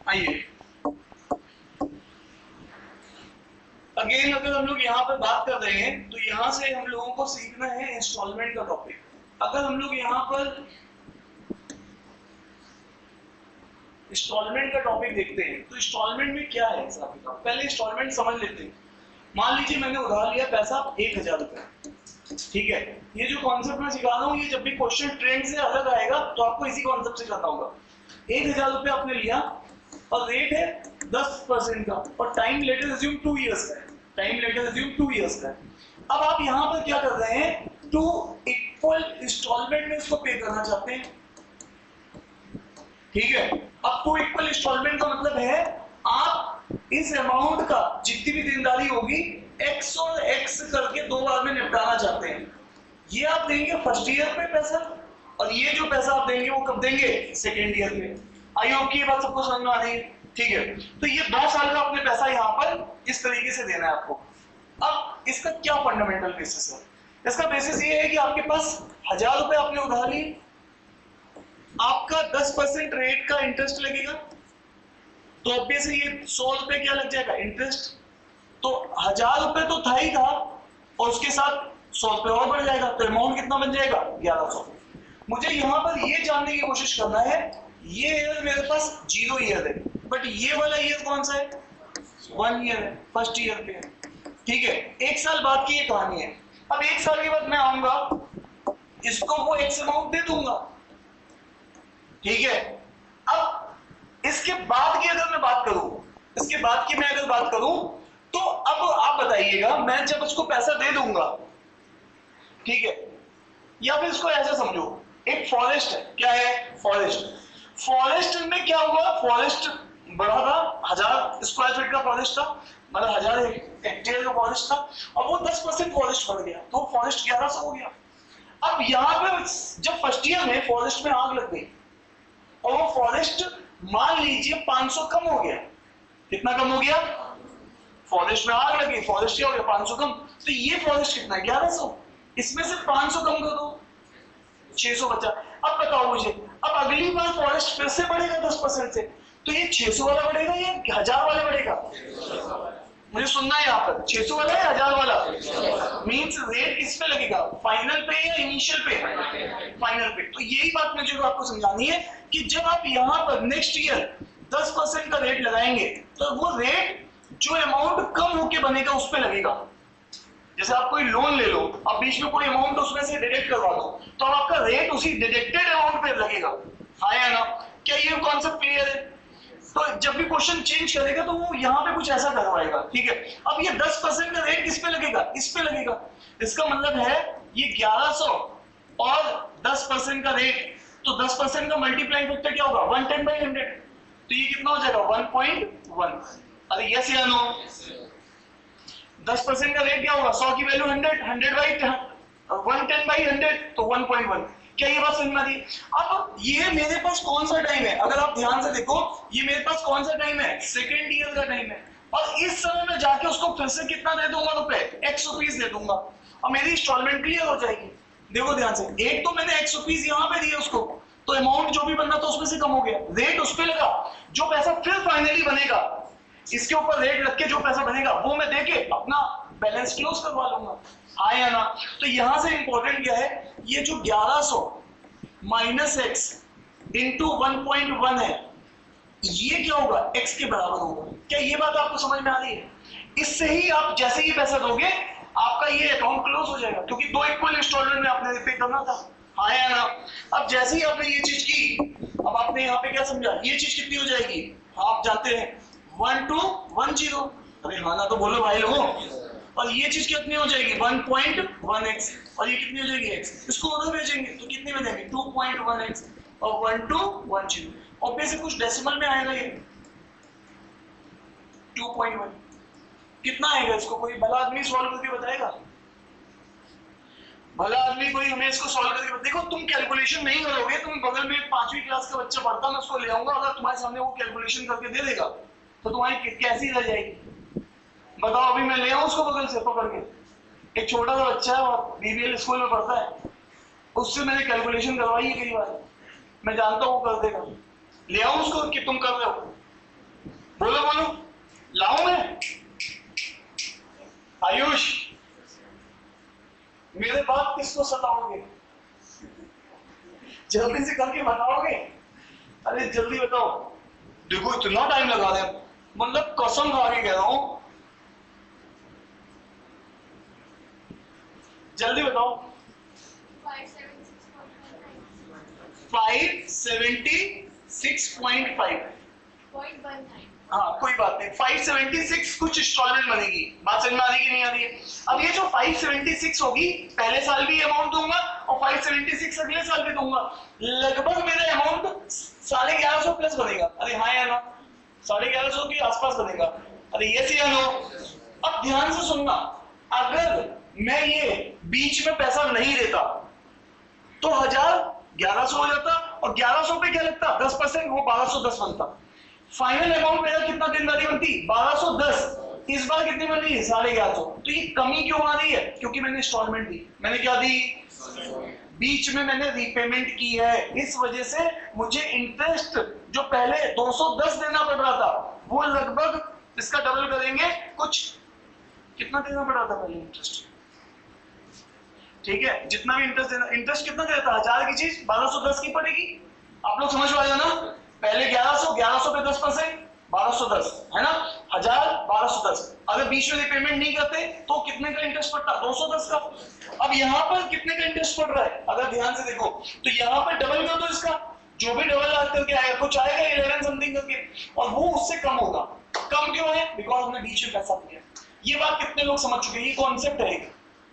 आइए अगेन अगर हम लोग यहाँ पर बात कर रहे हैं तो यहाँ से हम लोगों को सीखना है इंस्टॉलमेंट का टॉपिक। अगर हम लोग यहाँ पर इंस्टॉलमेंट का टॉपिक देखते हैं तो इंस्टॉलमेंट में क्या है पहले इंस्टॉलमेंट समझ लेते हैं। मान लीजिए मैंने उधार लिया पैसा 1000 रुपए, ठीक है। ये जो कॉन्सेप्ट मैं सिखा रहा हूँ ये जब भी क्वेश्चन ट्रेंड से अलग आएगा तो आपको इसी कॉन्सेप्ट से करना होगा। 1000 रुपए आपने लिया और रेट है 10% का और टाइम लेटर अज्यूम 2 इयर्स का है। टाइम लेटर अज्यूम 2 इयर्स का है। अब आप यहाँ पर क्या कर रहे हैं, 2 इक्वल इंस्टॉलमेंट में इसको पे करना चाहते हैं, ठीक है। अब 2 इक्वल इंस्टॉलमेंट का मतलब है आप इस अमाउंट का जितनी भी देनदारी होगी x और x करके 2 बार में निपटाना चाहते हैं। ये आप देंगे फर्स्ट ईयर पे पैसा और ये जो पैसा आप देंगे वो कब देंगे, सेकेंड ईयर में। आई होप की ये बात सबको समझ में आ रही है, ठीक है। तो ये 2 साल का आपने पैसा यहाँ पर इस तरीके से देना है आपको। अब इसका क्या फंडामेंटल बेसिस है, इसका बेसिस ये है कि आपके पास 1000 रुपए आपने उधार लिए, आपका 10% रेट का इंटरेस्ट लगेगा तो ऑब्वियसली ये 100 रुपए क्या लग जाएगा इंटरेस्ट। तो 1000 रुपए तो था ही था और उसके साथ 100 रुपए और बढ़ जाएगा तो अमाउंट कितना बन जाएगा 1100। मुझे यहाँ पर ये जानने की कोशिश करना है, ये ईयर मेरे पास 0 ईयर है बट ये वाला ईयर कौन सा है, 1 ईयर है, फर्स्ट ईयर पे है, ठीक है। 1 साल बाद की ये कहानी है। अब 1 साल के बाद मैं आऊंगा इसको वो एक्स अमाउंट दे दूंगा, ठीक है। अब इसके बाद की अगर मैं बात करूं, इसके बाद की मैं अगर बात करूं तो अब आप बताइएगा मैं जब उसको पैसा दे दूंगा, ठीक है, या फिर इसको ऐसा समझो एक फॉरेस्ट है, क्या है फॉरेस्ट। फॉरेस्ट में क्या हुआ, फॉरेस्ट बड़ा था, 1000 स्क्वायर फीट का फॉरेस्ट था, मतलब 1000 हेक्टेयर का फॉरेस्ट था और वो 10% फॉरेस्ट बढ़ गया तो फॉरेस्ट 1100 हो गया। अब यहाँ पे जब फर्स्ट ईयर में फॉरेस्ट में आग लग गई और वो फॉरेस्ट मान लीजिए 500 कम हो गया, कितना कम हो गया, फॉरेस्ट में आग लगी, फॉरेस्ट क्या हो गया 500 कम, तो ये फॉरेस्ट कितना है 1100, इसमें से 500 कम कर दो 600 बचा। अब बताओ मुझे, अब अगली बार फॉरेस्ट फिर से बढ़ेगा 10% से तो ये 600 वाला बढ़ेगा या 1000 वाला बढ़ेगा, मुझे सुनना है यहाँ पर 600 वाला या 1000 वाला, मींस रेट किस पे लगेगा, फाइनल पे या इनिशियल पे, फाइनल पे। तो यही बात मुझे आपको समझानी है कि जब आप यहाँ पर नेक्स्ट ईयर 10% का रेट लगाएंगे तो वो रेट जो अमाउंट कम होके बनेगा उस पे लगेगा। जैसे आप कोई लोन ले लो, अब बीच में कोई अमाउंट उसमें से डिडक्ट करवा दो तो आपका रेट उसी डिडक्टेड अमाउंट पे लगेगा, हाँ या ना, क्या ये कॉन्सेप्ट क्लियर है। तो जब भी क्वेश्चन चेंज करेगा तो वो यहाँ पे कुछ ऐसा करवाएगा, ठीक है। अब ये 10% का रेट किस पे लगेगा, इस पे लगेगा, इसका मतलब है ये 1100 और 10% का रेट, तो 10% का मल्टीप्लाइंग फैक्टर क्या होगा 110/100, तो ये कितना हो जाएगा 1.1। अरे यस या नो, 10% का रेट क्या होगा, 100 की वैल्यू 100, 110/100 तो 1.1। क्या ये बात समझ में आ रही है। अब ये मेरे पास कौन सा टाइम है, अगर आप ध्यान से देखो ये मेरे पास कौन सा टाइम है, सेकेंड ईयर का टाइम है और इस समय में जाके उसको फिर से कितना दे दूंगा रुपए, x रुपीस दे दूंगा और मेरी इंस्टॉलमेंट क्लियर हो जाएगी। देखो ध्यान से, एक तो मैंने x रुपीस यहाँ पे दिया उसको तो अमाउंट जो भी बनना था उसमें से कम हो गया, रेट उस पे लगा, जो पैसा फिर फाइनली बनेगा इसके ऊपर रेट लग के जो पैसा बनेगा वो मैं देके अपना बैलेंस क्लोज करवा लूंगा, हाँ या ना। तो यहां से इंपॉर्टेंट क्या है, ये जो 1100 माइनस एक्स इंटू 1.1 है ये क्या होगा, x के बराबर होगा। क्या ये बात आपको समझ में आ रही है। इससे ही आप जैसे ही पैसा दोगे आपका ये अकाउंट क्लोज हो जाएगा क्योंकि 2 इक्वल इंस्टॉलमेंट में आपने पे करना था, हाँ या ना। अब जैसे ही आपने ये चीज की, अब आपने यहाँ पे क्या समझा, ये चीज कितनी हो जाएगी, आप जानते हैं 1210, अरे हाँ ना तो बोलो भाई लोगों। और ये चीज कितनी हो जाएगी 1.1x और ये कितनी हो जाएगी x, इसको उधर भेजेंगे तो कितनी में जाएगी 2.1x और 1210, ऑब्वियसली कुछ डेसिमल में आएगा ये 2.1, कितना आएगा इसको कोई भला आदमी सॉल्व करके बताएगा, भला आदमी कोई हमें इसको सॉल्व करके। देखो तुम कैलकुलेशन नहीं करोगे, तुम बगल में 5वीं क्लास का बच्चा पढ़ता मैं उसको ले आऊंगा, अगर तुम्हारे सामने वो कैलकुलेशन करके दे देगा तो तुम्हारी कैसी रह जाएगी बताओ। अभी मैं ले आऊं उसको बगल से पकड़ के, एक छोटा सा बच्चा है और बीबीएल स्कूल में पढ़ता है, उससे मैंने कैलकुलेशन करवाई है कई बार, मैं जानता हूँ वो कर देगा। ले आऊं उसको कि तुम कर रहे हो? बोलो बोलो, लाऊं मैं? आयुष, मेरे बात किसको सताओगे? जल्दी से करके बताओगे? अरे जल्दी बताओ। देखो इतना टाइम लगा दे, मतलब कसम खा के कह रहा हूं, जल्दी बताओ। 576.5। हाँ कोई बात नहीं, 576 कुछ इंस्टॉलमेंट बनेगी। बात समझ में आ रही कि नहीं आ रही है? अब ये जो 576 होगी, पहले साल भी अमाउंट दूंगा और 576 अगले साल भी दूंगा, लगभग मेरा अमाउंट 1150 प्लस बनेगा। अरे हाँ या ना? 1150 के आसपास बनेगा। अरे यस या नो? अब ध्यान से सुनना, अगर मैं ये बीच में पैसा नहीं देता तो 1100 हो जाता, और 1100 पे क्या लगता? 10%, वो 1210 बनता। फाइनल अमाउंट मेरा कितना देनदारी बनती? 1210। इस बार कितनी बन रही है? 1150। तो ये कमी क्यों आ रही है? क्योंकि मैंने इंस्टॉलमेंट दी। मैंने क्या दी? बीच में मैंने रीपेमेंट की है, इस वजह से मुझे इंटरेस्ट जो पहले 210 देना पड़ रहा था, वो लगभग इसका डबल करेंगे, कुछ कितना देना पड़ रहा था पहले इंटरेस्ट? ठीक है, जितना भी इंटरेस्ट देना, इंटरेस्ट कितना देता? 1000 की चीज 1210 की पड़ेगी। आप लोग समझ पाए ना? पहले 1100 पे 10%, 1210 है ना, 1000 1210। अगर बीच में पेमेंट नहीं करते तो कितने का इंटरेस्ट पड़ता? 210 का। अब यहाँ पर कितने का इंटरेस्ट पड़ रहा है? अगर ध्यान से देखो तो यहाँ पर डबल कर दो इसका, जो भी डबल करके आएगा, कुछ आएगा 11 समथिंग करके, और वो उससे कम होगा। कम क्यों है? बिकॉज हमने बीच में पैसा दिया। ये बात कितने लोग समझ चुके हैं? ये कॉन्सेप्ट है,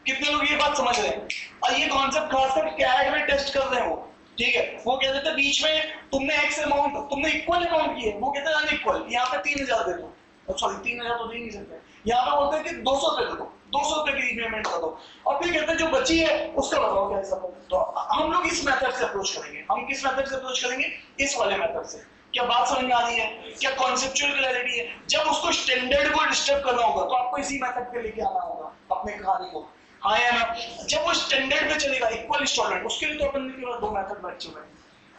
कितने लोग ये बात समझ रहे हैं? और ये कॉन्सेप्ट खासकर कैड में टेस्ट कर रहे हो, ठीक है? वो कहते थे बीच में तुमने एक्स अमाउंट, तुमने इक्वल अमाउंट की है, वो कहते हैं अनइक्वल। यहाँ पे 3000 दे दो, सॉरी 3000 तो दे नहीं सकते, यहाँ पे बोलते हैं कि 200 रुपए दे दो, 200 रुपए की रीपेमेंट कर दो, और फिर कहते हैं जो बची है उसका बताओ क्या हिसाब है। तो हम लोग इस मेथड से अप्रोच करेंगे। हम किस मेथड से अप्रोच करेंगे? इस वाले मेथड से। क्या बात समझ में आ रही है? क्या कॉन्सेप्चुअल क्लैरिटी है? जब उसको स्टैंडर्ड को डिस्टर्ब करना होगा तो आपको इसी मेथड पे लेके आना होगा अपने कहानी को, हाँ या ना? जब वो स्टैंडर्ड पे चलेगा इक्वल इंस्टॉलमेंट, उसके लिए तो अपन के पास दो मेथड बचे हुए हैं।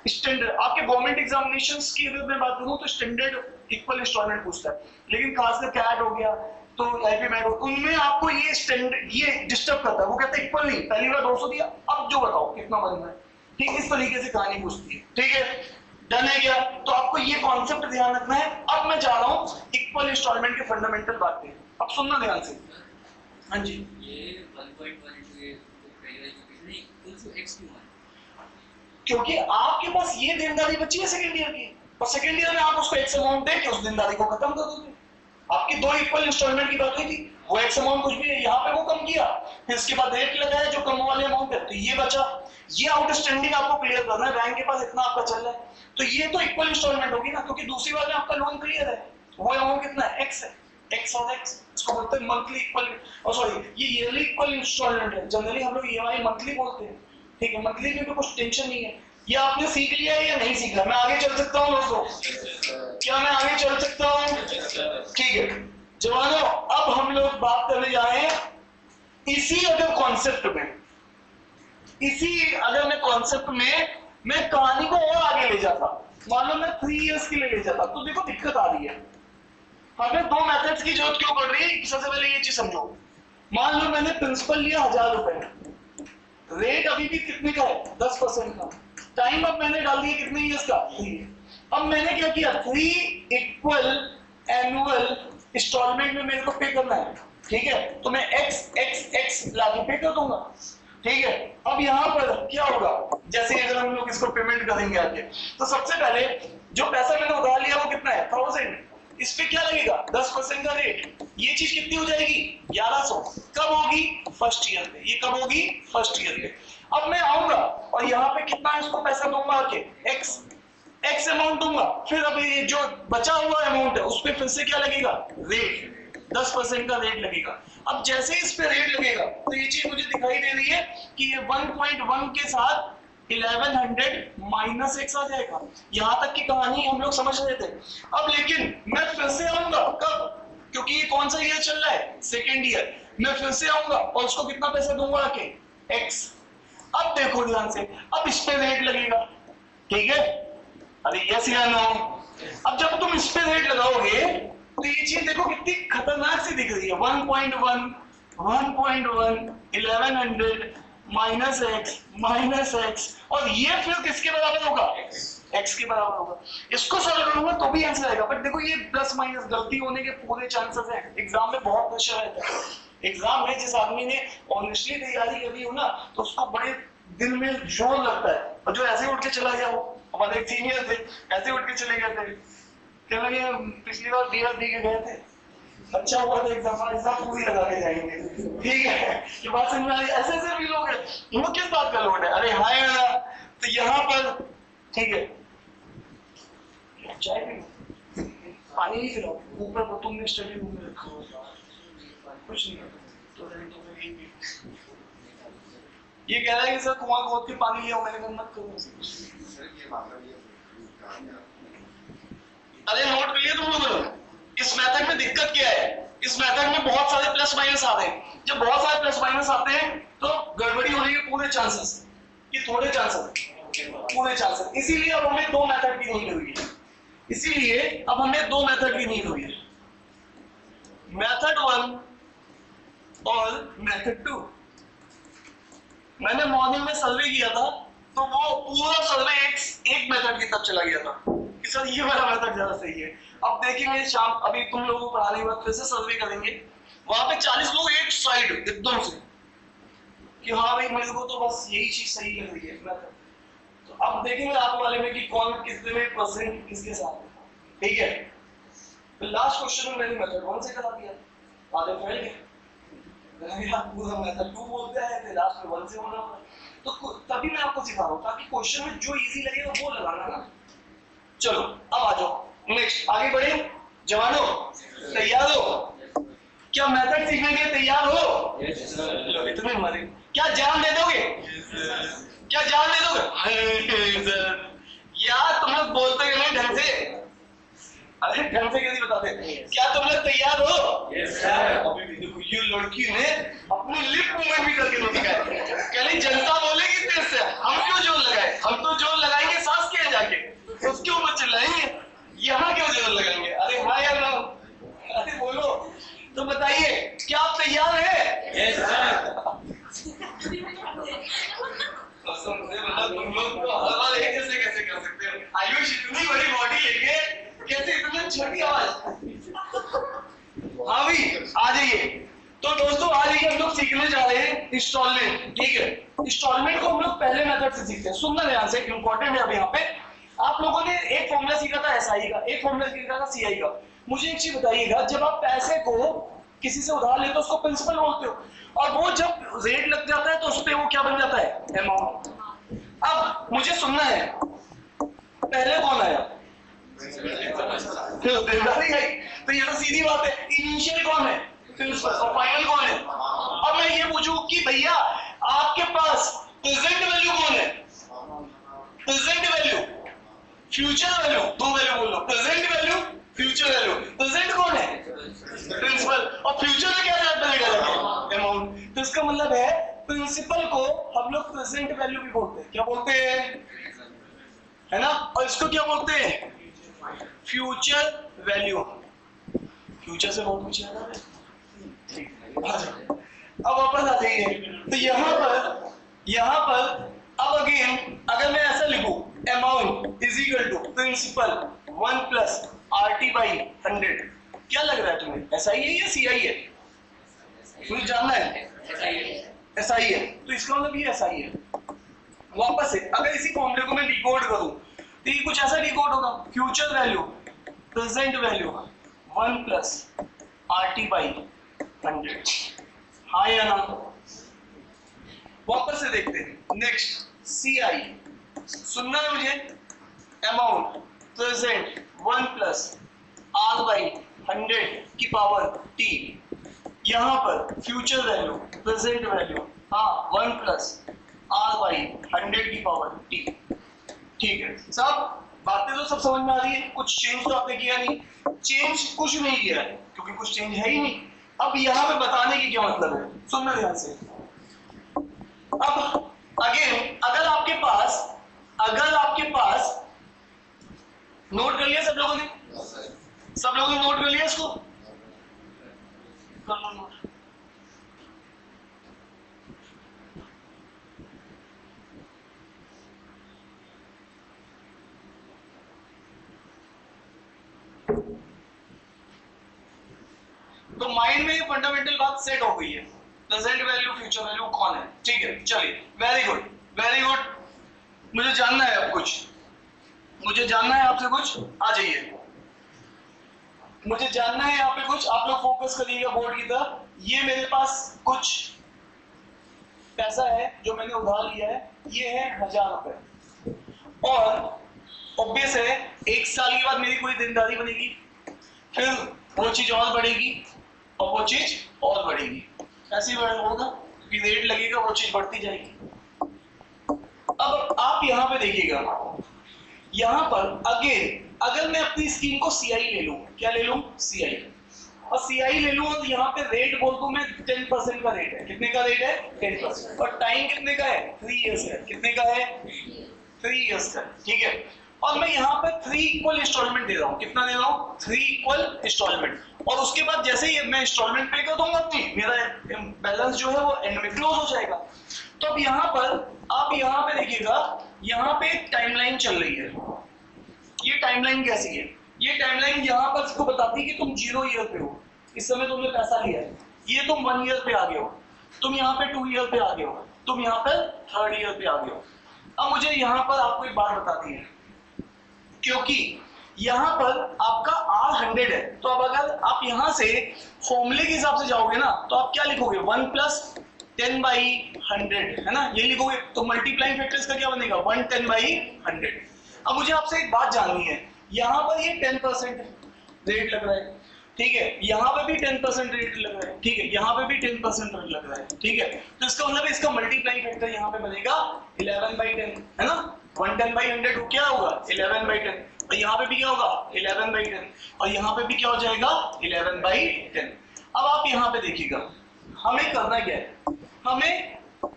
स्टैंडर्ड आपके गवर्नमेंट एग्जामिनेशंस की अगर मैं बात करूं तो स्टैंडर्ड इक्वल इंस्टॉलमेंट पूछता है, लेकिन खासकर कैट हो गया तो आईपी मैट, उनमें आपको ये स्टैंडर्ड ये डिस्टर्ब करता है। वो कहते हैं इक्वल नहीं, पहली बार 200 दिया, अब जो बताओ कितना बनना है। ठीक, इस तरीके से कहानी पूछती है। ठीक है, डन है क्या? तो आपको ये कॉन्सेप्ट ध्यान रखना है। अब मैं जा रहा हूँ इक्वल इंस्टॉलमेंट के फंडामेंटल बातें, अब सुनना ध्यान से। हाँ जी, ये 1.1 x क्यों है? क्योंकि आपके पास ये देनदारी बची है सेकंड ईयर की, और सेकंड ईयर में आप उसको एक्स अमाउंट दे के उस देनदारी को खत्म कर दोगे। आपकी दो इक्वल इंस्टॉलमेंट की बात हुई थी, वो एक्स अमाउंट कुछ भी है, यहाँ पे वो कम किया, फिर इसके बाद रेट लगाया जो कम वाले अमाउंट है, तो ये बचा। ये आउटस्टैंडिंग आपको क्लियर करना है, बैंक के पास इतना आपका चल रहा है, तो ये तो इक्वल इंस्टॉलमेंट होगी ना, क्योंकि दूसरी बार में आपका लोन क्लियर है, वो अमाउंट कितना है? एक्स है, एक्स और एक्स, इसको बोलते हैं मंथली इक्वल, और सॉरी ये ईयरली इक्वल इंस्टॉलमेंट है। जनरली हम लोग ईएमआई मंथली बोलते हैं, ठीक है? मंथली में तो कुछ टेंशन नहीं है। ये आपने सीख लिया है या नहीं सीखा? मैं आगे चल सकता हूँ दोस्तों? क्या मैं आगे चल सकता हूँ? ठीक है जवानों, अब हम लोग बात करने जा रहे हैं इसी अगर कॉन्सेप्ट में, इसी अगर मैं कॉन्सेप्ट में मैं कहानी को और आगे ले जाता, मान लो मैं 3 इयर्स के लिए ले जाता, तो देखो दिक्कत आ रही है। हमें दो मेथड्स की जरूरत क्यों पड़ रही है? सबसे पहले ये चीज समझो। मान लो मैंने प्रिंसिपल लिया 1000 रुपए, रेट अभी भी कितने का है? 10% का। टाइम अब मैंने डाल दिया कितने इयर्स का? 3। अब मैंने क्या किया? 3 इक्वल एनुअल इंस्टॉलमेंट में मेरे को पे करना है, ठीक है? तो मैं x x x लाके पे कर दूंगा, ठीक है? अब यहाँ पर क्या होगा? जैसे अगर हम लोग इसको पेमेंट करेंगे आगे, तो सबसे पहले जो पैसा मैंने उधार लिया वो कितना है? 1000। इस पे क्या लगेगा? 10% का रेट। ये चीज कितनी हो जाएगी? 1100। कब होगी? फर्स्ट ईयर पे। ये कब होगी? फर्स्ट ईयर पे। अब मैं आऊंगा और यहाँ पे कितना इसको पैसा दूंगा आके? एक्स अमाउंट दूंगा, फिर अब ये जो बचा हुआ अमाउंट है उस पे फिर से क्या लगेगा? रेट, 10% का रेट लगेगा। अब जैसे इस पे रेट लगेगा तो ये चीज मुझे दिखाई दे रही है कि ये 1.1 के साथ 1100 माइनस एक्स आ जाएगा। यहां तक की कहानी हम लोग समझ रहे थे। अब लेकिन मैं फिर से आऊंगा कब? क्योंकि ये कौन सा ईयर चल रहा है? Second year. मैं फिर से आऊंगा और उसको कितना पैसा दूंगा आके x। अब देखो ध्यान से, अब इस पे रेट लगेगा, ठीक है, अरे यस या नो। अब जब तुम इस पे रेट लगाओगे तो ये चीज देखो कितनी खतरनाक सी दिख रही है, 1.1 1.1 1100 माइनस एक्स, और ये फिर किसके बराबर होगा, x के बराबर होगा। इसको सॉल्व करूंगा तो भी आंसर आएगा, बट देखो ये प्लस माइनस गलती होने के पूरे चांसेस हैं। एग्जाम में बहुत प्रेशर रहता है, एग्जाम में जिस आदमी ने ऑनेस्टली तैयारी करी हो ना तो उसको बड़े दिल में जोर लगता है, और जो ऐसे उठ के चला गया, वो हमारे एक सीनियर थे, ऐसे उठ के चले गए थे, कह लगे पिछली बार DRD के गए थे, अच्छा हुआ था एग्जाम पूरी लगा के जाएंगे, ठीक है, ये बात समझ में आ रही। ऐसे ऐसे भी लोग हैं, वो किस बात का लोड है, अरे हाय ना, तो यहाँ पर ठीक है, चाय पी, पानी ही पिलाओ, ऊपर तुमने स्टडी रूम में रखा हुआ कुछ नहीं तो ये कह रहा है कि सर कुआं खोद के पानी लिया, मैंने कहा मत करो। अरे नोट कर लिया तुम लोगों ने, इस मेथड में दिक्कत क्या है, इस मेथड में बहुत सारे प्लस माइनस आते हैं, जब बहुत सारे प्लस माइनस आते हैं तो गड़बड़ी होने के पूरे चांसेस, ये थोड़े चांसेस, पूरे चांसेस, इसीलिए अब हमें दो मेथड की नीड हुई है, इसीलिए अब हमें दो मेथड की नीड हुई है, मेथड 1 और मेथड 2। मैंने मॉर्निंग में सर्वे किया था तो वो पूरा सर्वे एक मेथड की तरफ चला गया था कि सर ये वाला मेथड ज्यादा सही है। अब देखेंगे शाम, अभी तुम लोगों को पढ़ाने के बाद फिर से सर्वे करेंगे, वहां पे 40 लोग एक साइड एकदम से कि हाँ भाई मेरे को तो बस यही चीज सही लग रही है मेथड। तो अब देखेंगे आप वाले में कि कौन कितने परसेंट किसके साथ है, ठीक है। तो लास्ट क्वेश्चन में मैंने मेथड 1 से करा दिया, आधे फेल गए, पूरा मेथड 2 बोलते हैं, फिर लास्ट में 1 से होना होगा। तो तभी मैं आपको सिखा रहा हूं ताकि क्वेश्चन में जो इजी लगेगा वो लगाना ना। चलो अब आ जाओ नेक्स्ट, आगे बढ़े जवानों, तैयार हो, क्या मेथड सीखने के लिए तैयार हो? लो इतने मरे, क्या जान दे दोगे? क्या जान दे दोगे? यार तुम लोग बोलते हो नहीं ढंग से, अरे ढंग से कैसे बताते, क्या तुम लोग तैयार हो? Yes sir. अभी भी देखो ये लड़की ने अपनी लिप मूवमेंट भी करके नहीं दिखाया, कहली जनता बोलेगी तेरे से, हम क्यों जोर लगाए, हम तो जोर लगाएंगे सांस के जाके, उसके ऊपर चिल्लाएंगे, यहाँ क्यों जोर लगाएंगे? अरे हाँ या ना, अरे बोलो तो बताइए, क्या आप तैयार है? Yes sir. तुम लोग तो हर बार एक जैसे कैसे कर सकते हो? आयुष इतनी बड़ी बॉडी लेके कैसे इतनी छोटी आवाज? हाँ भाई आ जाइए। तो दोस्तों आज ही हम लोग सीखने जा रहे हैं इंस्टॉलमेंट, ठीक है। इंस्टॉलमेंट को हम लोग पहले मेथड से सीखते हैं, सुनना ध्यान से, इंपॉर्टेंट है। अब यहाँ पे आप लोगों ने एक फॉर्मूला सीखा था SI का, एक फॉर्मूला सीखा था CI का। मुझे एक चीज बताइएगा, जब आप पैसे को किसी से उधार लेते हो उसको प्रिंसिपल बोलते हो, और वो जब रेट लग जाता है तो उस पर वो क्या बन जाता है? अमाउंट। अब मुझे सुनना है, पहले कौन आया? देनदारी आई, तो ये तो सीधी बात है। इनिशियल कौन है? प्रिंसिपल। और फाइनल कौन है? अब मैं ये पूछूं कि भैया आपके पास प्रेजेंट वैल्यू कौन है? प्रेजेंट वैल्यू, फ्यूचर वैल्यू, दो वैल्यू बोलो, present value, future value. Present कौन है? प्रिंसिपल। और फ्यूचर में क्या बनेगा? अमाउंट। तो इसका मतलब है प्रिंसिपल को हम लोग प्रेजेंट वैल्यू भी बोलते हैं, क्या बोलते हैं, है ना। और इसको क्या बोलते हैं? Future value. फ्यूचर से बहुत कुछ याद आ रहा है। अब वापस आ जाइए, तो यहाँ पर अब अगेन अगर मैं ऐसा लिखूं, amount is equal to principal 1 plus RT by 100, क्या लग रहा है तुम्हें? SI है या CI है? मुझे जानना है। SI है, तो इसका मतलब ये SI है। वापस से अगर इसी फॉर्मूले को मैं डिकोड करूं तो ये कुछ ऐसा डिकोड होगा, future value present value 1 plus RT by 100, हाँ या ना। वापस से देखते हैं नेक्स्ट, CI, सुनना है मुझे, amount present 1 plus R by 100 की पावर T, यहाँ पर फ्यूचर वैल्यू प्रेजेंट वैल्यू, हाँ 1 प्लस R बाई 100 की पावर T, ठीक है। सब बातें तो सब समझ में आ रही है, कुछ चेंज तो आपने किया नहीं, चेंज कुछ नहीं किया है क्योंकि कुछ चेंज है ही नहीं। अब यहां पे बताने की क्या मतलब है, सुनना ध्यान से। अब अगेन अगर आपके पास नोट कर लिया सब लोगों ने, नोट कर लिया इसको, कर लो नोट। तो माइंड में ये फंडामेंटल बात सेट हो गई है, प्रेजेंट वैल्यू फ्यूचर वैल्यू कौन है, ठीक है। चलिए वेरी गुड वेरी गुड। मुझे जानना है अब कुछ, मुझे जानना है आपसे कुछ, आ जाइए। मुझे जानना है यहाँ पे कुछ, आप लोग फोकस करिएगा बोर्ड की तरफ। ये मेरे पास कुछ पैसा है जो मैंने उधार लिया है, ये है 1000 रुपए, और ऑब्वियस है 1 साल के बाद मेरी कोई देनदारी बनेगी, फिर वो चीज और बढ़ेगी और वो चीज और बढ़ेगी, ऐसे ही बढ़ होगा कि रेट लगेगा, वो चीज बढ़ती जाएगी। अब आप यहाँ पे देखिएगा, यहाँ पर अगेन अगर मैं अपनी स्कीम को CI ले लूं, क्या ले लूं, CI, और CI ले लूं और यहाँ पे रेट बोल दूं मैं 10% का रेट है, कितने का रेट है 10%, और टाइम कितने का है 3 इयर्स का, कितने का है 3 इयर्स का, ठीक है। और मैं यहाँ पे 3 इक्वल इंस्टॉलमेंट दे रहा हूँ, कितना दे रहा हूँ 3 इक्वल इंस्टॉलमेंट, और उसके बाद जैसे ही मैं इंस्टॉलमेंट पे कर दूंगा अपनी, मेरा बैलेंस जो है वो एंड में क्लोज हो जाएगा। तो अब यहाँ पर आप यहाँ पे देखिएगा, यहाँ पे एक टाइमलाइन चल रही है। ये टाइमलाइन कैसी है, ये टाइमलाइन यहाँ पर इसको बताती है कि तुम 0 ईयर पे हो, इस समय तुमने पैसा लिया है, ये तुम 1 ईयर पे आ गए हो, तुम यहाँ पे 2 ईयर पे आ गए हो, तुम यहाँ पर 3rd ईयर पे आ गए हो। अब मुझे यहाँ पर आपको एक बात बताती है, क्योंकि यहाँ पर आपका R100 है, तो अब अगर आप यहाँ से फॉर्मूले के हिसाब से जाओगे ना, तो आप क्या लिखोगे 1 + 10/100 है ना, ये लिखोगे, तो मल्टीप्लाइंग फैक्टर इसका क्या बनेगा 110/100। अब मुझे आपसे एक बात जाननी है, यहाँ पर ये 10% रेट लग रहा है, ठीक है, यहाँ पे भी 10% रेट लग रहा है, ठीक है, यहाँ पे भी 10% रेट लग रहा है, ठीक है, तो इसका मतलब इसका मल्टीप्लाइंग फैक्टर यहाँ पे बनेगा 11/10 है ना, 110/100 क्या होगा 11/10, और यहाँ पे भी क्या होगा 11/10, और यहाँ पे भी क्या हो जाएगा 11/10। अब आप यहाँ पे देखिएगा, हमें करना क्या है, हमें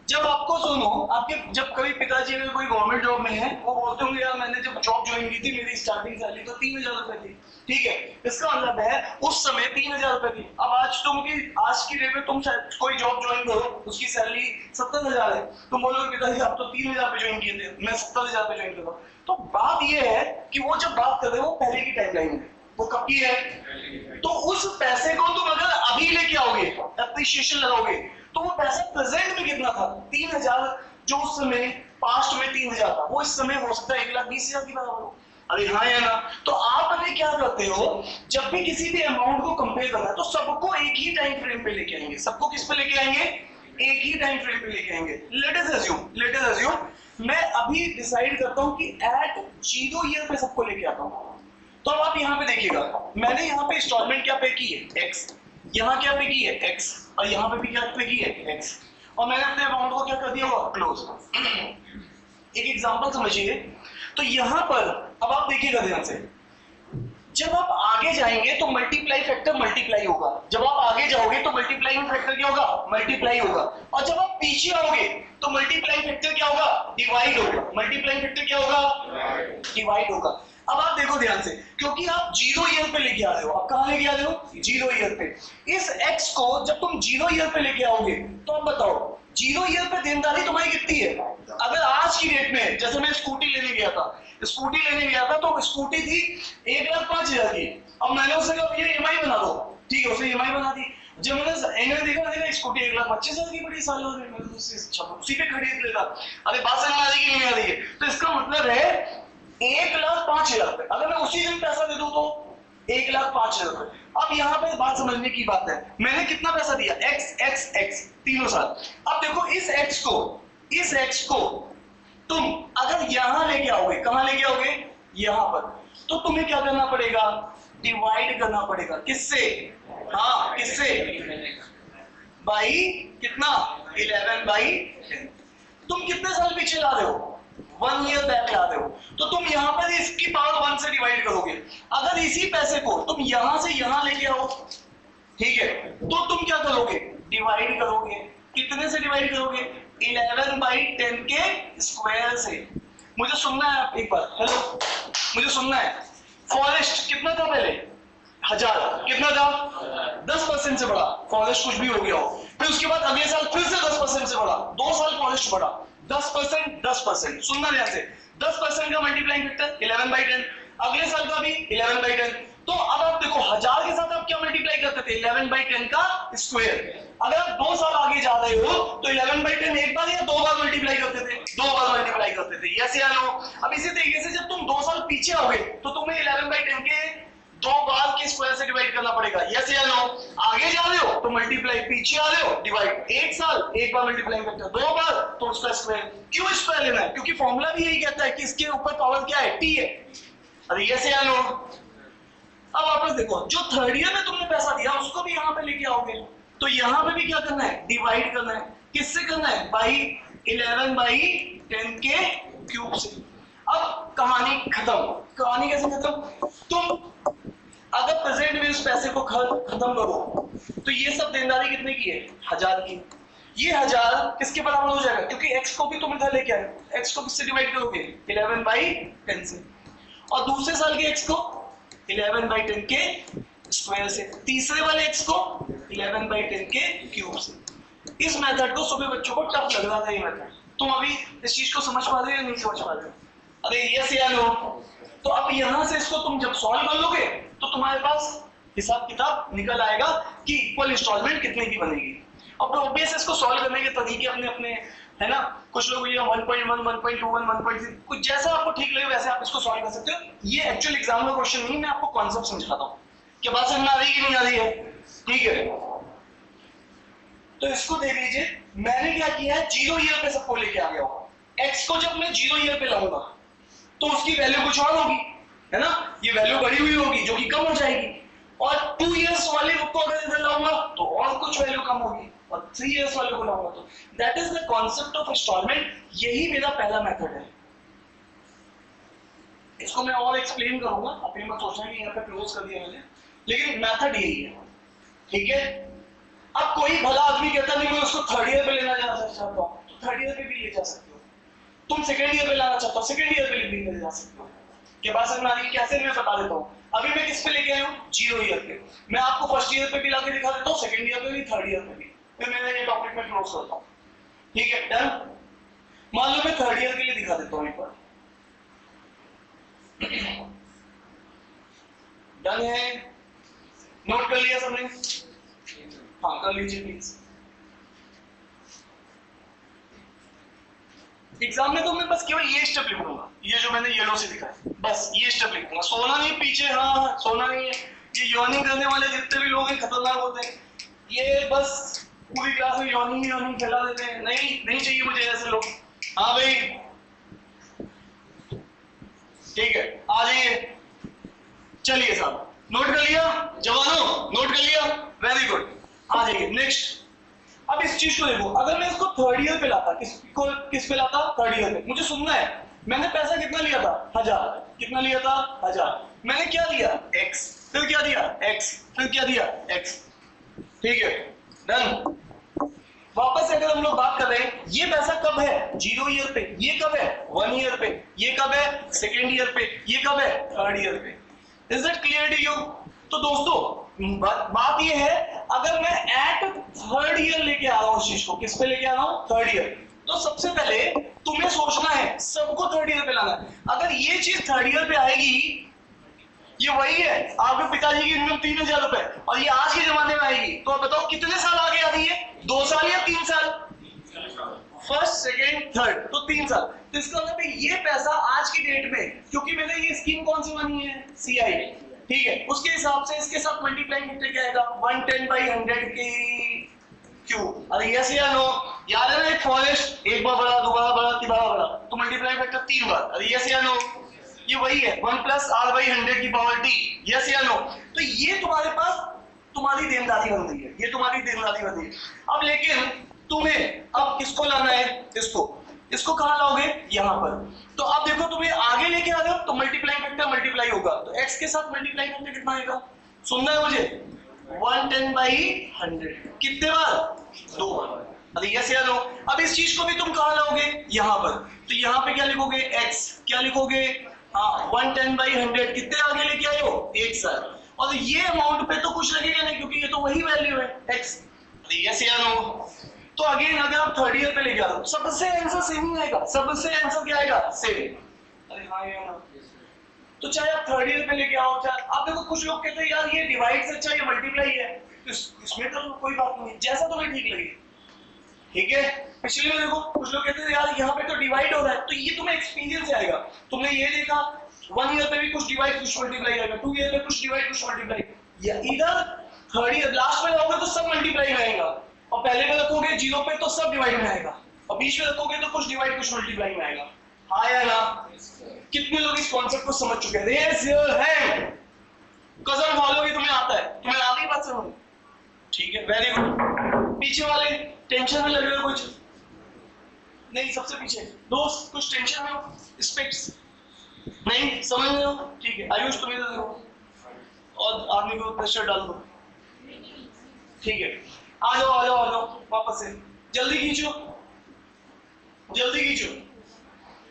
जब आपको सुनो, आपके जब कभी पिताजी अगर कोई गवर्नमेंट जॉब में है, वो बोलते होंगे यार मैंने जब जॉब ज्वाइन की थी मेरी स्टार्टिंग सैलरी तो 3000 रुपए थी, ठीक है, इसका मतलब है उस समय 3000 रुपए थी। अब आज की डेट में तुम कोई जॉब ज्वाइन करो, उसकी सैलरी 70,000 है, तुम बोलोगे पिताजी आप तो 3000 पे ज्वाइन किए थे, मैं 70,000 पे ज्वाइन कर रहा हूँ। तो बात ये है कि वो जब बात कर रहे हो वो पहले की टाइमलाइन है, वो कब की है, तो उस पैसे को तुम अगर अभी लेके आओगे, एप्रिसिएशन लगाओगे, तो वो पैसा प्रेजेंट में कितना था 3000, जो उस समय पास्ट में 3000 था, वो इस समय हो सकता है 1,20,000 की बराबर हो। अरे हाँ या ना, तो आप अभी क्या करते हो, जब भी किसी भी अमाउंट को कंपेयर करना है तो सबको एक ही टाइम फ्रेम पे लेके आएंगे, सबको किस पे लेके आएंगे, एक ही टाइम फ्रेम पे लेके आएंगे। लेट अस अज्यूम मैं अभी डिसाइड करता हूं कि एट 0 ईयर पे सबको लेके आता हूं, तो अब आप यहाँ पे देखिएगा, मैंने यहाँ पे इंस्टॉलमेंट क्या पे की है x, यहाँ क्या पे की है x, और यहाँ पे भी क्या पे की है x, और मैंने अपने अमाउंट को क्या कर दिया होगा क्लोज। एक एग्जांपल समझिए, तो यहाँ पर अब आप देखिएगा ध्यान से, जब आप आगे जाएंगे तो मल्टीप्लाई फैक्टर मल्टीप्लाई होगा, जब आप आगे जाओगे तो मल्टीप्लाइंग फैक्टर क्या होगा मल्टीप्लाई होगा, और जब आप पीछे आओगे तो मल्टीप्लाइंग फैक्टर क्या होगा डिवाइड होगा, मल्टीप्लाइंग फैक्टर क्या होगा डिवाइड होगा। अब आप देखो ध्यान से, क्योंकि आप 0 ईयर पे लेके आ रहे हो, आप कहां लेके आ रहे हो 0 ईयर पे, इस x को जब तुम 0 ईयर पे लेके आओगे तो आप बताओ 0 ईयर पे देनदारी तुम्हारी कितनी है। अगर आज की डेट में, जैसे मैं स्कूटी लेने गया था तो स्कूटी थी 1,05,000 की, अब मैंने उसे कहा ये EMI बना दो, ठीक है, उसने EMI बना दी। जब मैंने देखा स्कूटी 1,25,000 की बड़ी साल हो रही है, उसी पे खरीद लेगा। अरे बात समझ आ रही है नहीं आ रही है, तो इसका मतलब है 1,05,000 रुपए, अगर मैं उसी दिन पैसा दे दूं तो 1,05,000 रुपए। अब यहाँ पे बात समझने की बात है, मैंने कितना पैसा दिया x तीनों साल। अब देखो इस x को तुम अगर यहां लेके आओगे, कहां लेके आओगे यहां पर, तो तुम्हें क्या करना पड़ेगा डिवाइड करना पड़ेगा, किससे, हाँ किससे, बाई कितना 11/10। तुम कितने साल पीछे ला रहे हो 1 ईयर बैक ला रहे हो, तो तुम यहां पर इसकी पावर 1 से डिवाइड करोगे। अगर इसी पैसे को तुम यहां से यहां लेके आओ, ठीक है, तो तुम क्या करोगे, डिवाइड करोगे, कितने से डिवाइड करोगे, 11/10 के स्क्वायर से। मुझे सुनना है आप एक बार, हेलो मुझे सुनना है, फॉरेस्ट कितना था पहले, 1000, कितना था 10% से बढ़ा, फॉरेस्ट कुछ भी हो गया हो, फिर उसके बाद अगले साल फिर से 10% से बढ़ा, 2 साल फॉरेस्ट बढ़ा, 10%, सुनना ध्यान से, 10% का मल्टीप्लाइंग फैक्टर 11/10, अगले साल का भी 11/10। तो अब आप देखो 1000 के साथ आप क्या मल्टीप्लाई करते थे, 11/10 का स्क्वायर। अगर आप 2 साल आगे जा रहे हो तो 11/10 एक बार या 2 बार मल्टीप्लाई करते थे, 2 बार मल्टीप्लाई करते थे, यस या नो। अब इसी तरीके से जब तुम 2 साल पीछे आओगे तो तुम्हें 11/10 के 2 बार के स्क्वायर से डिवाइड करना पड़ेगा, यस या नो। आगे जा रहे हो तो मल्टीप्लाई, पीछे आ रहे हो डिवाइड, 1 साल 1 बार मल्टीप्लाई करते हो, 2 बार तो उसका स्क्वायर। क्यों स्क्वायर लेना है, क्योंकि फॉर्मूला भी यही कहता है कि इसके ऊपर पावर क्या है, t है। अरे यस या नो। अब वापस देखो, जो थर्ड ईयर में तुमने पैसा दिया उसको भी यहाँ पे लेके आओगे, तो यहाँ पे भी क्या करना है, डिवाइड करना है, किससे करना है, बाई 11/10 के क्यूब से। अब कहानी खत्म। कहानी कैसे खत्म, तुम अगर प्रेजेंट में उस पैसे को खत्म करो तो ये सब देनदारी कितने की है, 1000 की। ये 1000 किसके बराबर हो जाएगा, क्योंकि x को भी तुम इधर लेके आए, x को किससे डिवाइड करोगे, 11/10 से, और दूसरे साल के x को 11/10 के स्क्वायर से, तीसरे वाले x को 11/10 के क्यूब से। इस मेथड को सुबह बच्चों को टफ लग रहा था, ये मेथड। तुम अभी इस चीज को समझ पा रहे हो या नहीं समझ पा रहे हो, अरे यस या नो। तो अब यहां से इसको तुम जब सॉल्व कर लोगे तो तुम्हारे पास हिसाब किताब निकल आएगा कि इक्वल इंस्टॉलमेंट कितने की बनेगी। अब तो ऑब्वियस इसको सॉल्व करने के तरीके अपने अपने है ना, कुछ लोग ये 1.1, 1.21, 1.3 कुछ जैसा आपको ठीक लगे वैसे आप इसको सॉल्व कर सकते हो। ये एक्चुअल एग्जाम का क्वेश्चन नहीं, मैं आपको कॉन्सेप्ट समझाता हूँ कि बात समझ में आ रही है कि नहीं आ रही है, ठीक है। तो इसको देख लीजिए, मैंने क्या किया है, 0 ईयर पे सबको लेके आ गया होगा। x को जब मैं 0 ईयर पे लाऊंगा तो उसकी वैल्यू कुछ और होगी, है ना, ये वैल्यू बढ़ी हुई होगी जो कि कम हो जाएगी, और 2 इयर्स वाले को अगर इधर लाऊंगा तो और कुछ वैल्यू कम होगी, और 3 इयर्स वाले को लाऊंगा तो that is the concept of installment. यही मेरा पहला मेथड है। इसको मैं और एक्सप्लेन करूंगा, अपनी मत सोचना कि यहाँ पे क्लोज कर दिया मैंने, लेकिन मेथड यही है, ठीक है। अब कोई भला आदमी कहता नहीं मैं उसको थर्ड ईयर पे लेना चाहता हूँ तो थर्ड ईयर पे भी ले जा सकते हो, तुम सेकंड ईयर पे लाना चाहता हो सेकंड ईयर पे भी ले जा सकते हो। के पास में आ रही कैसे, मैं बता देता हूँ। अभी मैं किस पे लेके आया हूँ, 0 ईयर पे। मैं आपको फर्स्ट ईयर पे भी लाके दिखा देता हूँ, सेकंड ईयर पे भी, थर्ड ईयर पे भी। फिर मैं ये टॉपिक में क्लोज करता हूँ, ठीक है, डन। मान लो मैं थर्ड ईयर के लिए दिखा देता हूँ एक बार, डन है, नोट कर लिया सबने, हाँ कर लीजिए प्लीज। एग्जाम में तो मैं बस केवल ये स्टेप लिखूंगा, ये जो मैंने येलो से लिखा है, बस ये स्टेप लिखूंगा, सोना नहीं पीछे, हाँ सोना नहीं है। ये यॉर्निंग करने वाले जितने भी लोग हैं खतरनाक होते हैं, ये बस पूरी क्लास में यॉर्निंग फैला देते हैं, नहीं चाहिए मुझे ऐसे लोग। हाँ भाई ठीक है, आ जाइए, चलिए साहब, नोट कर लिया जवानों, नोट कर लिया, वेरी गुड, आ जाइए नेक्स्ट। अब इस चीज को देखो, अगर मैं इसको थर्ड ईयर पे लाता, किस पे लाता, थर्ड ईयर पे, मुझे सुनना है, मैंने पैसा कितना लिया था, 1000, कितना लिया था, 1000, मैंने क्या दिया, x, फिर क्या दिया, x, फिर क्या दिया, x, ठीक है, डन। वापस से अगर हम लोग बात कर रहे हैं, ये पैसा कब है, 0 ईयर पे, ये कब है, 1 ईयर पे, ये कब है, सेकेंड ईयर पे, ये कब है, थर्ड ईयर पे। Is it clear to you? तो दोस्तों बात ये है, अगर मैं एट थर्ड ईयर लेके आ रहा हूं चीज को, किस पे लेके आ रहा हूं, थर्ड ईयर, तो सबसे पहले तुम्हें सोचना है सबको थर्ड ईयर पे लाना है। अगर ये चीज थर्ड ईयर पे आएगी, ये वही है आपके पिताजी की इनकम 3000 रुपए, और ये आज के जमाने में आएगी, तो आप बताओ कितने साल आगे आ रही है, 2 साल या 3 साल, फर्स्ट सेकेंड थर्ड, तो 3 साल। तो इसका मतलब ये पैसा आज की डेट में, क्योंकि मैंने ये स्कीम कौन सी बनी है, CI, ठीक है, उसके हिसाब से इसके साथ मल्टीप्लाई करके क्या आएगा, 110/100 की क्यूब। अरे यस या नो, याद है ना, एक फॉरेस्ट एक बार बड़ा, दोबारा बड़ा, तीसरा बड़ा, तो मल्टीप्लाई फैक्टर 3 बार। अरे यस या नो, ये वही है 1 + r/100 की पावर t, यस या नो। तो ये तुम्हारे पास तुम्हारी देनदारी बन रही है, ये तुम्हारी देनदारी बन रही है। अब लेकिन तुम्हें अब किसको लाना है, इसको कहां लाओगे, यहां पर। तो अब देखो तुम्हें आगे लेके आ रहे हो तो मल्टीप्लाई फैक्टर मल्टीप्लाई होगा, तो x के साथ मल्टीप्लाई फैक्टर कितना आएगा, सुनना है मुझे, 110/100 कितने बार? 2 बार। अरे यस या नो? अब इस चीज को भी तुम कहाँ लाओगे? यहाँ पर। तो यहाँ पे क्या लिखोगे? x। क्या लिखोगे? हाँ 110/100 कितने आगे लेके आए हो? 1 सर। और ये अमाउंट पे तो कुछ लगेगा नहीं क्योंकि ये तो वही वैल्यू है x। अरे यस या नो? तो अगेन अगर आप थर्ड ईयर पे लेके आ रहे हो सबसे आंसर सेम ही आएगा। सबसे आंसर क्या आएगा? सेम। अरे हाँ या ना? तो चाहे आप थर्ड ईयर पे लेके आओ, चाहे आप देखो कुछ लोग कहते हैं यार ये डिवाइड से अच्छा ये मल्टीप्लाई है, तो इसमें तो कोई बात नहीं, जैसा तुम्हें ठीक लगे। ठीक है, पिछले में देखो कुछ लोग कहते हैं यार यहाँ पे तो डिवाइड हो रहा है, तो ये तुम्हें एक्सपीरियंस से आएगा। तुमने ये देखा 1 ईयर पे भी कुछ डिवाइड कुछ मल्टीप्लाई आएगा, 2 ईयर में कुछ डिवाइड कुछ मल्टीप्लाई, या इधर थर्ड ईयर लास्ट में रहोगे तो सब मल्टीप्लाई में आएगा, और पहले में रखोगे 0 पे तो सब डिवाइड में आएगा, और बीच में रखोगे तो कुछ डिवाइड कुछ मल्टीप्लाई में आएगा। हाँ या ना? कितने लोग इस कॉन्सेप्ट को समझ चुके हैं? Raise your hand. कजन फॉलो भी तुम्हें आता है? तुम्हें आ गई बात समझ? ठीक है, वेरी गुड। पीछे वाले टेंशन में लगे हो कुछ? नहीं, सबसे पीछे दोस्त कुछ टेंशन में हो? स्पेक्ट्स नहीं समझ रहे हो? ठीक है, आयुष तुम्हें दे दो और आदमी को प्रेशर डाल दो। ठीक है, आ जाओ आ जाओ आ जाओ वापस से, जल्दी खींचो जल्दी खींचो।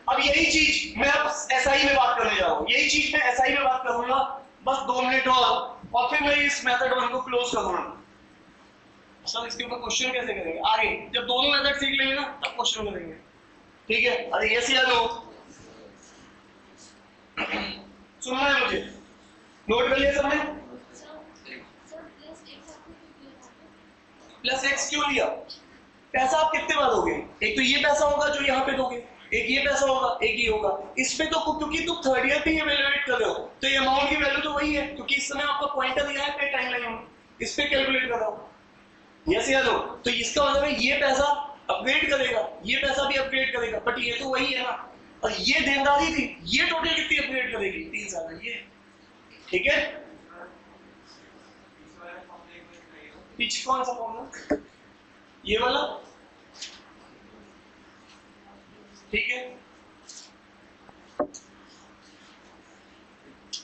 अब यही चीज मैं अब एसआई में बात करने जा रहा हूं, यही चीज मैं एसआई में बात करूंगा बस 2 मिनट और फिर मैं इस मेथड 1 को क्लोज करूंगा। सर इसके ऊपर क्वेश्चन कैसे करेंगे आगे? जब दोनों मेथड सीख लेंगे ना तब क्वेश्चन करेंगे। ठीक है, अरे यस या नो? सुनना है मुझे? नोट कर लिया सबने? प्लस एक्स क्यों लिया? पैसा आप कितने बार दोगे? एक तो ये पैसा होगा जो यहाँ पे दोगे, एक ये पैसा होगा, एक ये होगा। इस पे तो क्योंकि तुम थर्ड ईयर पे इवैल्यूएट कर रहे हो तो ये अमाउंट की वैल्यू तो वही है, क्योंकि इस समय आपका पॉइंटर दिया है पे टाइम लाइन, इस पे कैलकुलेट कर रहा हूं। यस या नो? तो इसका मतलब है ये पैसा अपग्रेड करेगा, ये पैसा भी अपग्रेड करेगा, बट ये तो वही है ना। और ये देनदारी थी, ये टोटल कितनी अपग्रेड करेगी? 3 साल में ये। ठीक है, पीछे कौन सा फॉर्मूला? ये वाला। ठीक है,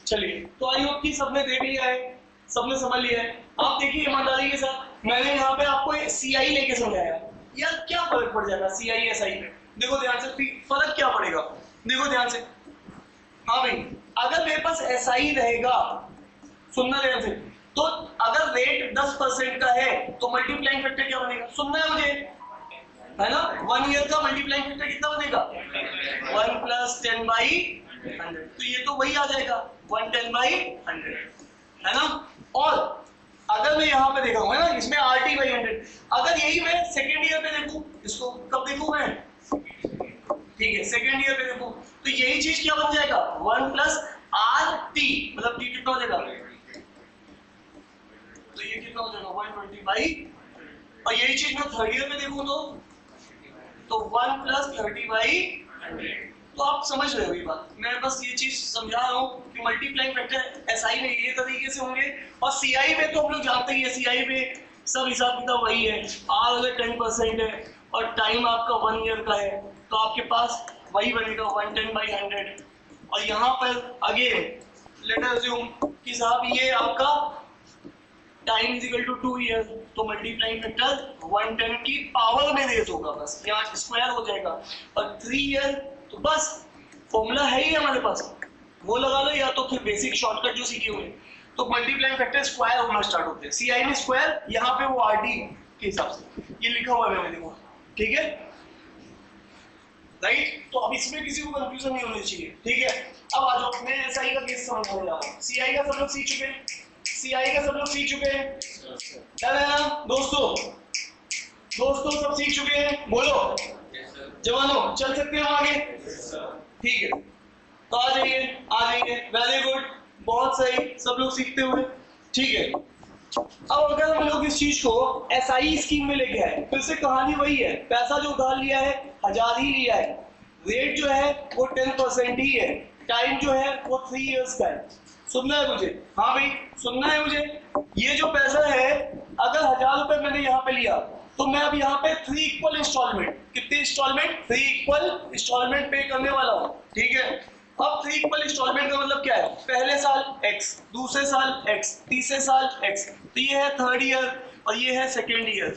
चलिए तो आई होप कि सबने देख लिया है, सबने समझ लिया है। आप देखिए ईमानदारी के साथ, मैंने यहाँ पे आपको सीआई लेके समझाया यार, क्या फर्क पड़ जाएगा सीआई एसआई में? देखो ध्यान से, फर्क क्या पड़ेगा? देखो ध्यान से। हाँ भाई, अगर मेरे पास एसआई रहेगा, सुनना ध्यान से, तो अगर रेट 10% का है तो मल्टीप्लाइंग फैक्टर क्या बनेगा? सुनना है मुझे, है ना? 1 ईयर का मल्टीप्लाइंग फैक्टर कितना बनेगा? 1 + 10/100। तो ये तो वही आ जाएगा 110/100, है ना? और अगर मैं यहाँ पे देखा हूँ, है ना, इसमें RT/100, अगर यही मैं सेकेंड ईयर पे देखूं, इसको कब देखूं मैं? ठीक है, सेकेंड ईयर पे देखूं, तो यही चीज क्या बन जाएगा? 1 + RT, मतलब T कितना हो जाएगा? तो ये कितना हो जाएगा? 120/, और यही चीज मैं थर्ड ईयर में देखूं तो 1 + 30/100। तो आप समझ रहे हो ये बात, मैं बस ये चीज समझा रहा हूँ कि मल्टीप्लाइंग फैक्टर एसआई में ये तरीके से होंगे, और सीआई में तो हम लोग जानते ही है, सीआई में सब हिसाब किताब वही है। आर अगर 10% है और टाइम आपका 1 ईयर का है तो आपके पास वही बनेगा 110/100। और यहाँ पर अगेन लेट अस अज्यूम कि साहब ये आपका time is equal to 2 year, तो मल्टीप्लाइंग फैक्टर 110 की पावर में रेज होगा, बस यहाँ स्क्वायर हो जाएगा। और 3 ईयर तो बस फॉर्मूला है ही हमारे पास, वो लगा लो, या तो फिर बेसिक शॉर्टकट जो सीखे हुए, तो मल्टीप्लाइंग फैक्टर स्क्वायर होना स्टार्ट होते हैं। सीआई में स्क्वायर, यहाँ पे वो आरटी के हिसाब से ये लिखा हुआ है, मैंने देखो। ठीक है, राइट? तो अब इसमें किसी को कंफ्यूजन नहीं होनी चाहिए। ठीक है, अब आ जाओ, मैं एसआई का केस समझाने जा रहा हूँ। सीआई का सब लोग सीख चुके हैं, सीआई का सब लोग सीख चुके हैं, है ना दोस्तों? दोस्तों सब सीख चुके हैं, बोलो जवानों, चल सकते हैं हम आगे? ठीक है, तो आ जाइए आ जाइए, वेरी गुड, बहुत सही, सब लोग सीखते हुए। ठीक है, अब अगर हम लोग इस चीज को एसआई स्कीम में लेके आए, फिर से कहानी वही है, पैसा जो उधार लिया है 1000 ही लिया है, रेट जो है वो 10% ही है, टाइम जो है वो 3 इयर्स का है। सुनना है मुझे? हाँ भाई सुनना है मुझे? ये जो पैसा है अगर 1000 रुपए मैंने यहाँ पे लिया तो मैं अब यहाँ पे 3 इक्वल इंस्टॉलमेंट, कितनी इंस्टॉलमेंट? 3 इक्वल इंस्टॉलमेंट पे करने वाला हूँ। ठीक है, अब 3 इक्वल इंस्टॉलमेंट का मतलब क्या है? पहले साल x, दूसरे साल x, तीसरे साल x, तो ये है थर्ड ईयर और ये है सेकेंड ईयर,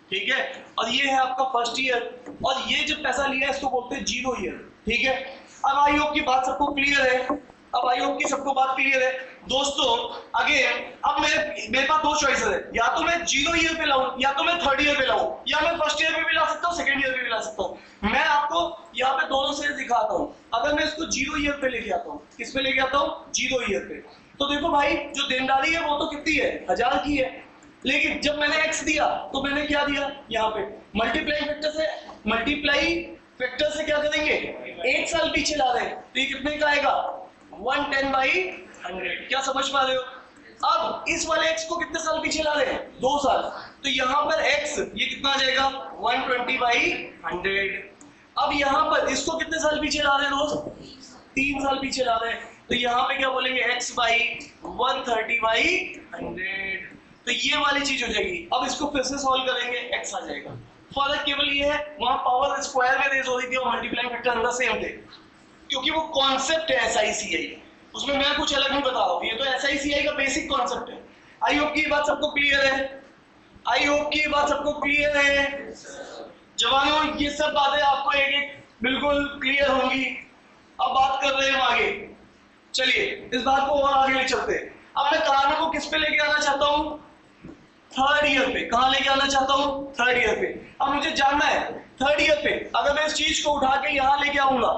ठीक है, और ये है आपका फर्स्ट ईयर, और ये जो पैसा लिया है इसको बोलते हैं जीरो ईयर, ठीक है। अब आई होप की बात सबको क्लियर है, अब आई होप की सबको बात क्लियर है दोस्तों। अगेन अब मेरे पास दो चॉइसेस है, या तो मैं जीरो ईयर पे लाऊं, या तो मैं थर्ड ईयर पे लाऊं, या मैं फर्स्ट ईयर पे भी ला सकता हूं, सेकंड ईयर पे भी ला सकता हूं। मैं आपको यहाँ पे दोनों से दिखाता हूं। अगर मैं इसको जीरो ईयर पे लेके आता हूं, किस पे लेके आता हूं? जीरो ईयर पे। तो देखो भाई, जो देनदारी है वो तो कितनी है? 1000 की है, लेकिन जब मैंने x दिया तो मैंने क्या दिया? यहाँ पे मल्टीप्लाई फैक्टर से क्या करेंगे? एक साल पीछे ला रहे हैं, तो ये कितने का आएगा? 110/100। क्या समझ पा रहे हो? अब इस वाले x को कितने साल पीछे ला रहे हैं? 2 साल। तो यहाँ पर x ये कितना आ जाएगा? 120/100। अब यहाँ पर इसको कितने साल पीछे ला रहे हैं दोस्त? 3 साल पीछे ला रहे हैं, तो यहाँ पे क्या बोलेंगे? x/130/100। तो ये वाली चीज हो जाएगी। अब इसको फिर से सॉल्व करेंगे, x आ जाएगा। फर्क केवल ये है, वहां पावर स्क्वायर में रेज हो रही थी और मल्टीप्लाइंग फैक्टर अंदर सेम थे, क्योंकि वो कॉन्सेप्ट है SICI, उसमें मैं कुछ अलग नहीं बता रहा हूँ, ये तो SICI का बेसिक कॉन्सेप्ट है। आई होप की बात सबको क्लियर है? आई होप की बात सबको क्लियर है जवानों? ये सब बातें आपको एक एक बिल्कुल क्लियर होंगी। अब बात कर रहे हैं हम आगे, चलिए इस बात को और आगे ले चलते हैं। अब मैं कहानी को किस पे लेके आना चाहता हूँ? थर्ड ईयर पे। कहां लेके आना चाहता हूँ? थर्ड ईयर पे। अब मुझे जानना है थर्ड ईयर पे अगर मैं इस चीज को उठा के यहाँ लेके आऊंगा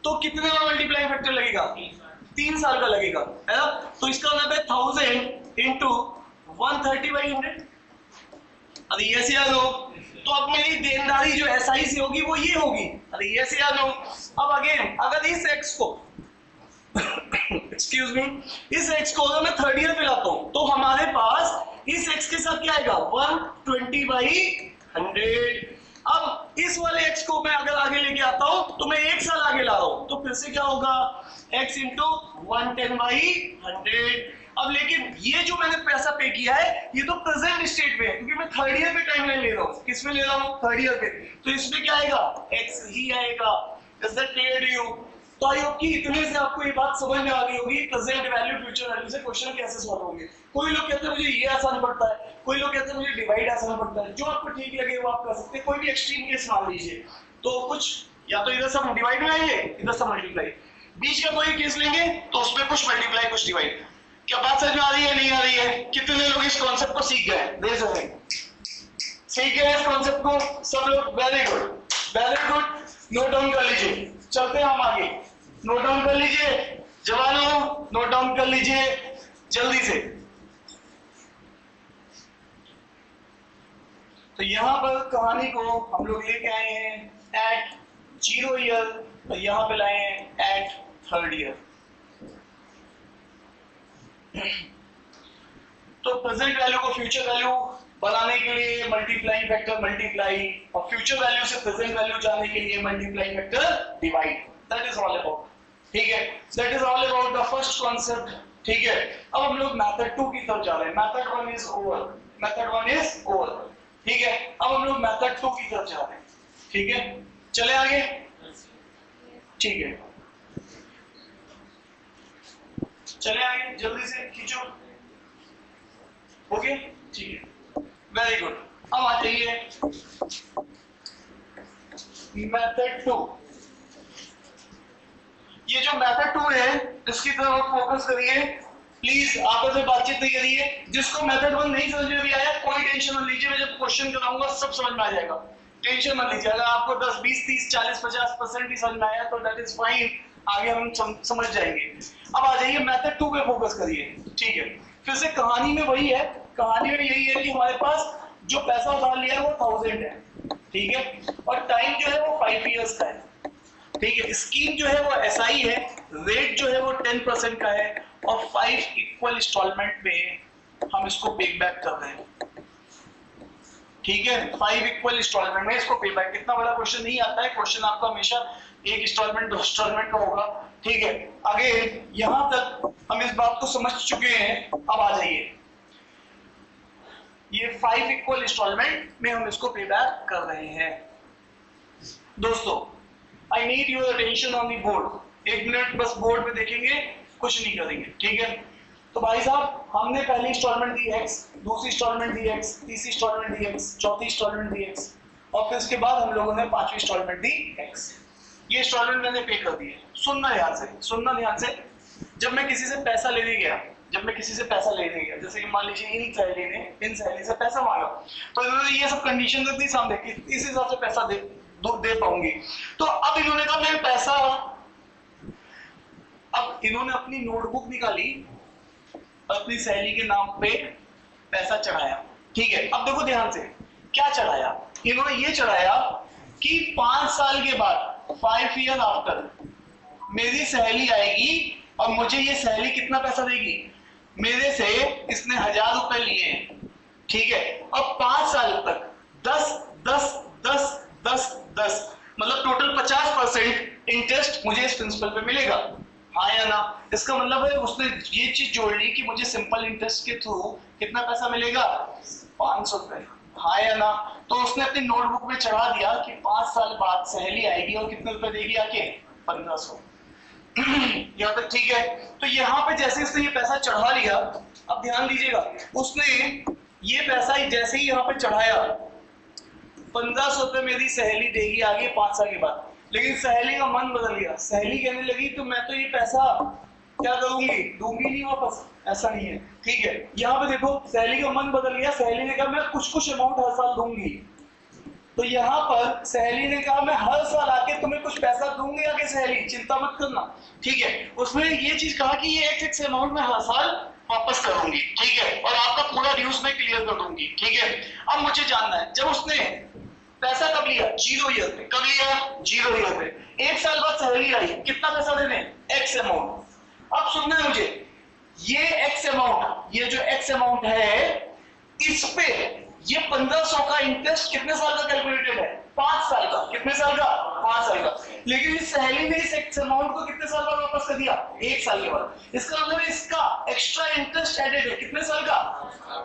तो कितने का मल्टीप्लाइंग फैक्टर लगेगा? 3 साल का लगेगा, है ना? तो इसका मतलब है 1000 इंटू 130/100। अरे ये से लो, तो अब मेरी देनदारी जो SI से होगी वो ये होगी। अरे ये से लो। अब अगेन अगर इस x को एक्सक्यूज मी, इस x को अगर मैं थर्ड ईयर पे लाता हूं तो हमारे पास इस x के साथ क्या आएगा? 120/100। अब इस वाले x को मैं अगर आगे लेके आता हूं तो मैं 1 साल आगे ला रहा हूं, तो फिर से क्या होगा? x into 110/100। अब लेकिन ये जो मैंने पैसा पे किया है ये तो प्रेजेंट स्टेट में है, क्योंकि मैं थर्ड ईयर पे टाइमलाइन ले रहा हूँ। किस में ले रहा हूँ? थर्ड ईयर पे। तो इसमें क्या आएगा? x ही आएगा। Is that clear to you? तो आई होप कि इतने से आपको ये बात समझ में आ गई होगी प्रेजेंट वैल्यू फ्यूचर वैल्यू से क्वेश्चन कैसे सॉल्व होंगे। कोई लोग कहते हैं मुझे ये आसान पड़ता है, कोई लोग कहते हैं मुझे डिवाइड आसान पड़ता है, जो आपको ठीक लगे वो आप कर सकते हैं। कोई भी एक्सट्रीम केस मान लीजिए, तो कुछ या तो इधर से हम डिवाइड में आएंगे, इधर से मल्टीप्लाई, बीच का कोई केस लेंगे तो उसमें कुछ मल्टीप्लाई कुछ डिवाइड। क्या बात समझ में आ रही है? नहीं आ रही है? कितने लोग इस कॉन्सेप्ट को सीख गए? देख सकते हैं सीख गए इस कॉन्सेप्ट को सब लोग? Very good, very good. Note down कर लीजिए, चलते हैं हम आगे। नोट डाउन कर लीजिए जवानों, नोट डाउन कर लीजिए जल्दी से। तो यहां पर कहानी को हम लोग लेके आए हैं एट जीरो ईयर, और यहां पे लाए हैं एट थर्ड ईयर। तो प्रेजेंट वैल्यू को फ्यूचर वैल्यू बनाने के लिए मल्टीप्लाइंग फैक्टर मल्टीप्लाई, और फ्यूचर वैल्यू से प्रेजेंट वैल्यू जाने के लिए multiplying factor divide. That is all about, ठीक है, that is all about the first concept, ठीक है। अब हम लोग मेथड 2 की तरफ जा रहे हैं। Method 1 is over, method 1 is over, ठीक है। अब हम लोग मेथड 2 की तरफ जा रहे हैं, ठीक है। चले आगे, ठीक है, चले आगे जल्दी से खींचो, ओके, ठीक है, वेरी गुड। अब आ जाइए मेथड 2। ये जो मेथड 2 है इसकी तरफ फोकस करिए प्लीज, आपस में बातचीत नहीं करिए। जिसको मेथड 1 नहीं समझ में भी आया कोई टेंशन मत लीजिए, मैं जब क्वेश्चन कराऊंगा सब समझ में आ जाएगा, टेंशन मत लीजिए। अगर आपको 10 20 30 40 50% भी समझ में आया तो दैट इज फाइन, आगे हम समझ जाएंगे। अब आ जाइए मेथड 2 पे फोकस करिए, ठीक है। फिर से कहानी में वही है, कहानी में यही है कि हमारे पास जो पैसा उधार लिया है वो 1000 है, ठीक है, और टाइम जो है वो 5 इयर्स का है, ठीक है। स्कीम जो है वो SI है, रेट जो है वो 10% का है, और 5 इक्वल इंस्टॉलमेंट में हम इसको पे बैक कर रहे हैं, ठीक है। 5 इक्वल इंस्टॉलमेंट में इसको पे बैक। इतना बड़ा क्वेश्चन नहीं आता है, क्वेश्चन आपका हमेशा एक इंस्टॉलमेंट 2 इंस्टॉलमेंट का होगा, ठीक है। आगे यहां तक हम इस बात को समझ चुके हैं। अब आ जाइए ये 5 इक्वल इंस्टॉलमेंट में हम इसको पे बैक कर रहे हैं। दोस्तों I need your attention on the board. 1 minute बस बोर्ड पे देखेंगे, कुछ नहीं करेंगे, ठीक है। तो भाई साहब हमने पहली इंस्टॉलमेंट दी x, दूसरी इंस्टॉलमेंट दी x, तीसरी इंस्टॉलमेंट दी x, चौथी इंस्टॉलमेंट दी x, और फिर उसके बाद हम लोगों ने पांचवी इंस्टॉलमेंट दी x। ये इंस्टॉलमेंट मैंने पे कर दी है। सुनना ध्यान से, जब मैं किसी से पैसा लेने गया, जैसे कि मान लीजिए इन सहेली से पैसा मांगा, तो इन्होंने ये सब कंडीशन रख दी सामने कि इस हिसाब से पैसा दे पाऊंगी। तो अब इन्होंने कहा मैं पैसा, अब इन्होंने अपनी नोटबुक निकाली, अपनी सहेली के नाम पे पैसा चढ़ाया, ठीक है। अब देखो ध्यान से, क्या चढ़ाया इन्होंने? ये चढ़ाया कि 5 साल के बाद, 5 ईयर आफ्टर, मेरी सहेली आएगी और मुझे ये सहेली कितना पैसा देगी? मेरे से इसने 1000 रुपए लिए हैं, ठीक है। अब 5 साल तक 10 10 10 10 10 मतलब टोटल 50% इंटरेस्ट मुझे इस प्रिंसिपल पे मिलेगा, हाँ या ना? इसका मतलब है उसने ये चीज जोड़ ली कि मुझे सिंपल इंटरेस्ट के थ्रू कितना पैसा मिलेगा? 500 रुपए, हाँ या ना? तो उसने अपनी नोटबुक में चढ़ा दिया कि 5 साल बाद सहेली आएगी और कितने रुपए देगी आके? 1500। यहाँ तक ठीक है। तो यहाँ पे जैसे उसने ये पैसा चढ़ा लिया, अब ध्यान दीजिएगा, उसने ये पैसा जैसे ही यहाँ पे चढ़ाया, 1500 रुपए मेरी सहेली देगी आगे 5 साल के बाद। लेकिन सहेली का मन बदल गया, सहेली कहने लगी तो मैं तो ये पैसा क्या करूंगी, दूंगी नहीं वापस, ऐसा नहीं है, ठीक है। यहाँ पे देखो सहेली का मन बदल गया, सहेली ने कहा मैं कुछ अमाउंट हर साल दूंगी। तो यहाँ पर सहेली ने कहा मैं हर साल आके तुम्हें कुछ पैसा दूंगी आगे सहेली, चिंता मत करना, ठीक है। उसने ये चीज कहा कि ये एक अमाउंट में हर साल वापस करूंगी, ठीक है, और आपका पूरा ड्यूज में क्लियर कर दूंगी, ठीक है। अब मुझे जानना है, जब उसने पैसा कब लिया? 0 ईयर पे। कब लिया? 0 ईयर पे। 1 साल बाद सैलरी आई, कितना पैसा देने? X amount. अब सुनना है मुझे, ये एक्स अमाउंट, ये जो एक्स अमाउंट है, इस पे ये 1500 का इंटरेस्ट कितने साल का कैलकुलेटेड है? 5 साल का। कितने साल का? 5 साल का। लेकिन इस सहेली ने इस एक्स अमाउंट को कितने साल बाद वापस कर दिया? 1 साल के बाद। इसका मतलब इसका एक्स्ट्रा इंटरेस्ट एडेड है, कितने साल का?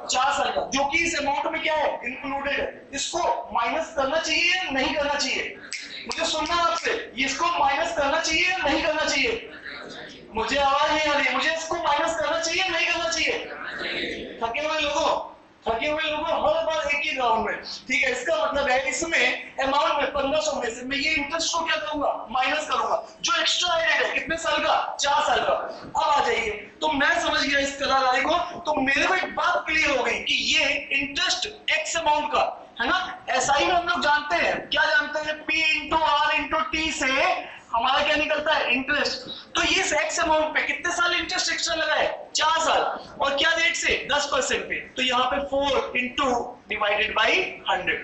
4 साल का, जो कि इस अमाउंट में क्या है? इंक्लूडेड है। इसको माइनस करना चाहिए या नहीं करना चाहिए? मुझे सुनना आपसे, इसको माइनस करना चाहिए या नहीं करना चाहिए? मुझे आवाज नहीं आ रही, मुझे इसको माइनस करना चाहिए या नहीं करना चाहिए? थके हुए लोगों हर बार एक ही राउंड में, ठीक है। इसका मतलब है इसमें अमाउंट में 1500 में से मैं ये इंटरेस्ट को क्या करूंगा? माइनस करूंगा, जो एक्स्ट्रा एडेड है। कितने साल का? 4 साल का। अब आ जाइए, तो मैं समझ गया इस कलर आई को, तो मेरे को एक बात क्लियर हो गई कि ये इंटरेस्ट एक्स अमाउंट का है ना। एसआई में हम लोग जानते हैं, क्या जानते हैं? P into R into T से हमारा क्या निकलता है? इंटरेस्ट। तो ये एक्स अमाउंट पे कितने साल इंटरेस्ट एक्स्ट्रा लगा है? 4 साल। और क्या रेट से? 10% पे। तो यहाँ पे 4 इंटू डिवाइडेड बाई 100।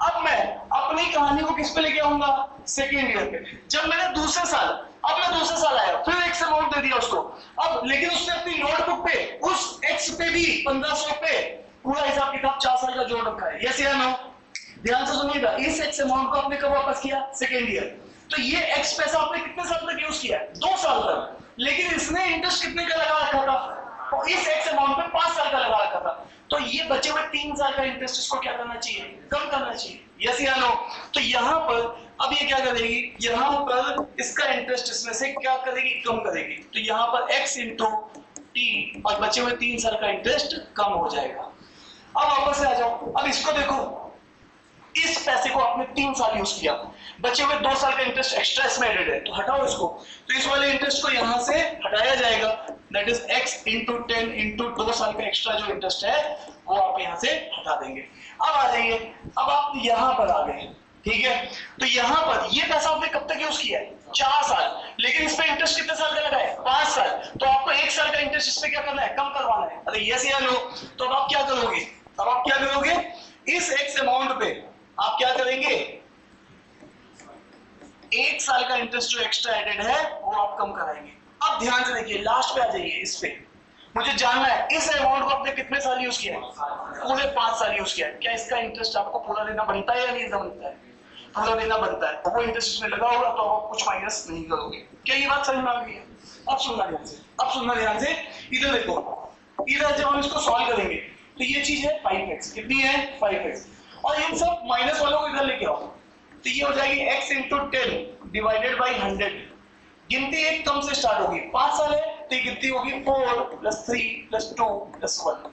अब मैं अपनी कहानी को किस पे लेके आऊंगा? सेकेंड ईयर पे। जब मैंने दूसरे साल आया, फिर एक्स अमाउंट दे दिया उसको। अब लेकिन उसने अपनी नोटबुक पे उस एक्स पे भी 1500 पे पूरा हिसाब किताब 4 साल का जोड़ रखा है। यस या नो? ध्यान से सुनिएगा, इस एक्स अमाउंट को आपने कब वापस किया? Second year. तो ये एक्स पैसा आपने कितने साल तक यूज किया? 2 साल तक। लेकिन इसने इंटरेस्ट कितने का लगा रखा था? तो इस एक्स अमाउंट पे 5 साल का लगा रखा था। तो ये बचे हुए 3 साल का इंटरेस्ट इसको क्या करना चाहिए? कम करना चाहिए। यस या नो? तो यहाँ पर अब ये क्या करेगी? यहाँ पर इसका इंटरेस्ट इसमें से क्या करेगी? कम करेगी। तो यहाँ पर x इंटू टी और बचे हुए 3 साल का इंटरेस्ट कम हो जाएगा। अब वापस से आ जाओ, अब इसको देखो, इस पैसे को आपने 3 साल यूज किया, बचे हुए 2 साल का इंटरेस्ट एक्स्ट्रा इसमें एडेड है, तो हटाओ इसको। तो इस वाले इंटरेस्ट को यहां से हटाया जाएगा, that is x into 10 into 2 साल का एक्स्ट्रा जो इंटरेस्ट है वो आप यहां से हटा देंगे। अब आ जाइए, अब आप यहां पर आ गए, ठीक है। तो यहां पर ये पैसा आपने कब तक यूज किया है? 4 साल। लेकिन इस पे इंटरेस्ट कितने साल का लगा है? 5 साल। तो आपको 1 साल का इंटरेस्ट इस पे क्या करना है? कम करवाना है। अरे यस या नो? तो अब आप क्या करोगे? इस एक्स अमाउंट पे आप क्या करेंगे? 1 साल का इंटरेस्ट जो एक्स्ट्रा एडेड है वो आप कम कराएंगे। अब ध्यान से देखिए, लास्ट पे आ जाइए, इस पे मुझे जानना है इस अमाउंट को आपने कितने साल यूज किया है? पूरे 5 साल यूज किया है। क्या इसका इंटरेस्ट आपको पूरा देना बनता है या नहीं बनता है? पूरा देना बनता है। तो वो इंटरेस्ट इसमें लगा होगा तो आप कुछ माइनस नहीं करोगे। क्या ये बात समझ में आ गई है? अब सुनना ध्यान से, इधर देखो, इधर जब हम इसको सॉल्व करेंगे तो ये चीज है 5x, कितनी है? 5x। और इन सब माइनस वालों को इधर लेके आओ, तो ये हो जाएगी x इंटू 10 डिवाइडेड बाई 100 गिनती एक कम से स्टार्ट होगी, 5 साल है तो ये गिनती होगी 4 + 3 + 2 + 1,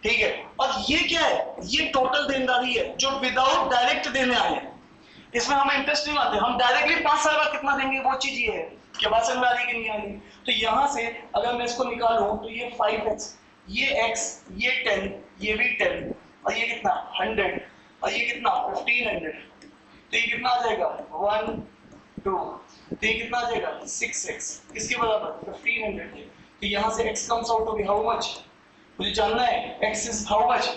ठीक है। और ये क्या है, ये टोटल देनदारी है जो विदाउट डायरेक्ट देने आए हैं, इसमें हमें इंटरेस्ट नहीं आते, हम डायरेक्टली 5 साल बाद कितना देंगे वो चीज ये है कि बात समझ में आ रही कि नहीं आ रही। तो यहां से अगर मैं इसको निकालूं तो ये 5x, ये x, ये 10, ये भी 10, और ये कितना 100, और ये कितना 1500, तो ये कितना आ जाएगा 1 2, तो ये कितना आ जाएगा 6x, किसके बराबर 1500 के। तो यहां से x comes out to be how much, मुझे जानना है x इज हाउ मच,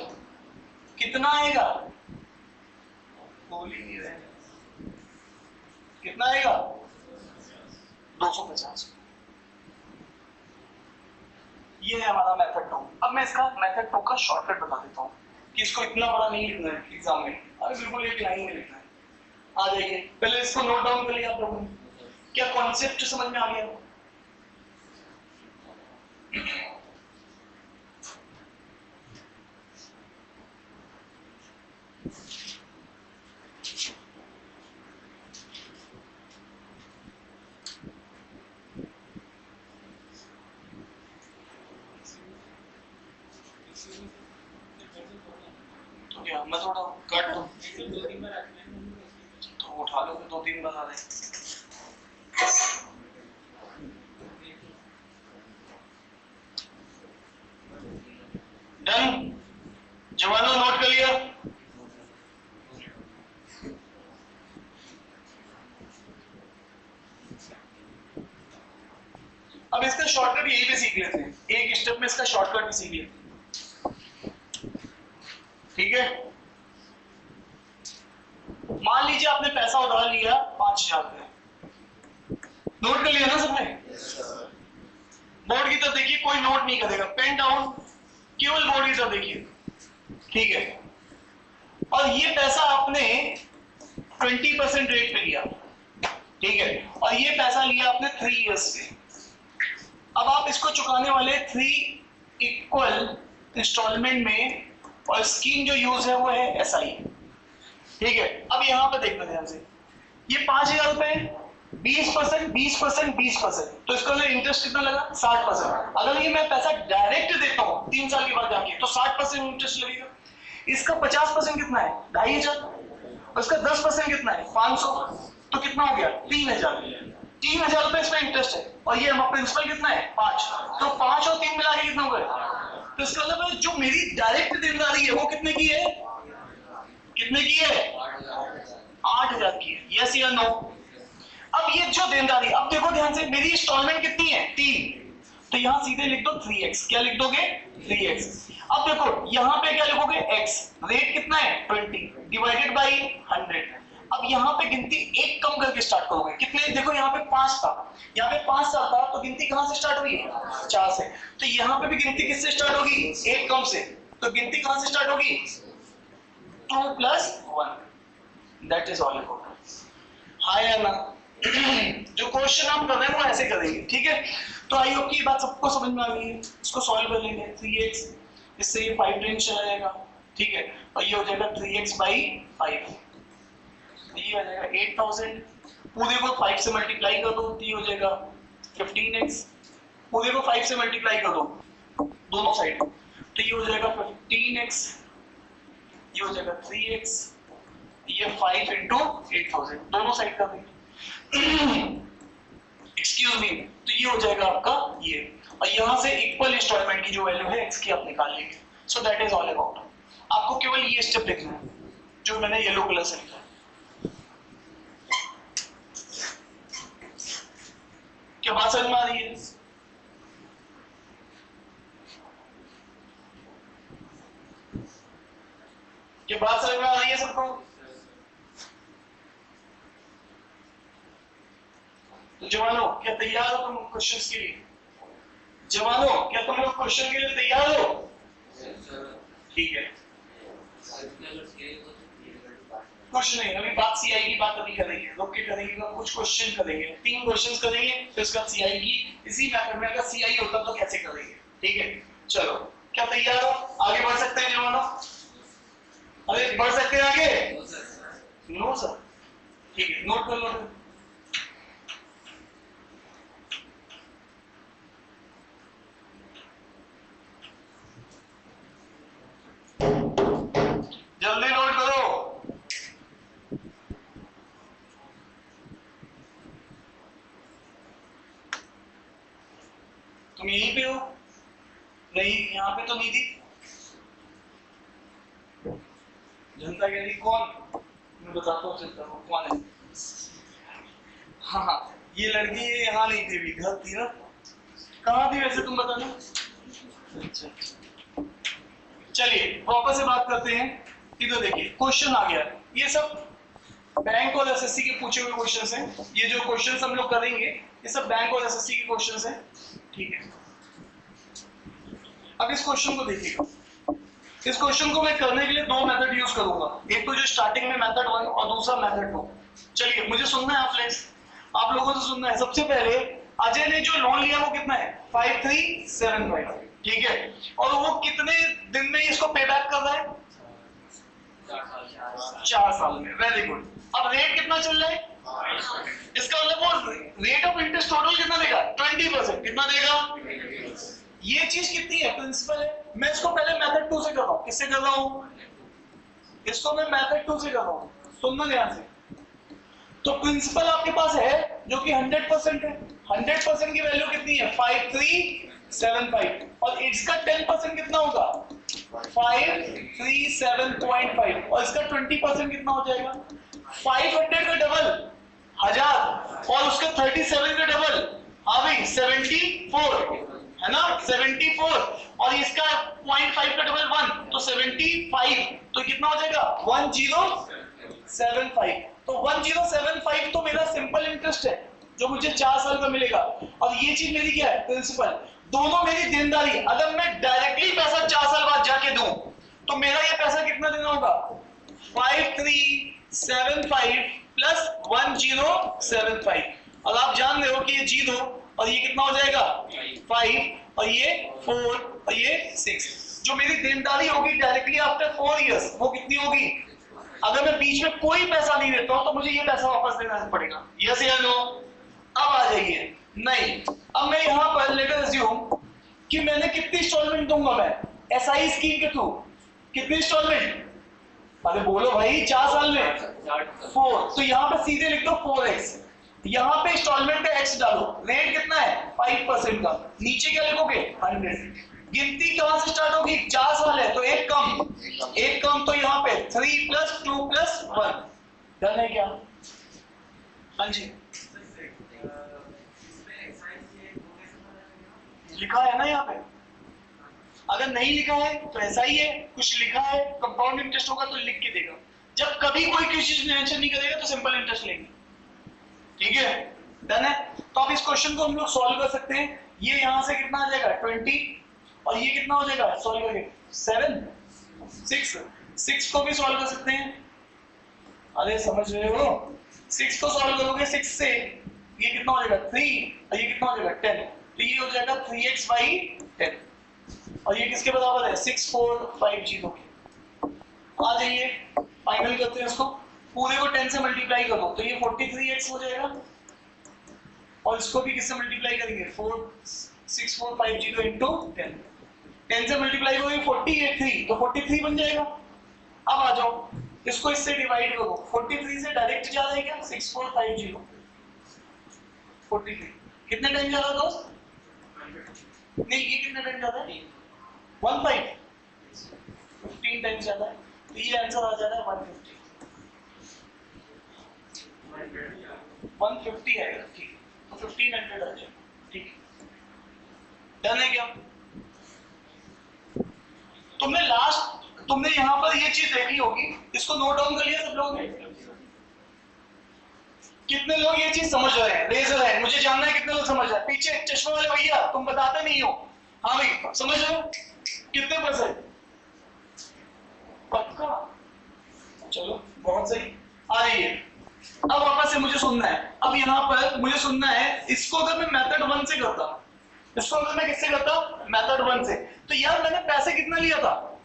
कितना आएगा, बोल ही नहीं रहे, कितना आएगा 250। ये है हमारा मेथड 2। अब मैं इसका मेथड 2 का शॉर्टकट बता देता हूँ कि इसको इतना बड़ा नहीं लिखना है एग्जाम में, अरे बिल्कुल एक लाइन में लिखना है। आ जाइए, पहले इसको नोट डाउन कर लिया आप लोगों ने, क्या कॉन्सेप्ट समझ में आ गया? तो क्या मैं थोड़ा काट दूं तो उठा लो, 2-3 बार आ रहे। डन, जवानों नोट कर लिया? अब इसका शॉर्टकट यही पे सीख लेते हैं, एक स्टेप में इसका शॉर्टकट भी सीख लेते हैं, ठीक है। मान लीजिए आपने पैसा उधार लिया 5000 रुपए, नोट कर लिया ना सबने? बोर्ड की तरफ देखिए, कोई नोट नहीं करेगा, पेन डाउन, केवल बोर्ड की तरफ देखिए, ठीक है। और ये पैसा आपने 20% रेट पे लिया, ठीक है, और ये पैसा लिया आपने 3 इयर्स पे। अब आप इसको चुकाने वाले 3 इक्वल इंस्टॉलमेंट में, और स्कीम जो यूज है वो है एसआई, ठीक है। अब यहां पे देखना ध्यान से, ये 5000 रुपए 20%, 20%, 20%, तो इसका इंटरेस्ट कितना लगा 60%। अगर ये मैं पैसा डायरेक्ट देता हूं 3 साल के बाद जाके तो 60% इंटरेस्ट लगेगा। इसका 50% कितना है 2500, और इसका 10% कितना है 500, तो कितना हो गया 3000 रुपए इसमें इंटरेस्ट है, और ये प्रिंसिपल कितना है 5, तो 5 और 3 मिला के कितना हो गया। तो इसका मतलब जो मेरी डायरेक्ट देनदारी है वो कितने की है, कितने की है 8000 की है, यस या नो। अब ये जो देनदारी, अब देखो ध्यान से, मेरी इंस्टॉलमेंट कितनी है 3, तो यहां सीधे लिख दो 3x, क्या लिख दोगे 3x। अब देखो यहां पे क्या लिखोगे x, रेट कितना है 20 डिवाइडेड बाई 100। अब यहाँ पे गिनती एक कम करके स्टार्ट करोगे, कितने, देखो यहाँ पे 5 था, यहाँ पे 5 साल था, तो गिनती कहां से स्टार्ट हुई 4 से, तो यहाँ पे भी गिनती किससे स्टार्ट होगी एक कम से, तो गिनती कहां से स्टार्ट होगी 2 + 1, दैट इज ऑल अबाउट। हाँ या ना? जो क्वेश्चन हम कर रहे हैं वो ऐसे करेंगे, ठीक है। तो आई होप की बात सबको समझ में आ गई है, इसको सॉल्व कर लेंगे 3x, इससे ये 5 टाइम्स चला जाएगा, ठीक है, और ये हो जाएगा 3x/5, ये हो जाएगा 8000, पूरे को 5 से मल्टीप्लाई कर दो तो ये हो जाएगा 15x, पूरे को 5 से मल्टीप्लाई कर दो दोनों साइड, तो ये हो जाएगा 15x, ये हो जाएगा 3x, ये 5 × 8000 दोनों साइड कर देंगे, एक्सक्यूज मी, तो ये हो जाएगा आपका ये, और यहां से इक्वल इंस्टॉलमेंट की जो वैल्यू है x की आप निकाल लेंगे। So that is all about. आपको केवल ये स्टेप लिखना है जो मैंने येलो कलर से लिखा है। क्या बात समझ में आ रही है? क्या बात समझ में आ रही है सबको? तो जवानों क्या तैयार हो तुम क्वेश्चंस के लिए? जवानों क्या तुम लोग क्वेश्चन के लिए तैयार हो? ठीक है, कुछ नहीं, अभी बात सीआई की बात अभी करेंगे, रोक के करेंगे, कुछ क्वेश्चन करेंगे, 3 क्वेश्चंस करेंगे, फिर उसका सीआई की इसी मैथड में, अगर सीआई होता तो कैसे करेंगे, ठीक है। चलो क्या तैयार हो, आगे बढ़ सकते हैं जवानों? अरे बढ़ सकते हैं आगे? नो सर, ठीक है, नोट कर लो। तुम यहीं पे हो? नहीं, यहाँ पे तो नहीं थी। जनता कह रही कौन? मैं बताता हूँ जनता को कौन है। हाँ, ये लड़की यहाँ नहीं थी, भी घर थी ना। कहाँ थी वैसे तुम बताना। अच्छा, चलिए वापस से बात करते हैं। इधर देखिए क्वेश्चन आ गया। ये सब बैंक और एसएससी के पूछे हुए क्वेश्चंस हैं। ये जो क्वेश्चंस हम लोग करेंगे ये सब बैंक और एसएससी के क्वेश्चंस हैं, ठीक है। अब इस क्वेश्चन को देखिएगा। इस क्वेश्चन को मैं करने के लिए दो मेथड यूज करूंगा, एक तो जो स्टार्टिंग में मेथड 1 और दूसरा मेथड 2। चलिए मुझे सुनना है फ्रेंड्स, आप लोगों से सुनना है। सबसे पहले अजय ने जो लोन लिया वो कितना है? 5375, ठीक है। और वो कितने दिन में इसको पे बैक कर रहा है? 4 साल में। Very good. अब रेट कितना चल रहा है? इसका मतलब वो रेट ऑफ इंटरेस्ट टोटल कितना देगा? 20%। कितना देगा? ये चीज कितनी है? प्रिंसिपल है। मैं इसको पहले मेथड 2 से कर रहा हूं। किससे कर रहा हूं? इसको मैं मेथड 2 से कर रहा हूं। सुनना ध्यान से। तो प्रिंसिपल आपके पास है जो कि 100% है। 100% की वैल्यू कितनी है? 5375। और इसका 10% कितना होगा? 537.5। और इसका 20% कितना हो जाएगा? 500 का डबल 1000 और उसका 37 का डबल, हाँ भाई 74 है ना, 74। और इसका 0.5 का डबल 1 तो 75। तो कितना हो जाएगा? 1075। तो 1075 तो मेरा सिंपल इंटरेस्ट है जो मुझे 4 साल का मिलेगा। और ये चीज मेरी क्या है? प्रिंसिपल। दोनों मेरी देनदारी। अगर मैं डायरेक्टली पैसा 4 साल बाद जाके दूं तो मेरा ये पैसा कितना देना होगा? 5375 प्लस 1075। और आप जान रहे हो कि ये 0 और ये कितना हो जाएगा? 5 और ये 4 और ये 6। जो मेरी देनदारी होगी डायरेक्टली आफ्टर 4 इयर्स वो कितनी होगी? अगर मैं बीच में कोई पैसा नहीं देता हूं तो मुझे ये पैसा वापस देना पड़ेगा। यस या नो? अब आ जाइए। नहीं, अब मैं यहां पर लेकर अज्यूम कि मैंने कितनी इंस्टॉलमेंट दूंगा मैं एसआई स्कीम के थ्रू? कितनी इंस्टॉलमेंट? अरे बोलो भाई। 4 साल में 4। तो यहां पे सीधे लिख दो 4x। यहां पे इंस्टॉलमेंट का x डालो। रेट कितना है? 5% का। नीचे क्या लिखोगे? 100। गिनती कहां से स्टार्ट होगी? 4 साल है तो एक कम तो यहाँ पे 3 + 2 + 1। डन है क्या? हाँ जी, लिखा है ना यहाँ पे। अगर नहीं लिखा है तो ऐसा ही है, कुछ लिखा है कंपाउंड इंटरेस्ट होगा तो लिख के देगा। जब कभी कोई किसी चीज मेंशन नहीं करेगा तो सिंपल इंटरेस्ट लेंगे, ठीक है। डन है। तो अब इस क्वेश्चन को हम लोग सॉल्व कर सकते हैं। ये यहां से कितना आ जाएगा? 20 और ये कितना हो जाएगा? सॉल्व करेंगे 7 6 को भी सॉल्व कर सकते हैं। अरे समझ रहे हो? 6 को सॉल्व करोगे 6 से ये कितना हो जाएगा? 3 और ये कितना हो जाएगा? 10। तो ये हो जाएगा 3x/10 और ये किसके बराबर है? 6450 के। आ जाइए फाइनल करते हैं इसको। पूरे को 10 से मल्टीप्लाई कर दो तो ये 43x हो जाएगा और इसको भी किससे मल्टीप्लाई करेंगे? 6450 into 10। 10 से मल्टीप्लाई करोगे 43 तो 43 बन जाएगा। अब आ जाओ इसको इससे डिवाइड करो। 43 से डायरेक्ट जा रहा है क्या? 6450 43 कितने टाइम जा रहा है दोस्त? नहीं, ये कितने टाइम जाता है? 15 टाइम जाता है। तो ये आंसर आ जाता है 150 है। ठीक, तो 1500 आ जाए। ठीक, डन है क्या? तुमने यहां पर ये चीज देखी होगी, इसको नोट डाउन कर लिया सब लोग ने? कितने लोग ये चीज समझ रहे हैं? रेजर है, मुझे जानना है कितने लोग समझ रहे हैं। पीछे चश्मे वाले भैया तुम बताते नहीं हो। हाँ भाई समझ रहे हो? कितने %? पक्का? चलो बहुत सही। आ जाइए अब वापस से मुझे सुनना है। अब यहाँ पर मुझे सुनना है इसको अगर मैं मेथड 1 से करता, इसको अगर मैं किससे करता? मेथड 1 से। तो यार मैंने पैसे कितना लिया था?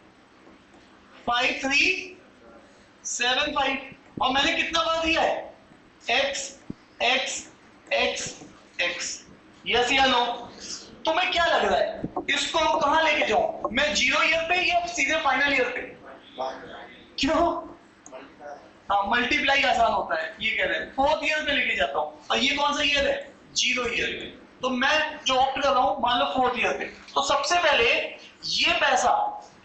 5375 और मैंने कितना बार दिया है? x x x x। Yes या नो? तुम्हें क्या लग रहा है इसको कहां लेके जाऊं मैं? 0 ईयर पे या सीधे फाइनल ईयर पे? क्यों? हाँ, मल्टीप्लाई आसान होता है, ये कह रहे हैं। 4th ईयर पे लेके जाता हूं। और ये कौन सा ईयर है? 0 ईयर पे। तो मैं जो ऑप्ट कर रहा हूं मान लो 4th ईयर पे, तो सबसे पहले ये पैसा,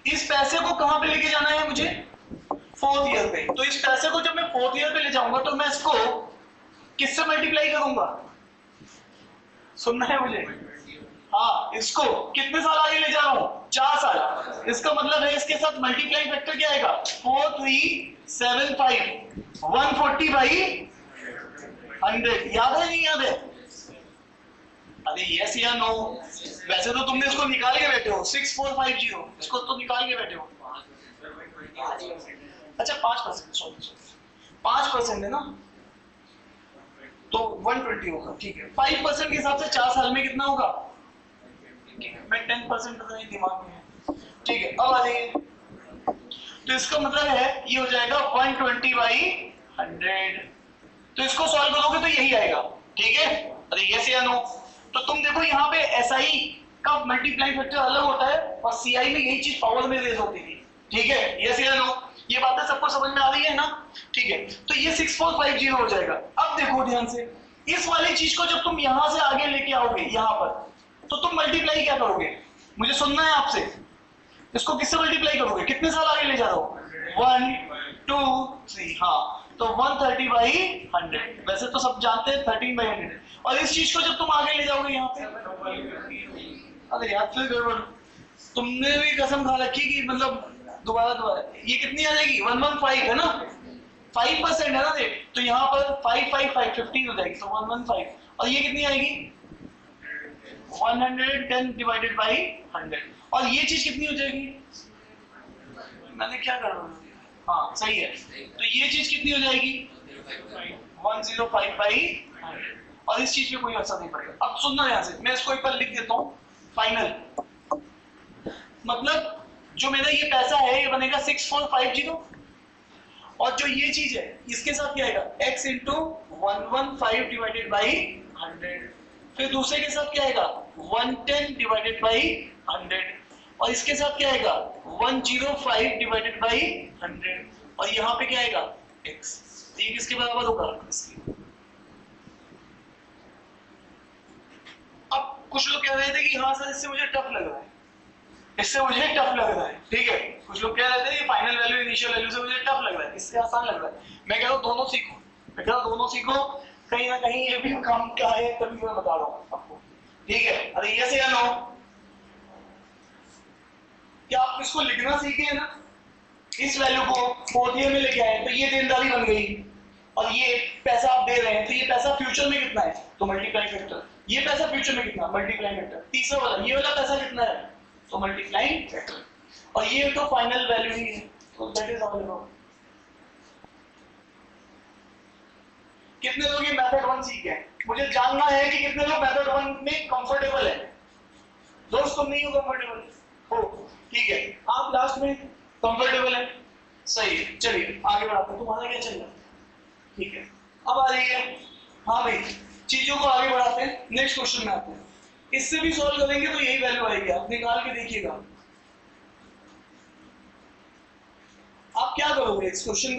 इस पैसे को कहां पे लेके जाना है मुझे? 4th ईयर पे। तो इस पैसे को जब मैं 4th ईयर पे ले जाऊंगा तो मैं इसको किससे मल्टीप्लाई करूंगा? सुनना है मुझे? हाँ, इसको कितने साल आगे ले जा रहा हूं? 4 साल। इसका मतलब है इसके साथ मल्टीप्लाई फैक्टर क्या आएगा? 4375 140 बाई 100। याद है नहीं याद है? अरे यस या नो? वैसे तो तुमने इसको निकाल के बैठे हो 6450, इसको तो निकाल के बैठे हो। अच्छा 5%, सॉरी 5% है ना, तो 120 होगा। ठीक है, 5% के हिसाब से 4 साल में कितना होगा? मैं 10% तो नहीं दिमाग में है। ठीक है, अब आ जाइए, तो इसका मतलब है ये हो जाएगा 120 बाई 100। तो इसको सॉल्व करोगे तो यही आएगा। ठीक है, अरे यस या नो? तो तुम देखो यहाँ पे SI का मल्टीप्लाई फैक्टर अलग होता है और CI में यही चीज पावर में रेज होती थी। ठीक है, यस या नो? ये बातें सबको समझ में आ रही है ना? ठीक है, तो ये 6450 हो जाएगा। अब देखो ध्यान से, इस वाली चीज को जब तुम यहां से आगे लेके आओगे यहाँ पर, तो तुम मल्टीप्लाई क्या करोगे? मुझे सुनना है आपसे। इसको किससे मल्टीप्लाई करोगे? कितने साल आगे ले जा रहे हो? 1 2 3। हाँ, तो 130 बाई 100। वैसे तो सब जानते हैं 13 बाई 100। और इस चीज को जब तुम आगे ले जाओगे यहाँ पे, अरे यार फिर गड़बड़, तुमने भी कसम खा रखी कि मतलब दोबारा ये कितनी आ जाएगी? 115 है ना, 5% है ना देख, तो यहाँ पर 555 15 हो जाएगी, तो 115। और ये कितनी आएगी? 110 डिवाइडेड बाई 100। और ये चीज कितनी हो जाएगी? मैंने क्या कर रहा हूँ? हाँ सही है, तो ये चीज कितनी हो जाएगी? 105 बाई 100। और इस चीज पे कोई असर नहीं पड़ेगा। अब सुनना ध्यान से, मैं इसको एक बार लिख देता हूँ। फाइनल मतलब जो मेरा ये पैसा है ये बनेगा 6450, और जो ये चीज है इसके साथ क्या आएगा? x into 115 divided by 100। फिर दूसरे के साथ क्या आएगा? 110 डिवाइडेड बाई 100। और इसके साथ क्या आएगा? 105 डिवाइडेड बाई 100। और यहाँ पे क्या आएगा? x। तो ये किसके बराबर होगा? इसके। अब कुछ लोग कह रहे थे कि हाँ सर इससे मुझे टफ लग रहा है, इससे मुझे टफ लग रहा है। ठीक है, कुछ लोग कह रहे थे ये फाइनल वैल्यू इनिशियल वैल्यू से मुझे टफ लग रहा है, इससे आसान लग रहा है। मैं कह रहा हूँ दोनों सीखो, मैं कह रहा हूँ दोनों सीखो, कहीं ना कहीं ये भी काम का है, तभी मैं बता रहा हूँ आपको। ठीक है, अरे यस या नो? क्या आप इसको लिखना सीखे है ना? इस वैल्यू को 4th ईयर में लेके आए तो ये देनदारी बन गई, और ये पैसा आप दे रहे हैं तो ये पैसा फ्यूचर में कितना है? तो मल्टीप्लाई फैक्टर। ये पैसा फ्यूचर में कितना? Multiply factor. तीसरा वाला, ये वाला पैसा कितना है? तो मल्टीप्लाई फैक्टर। और ये तो फाइनल वैल्यू ही है, तो दैट इज ऑल अबाउट। कितने लोग ये मेथड 1 सीखे हैं? मुझे जानना है कि कितने लोग मेथड 1 में कंफर्टेबल है। दोस्त तुम नहीं हो कंफर्टेबल? हो, ठीक है, आप लास्ट में कंफर्टेबल है, सही है। चलिए आगे बढ़ाते हैं, तुम्हारा क्या चल रहा है? ठीक है, अब आ जाइए, हाँ भाई चीजों को आगे बढ़ाते हैं, नेक्स्ट क्वेश्चन में आते हैं। इससे भी सॉल्व करेंगे तो यही वैल्यू आएगी, आप निकाल के देखिएगा। आप क्या करोगे? एक्सप्रेशन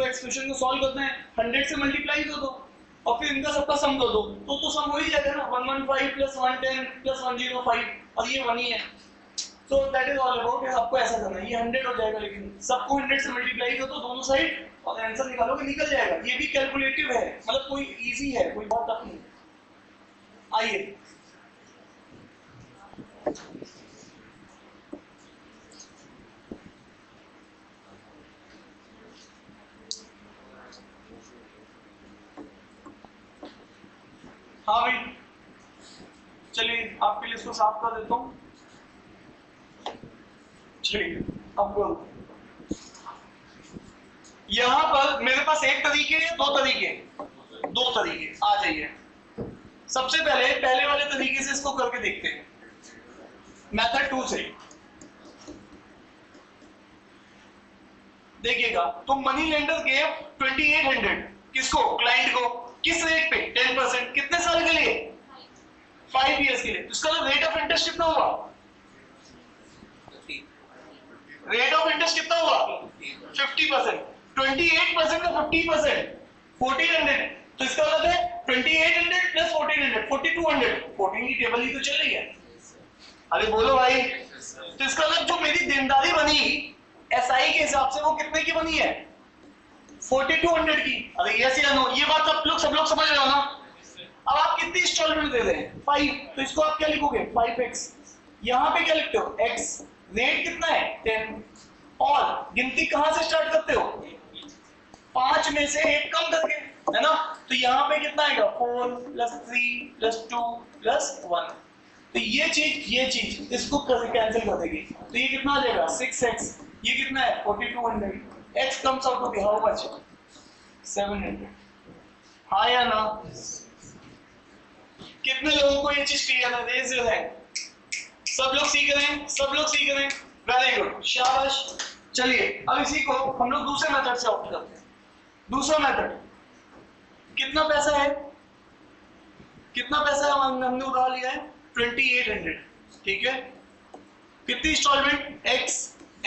को सॉल्व करते हैं, 100 से मल्टीप्लाई कर दो और फिर इनका सबका सम कर दो, तो सम हो ही जाएगा ना। 115 प्लस 110 प्लस 105, और ये 1 ही है। तो दैट इज ऑल अबाउट। आपको ऐसा करना है, ये 100 हो जाएगा, लेकिन सबको 100 से मल्टीप्लाई कर दो दोनों साइड और आंसर निकालोगे, निकल जाएगा। ये भी कैलकुलेटिव है, मतलब कोई इजी है, कोई बहुत टफ नहीं। आइए हाँ भाई, चलिए आपके लिए इसको साफ कर देता हूँ। चलिए अब यहाँ पर मेरे पास एक तरीके है, दो तरीके आ जाइए। सबसे पहले वाले तरीके से इसको करके देखते हैं, मेथड 2 से। देखिएगा, तो मनी लेंडर के 2800 किसको? क्लाइंट को। किस रेट पे? 10%। कितने साल के लिए? 5 इयर्स के लिए। तो इसका रेट ऑफ इंटरेस्ट कितना हुआ? रेट ऑफ इंटरेस्ट कितना हुआ? 50%। 28% का 50%, 1400। तो इसका मतलब है 2800 प्लस 1400 4200 14 की टेबल ही तो चल रही है। अरे बोलो भाई, तो इसका मतलब जो मेरी देनदारी बनी एसआई के हिसाब से वो कितने की बनी है 4200 की। अरे यस या नो, ये बात सब लोग समझ रहे हो ना। अब आप कितनी इंस्टॉलमेंट दे रहे हैं 5, तो इसको आप क्या लिखोगे 5x। यहाँ पे क्या लिखते हो x, रेट कितना है 10, और गिनती कहां से स्टार्ट करते हो 5 में से 1 कम करके, है ना। तो यहाँ पे कितना आएगा 4 + 3 + 2 + 1। तो ये चीज इसको कैंसिल कर देगी, तो ये कितना आ जाएगा 6x, ये कितना है 4200, x comes out to be how much 700। हाँ या ना? कितने लोगों को ये चीज क्लियर है? Raise your hand. सब लोग सीख रहे हैं, सब लोग सीख रहे हैं, वेरी गुड, शाबाश। चलिए अब इसी को हम लोग दूसरे मेथड से ऑप्ट करते हैं। दूसरा मेथड, कितना पैसा है हमने उधार लिया है 2800, ठीक है। कितनी instalment x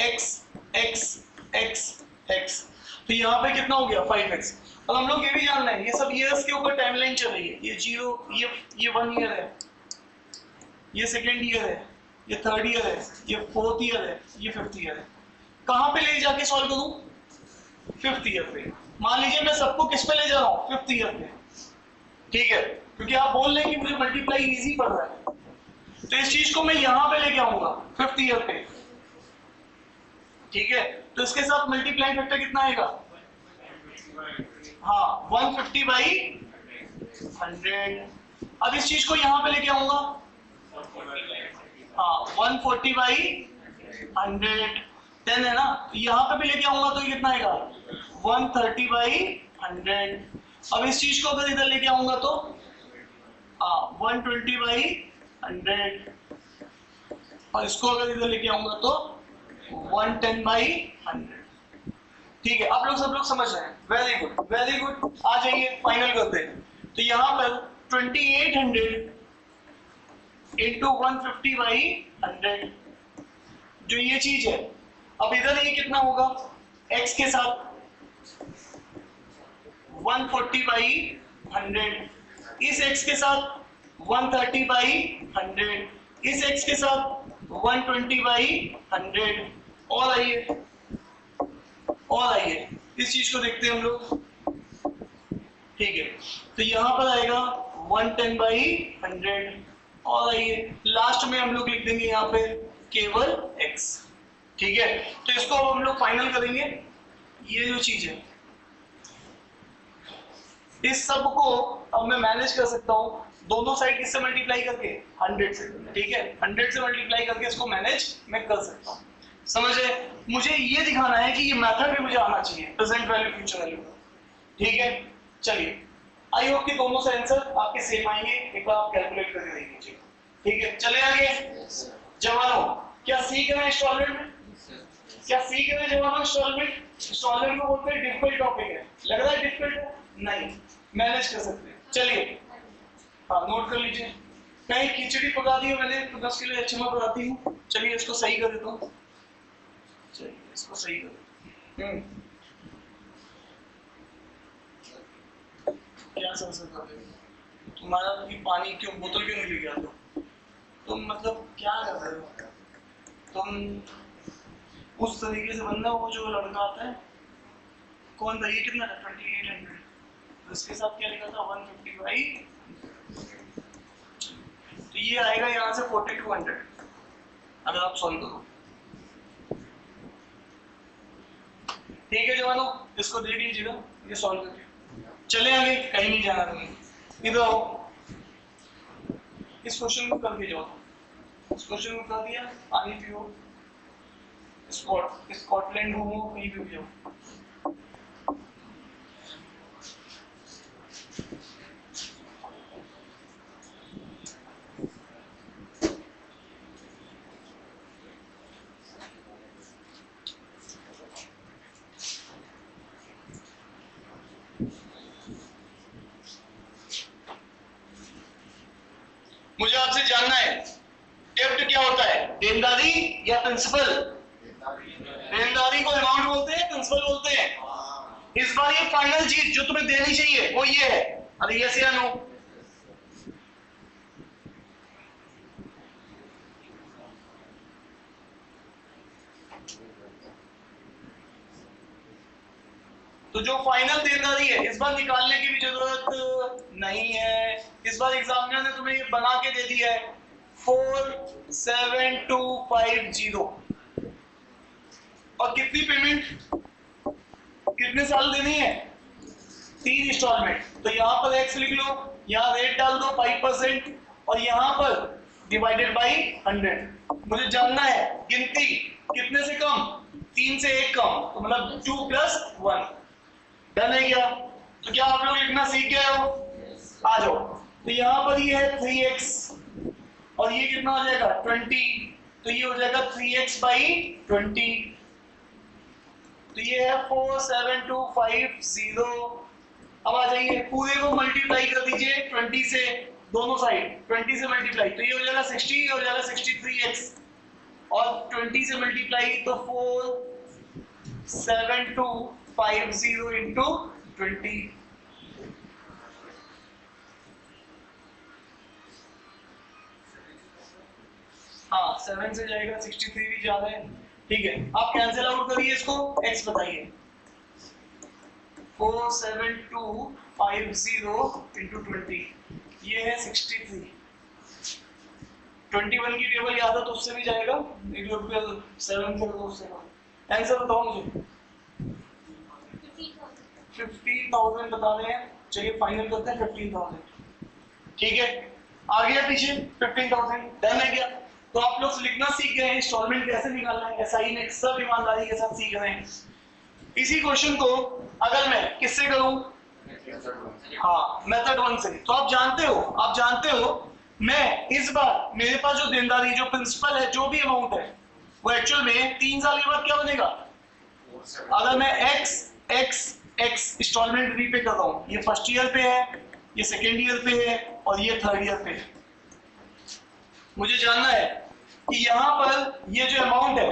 x x x x, तो यहाँ पे कितना हो गया 5x। और हम लोग ये भी जानना है, ये सब ईयर्स के ऊपर टाइमलाइन चल रही है। ये 0, ये 1 ईयर है, ये 2nd ईयर है, ये 3rd ईयर है, ये 4th ईयर है, ये 5th ईयर है। कहाँ पे ले जाके सॉल्व करूं 5th ईयर पे। मान लीजिए मैं सबको किस पे ले जा रहा हूँ 5th ईयर पे, ठीक है, क्योंकि आप बोल रहे हैं कि मुझे मल्टीप्लाई इजी पड़ रहा है, तो इस चीज को मैं यहाँ पे लेके आऊंगा 5th ईयर पे, ठीक है। तो इसके साथ मल्टीप्लाई फैक्टर कितना आएगा, हाँ 150/100। अब इस चीज को यहाँ पे लेके आऊंगा, हाँ 140/100, 10 है ना। तो यहाँ पे भी लेके आऊंगा तो ये कितना आएगा 130/100। अब इस चीज को अगर इधर लेके आऊंगा तो 120/100, और इसको अगर इधर लेके आऊंगा तो 110/100। ठीक है, आप लोग सब लोग समझ रहे हैं, वेरी गुड वेरी गुड। आ जाइए फाइनल करते हैं। तो यहाँ पर 2800 इंटू 150/100 जो ये चीज है। अब इधर ये कितना होगा x के साथ 140/100, इस x के साथ 130/100, इस x के साथ 120/100। और आइए इस चीज को देखते हैं हम लोग, ठीक है। तो यहाँ पर आएगा 110/100, और आइए लास्ट में हम लोग लिख देंगे यहाँ पे केवल x, ठीक है। तो इसको अब हम लोग फाइनल करेंगे। ये जो चीज है इस सब को अब मैं मैनेज कर सकता हूँ दोनों साइड किससे मल्टीप्लाई करके 100 से, ठीक है। 100 से मल्टीप्लाई करके इसको मैनेज मैं कर सकता हूँ, समझे। मुझे ये दिखाना है कि ये मेथड भी मुझे आना चाहिए, प्रेजेंट वैल्यू फ्यूचर वैल्यू, ठीक है। चलिए आई होप कि दोनों से आंसर आपके सेम आएंगे, एक बार आप कैलकुलेट करके देख लीजिए, ठीक है। चले आगे जवानों, क्या सीख रहे हैं इंस्टॉलमेंट में, क्या सीख रहे हैं जवानों इंस्टॉलमेंट। इंस्टॉलमेंट को बोलते हैं डिफिकल्ट टॉपिक है, लग रहा है डिफिकल्ट है, नहीं मैनेज कर सकते हैं। चलिए हाँ नोट कर लीजिए, कहीं खिचड़ी पका दी है मैंने तो 10 किलो अच्छा मैं पकाती हूँ। चलिए इसको सही कर देता हूँ, चलिए इसको सही कर देता हूँ। क्या समझ तुम्हारा कि पानी क्यों बोतल क्यों नहीं ले गया तुम मतलब क्या कर रहे हो तुम। उस तरीके से बनना, वो जो लड़का आता है कौन था, ये कितना था 2800, तो इसके साथ क्या लिखा था 150/, तो ये आएगा यहाँ से 4200 अगर आप सॉल्व करो, ठीक है जवानों। इसको देख लीजिएगा ये सॉल्व करके। चले आगे, कहीं नहीं जाना तुम्हें, इधर आओ, इस क्वेश्चन को करके जाओ। इस क्वेश्चन को कर दिया, पानी पियो, स्कॉटलैंड घूमो, कहीं भी जाओ। मुझे आपसे जानना है डेब्ट क्या होता है, देनदारी या प्रिंसिपल। देनदारी को अमाउंट बोलते हैं, प्रिंसिपल बोलते हैं। इस बार ये फाइनल चीज जो तुम्हें देनी चाहिए वो ये है, अरे यस या नो? तो जो फाइनल देनदारी है इस बार निकालने की भी जरूरत नहीं है, इस बार एग्जामिनर ने तुम्हें ये बना के दे दिया है 47250। और कितनी पेमेंट, कितने साल देनी है? 3 इंस्टॉलमेंट। तो यहां पर x लिख लो, यहां रेट डाल दो 5% और यहां पर डिवाइडेड बाई 100। मुझे जानना है गिनती कितने से कम, 3 से 1 कम, तो मतलब 2 + 1। डन है क्या? तो क्या आप लोग लिखना सीख गए हो? आ जाओ। तो यहां पर ये है 3x और ये कितना हो जाएगा 20, तो ये हो जाएगा 3x/20। तो ये है 47250। अब आ जाइए पूरे को मल्टीप्लाई कर दीजिए 20 से, दोनों साइड 20 से मल्टीप्लाई, तो ये हो जाएगा 60, ये हो जाएगा 63x और 20 से मल्टीप्लाई तो 47250 इंटू 20। हाँ 7 से जाएगा, 63 भी ज्यादा है। ठीक है, आप कैंसिल आउट करिए इसको, x बताइए 47250 इंटू 20, ये है 63। 21 की टेबल याद है तो उससे भी जाएगा, 7 कर दो उससे। आंसर बताओ मुझे। 15,000 बता रहे हैं, चलिए फाइनल करते हैं 15,000। ठीक है, आ गया पीछे 15,000। डन है क्या? तो आप लोग लिखना सीख गए हैं, इंस्टॉलमेंट कैसे निकालना है, एसआई में सब ईमानदारी के साथ सीख रहे हैं। इसी क्वेश्चन को अगर मैं किससे करूं? हाँ मेथड 1 से। तो आप जानते हो मैं इस बार मेरे पास जो देनदारी, जो प्रिंसिपल है, जो भी अमाउंट है, वो एक्चुअल में 3 साल के बाद क्या बनेगा? अगर मैं x इंस्टॉलमेंट रीपे कर रहा हूं, ये फर्स्ट ईयर पे है, ये सेकेंड ईयर पे है और ये थर्ड ईयर पे है। मुझे जानना है कि यहां पर ये जो अमाउंट है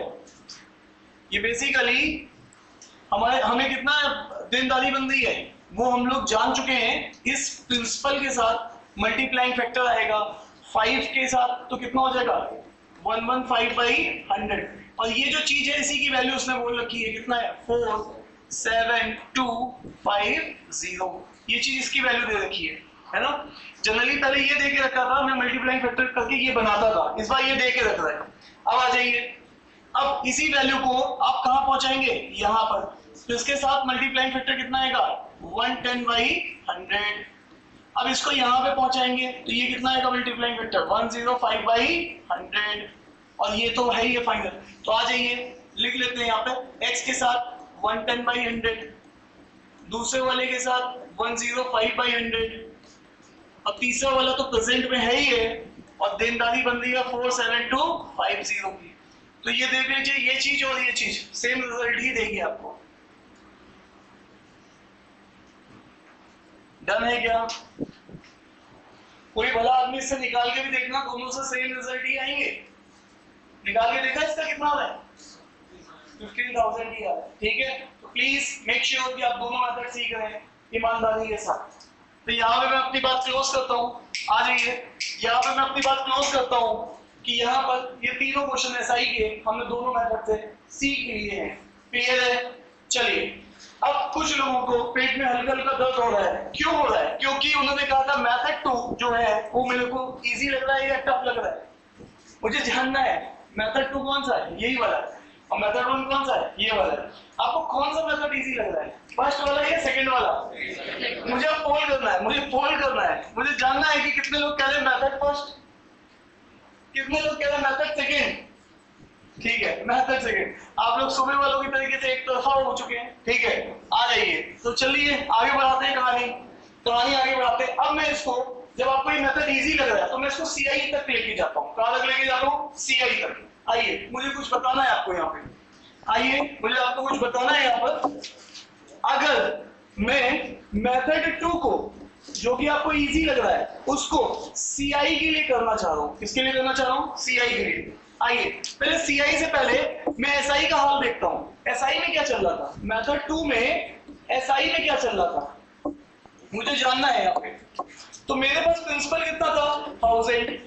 ये बेसिकली हमें कितना देनदारी बन रही है वो हम लोग जान चुके हैं। इस प्रिंसिपल के साथ मल्टीप्लाइंग फैक्टर आएगा 5 के साथ, तो कितना हो जाएगा 115/100। और ये जो चीज है इसी की वैल्यू उसने बोल रखी है, कितना है 47250। ये चीज इसकी वैल्यू दे रखी है ना। जनरली पहले ये दे के रखा था, मैं मल्टीप्लाइंग फैक्टर करके ये बनाता था, इस बार ये दे के रख रहा है। अब आ जाइए, अब इसी वैल्यू को आप कहां पहुंचाएंगे? यहां पर। तो इसके साथ मल्टीप्लाइंग फैक्टर कितना आएगा 110/100। अब इसको यहां पे पहुंचाएंगे तो ये कितना आएगा मल्टीप्लाइंग फैक्टर 105/100। और ये तो है ही है फाइनल। तो आ जाइए लिख लेते हैं यहाँ पे x के साथ 110/100, दूसरे वाले के साथ 105/100 और तीसरा वाला तो प्रेजेंट में है ही है और देनदारी बन रही है 47250 की। तो ये देख लीजिए, ये चीज और ये चीज सेम रिजल्ट ही देगी आपको। डन है क्या? कोई भला आदमी इससे निकाल के भी देखना, दोनों से सेम रिजल्ट ही आएंगे। निकाल के देखा इसका कितना आ रहा है? 15,000 ही आ रहा है। ठीक है, तो प्लीज मेक श्योर कि आप दोनों मेथड सीख रहे हैं ईमानदारी के साथ। तो यहाँ पे मैं अपनी बात क्लोज करता हूँ। आ जाइए, यहाँ पे मैं अपनी बात क्लोज करता हूँ कि यहाँ पर ये तीनों क्वेश्चन एसआई के हमने दोनों मेथड से सीख लिए हैं। क्लियर है? चलिए, अब कुछ लोगों को पेट में हल्का हल्का दर्द हो रहा है। क्यों हो रहा है? क्योंकि उन्होंने कहा था मेथड 2 जो है वो मेरे को इजी लग रहा है या टफ लग रहा है। मुझे जानना है मेथड 2 कौन सा है, यही वाला है, और मेथड 1 कौन सा है, ये वाला है। आपको कौन सा मेथड इजी लग रहा है, फर्स्ट वाला या सेकंड वाला? मुझे अब पोल करना है, मुझे जानना है कि कितने लोग कह रहे हैं मेथड फर्स्ट, कितने लोग कह रहे हैं मेथड सेकंड। ठीक है, मेथड सेकंड। आप लोग सुबह वालों की तरीके से एक तरफा हो चुके हैं। ठीक है, आ जाइए, तो चलिए आगे बढ़ाते हैं कहानी आगे बढ़ाते हैं। अब मैं इसको, जब आपको ये मेथड इजी लग रहा है तो मैं इसको सीआई तक लेके जाता हूँ। कहां तक लेके जाता हूँ? सीआई तक। आइए, मुझे कुछ बताना है आपको यहाँ पे। आइए, मुझे आपको कुछ बताना है यहाँ पर। अगर मैं मेथड 2 को, जो कि आपको इजी लग रहा है, उसको सीआई के लिए करना चाह रहा हूँ। किसके लिए करना चाह रहा हूँ? सीआई के लिए। आइए, पहले सीआई से पहले मैं एसआई का हाल देखता हूँ। एसआई में क्या चल रहा था? मेथड 2 में एसआई में क्या चल रहा था? मुझे जानना है यहाँ पे। तो मेरे पास प्रिंसिपल कितना था 1000,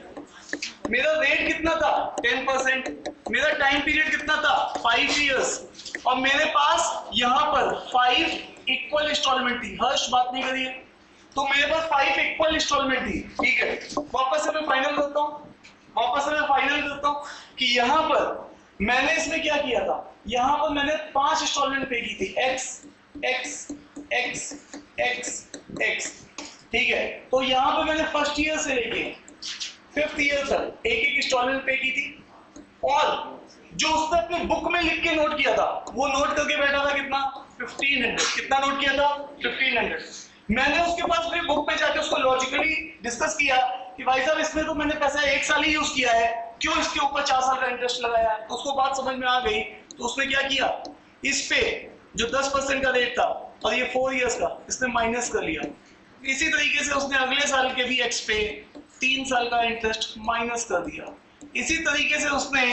मेरा रेट कितना था 10%, मेरा टाइम पीरियड कितना था 5 इयर्स, और मेरे पास यहाँ पर 5 इक्वल इंस्टॉलमेंट थी। हर्ष बात नहीं करिए। तो मेरे पास 5 इक्वल इंस्टॉलमेंट थी, ठीक है। वापस से मैं फाइनल करता हूँ कि यहाँ पर मैंने इसमें क्या किया था, यहाँ पर मैंने 5 इंस्टॉलमेंट पे की थी, x x x x x, ठीक है। तो यहाँ पे मैंने फर्स्ट ईयर से लेके 5th ईयर तक एक इंस्टॉलमेंट पे की थी, और जो उसने अपनी बुक में लिख के नोट किया था वो नोट करके बैठा था कितना 1500। कितना नोट किया था 1500। मैंने उसके पास अपनी बुक में जाके उसको लॉजिकली डिस्कस किया कि भाई साहब इसमें तो मैंने पैसा 1 साल ही यूज किया है, क्यों इसके ऊपर 4 साल का इंटरेस्ट लगाया। तो उसको बात समझ में आ गई, तो उसने क्या किया, इस पे जो 10% का रेट था और ये 4 इयर्स का, इसने माइनस कर लिया। इसी तरीके से उसने अगले साल के भी एक्स पे 3 साल का इंटरेस्ट माइनस कर दिया। इसी तरीके से उसने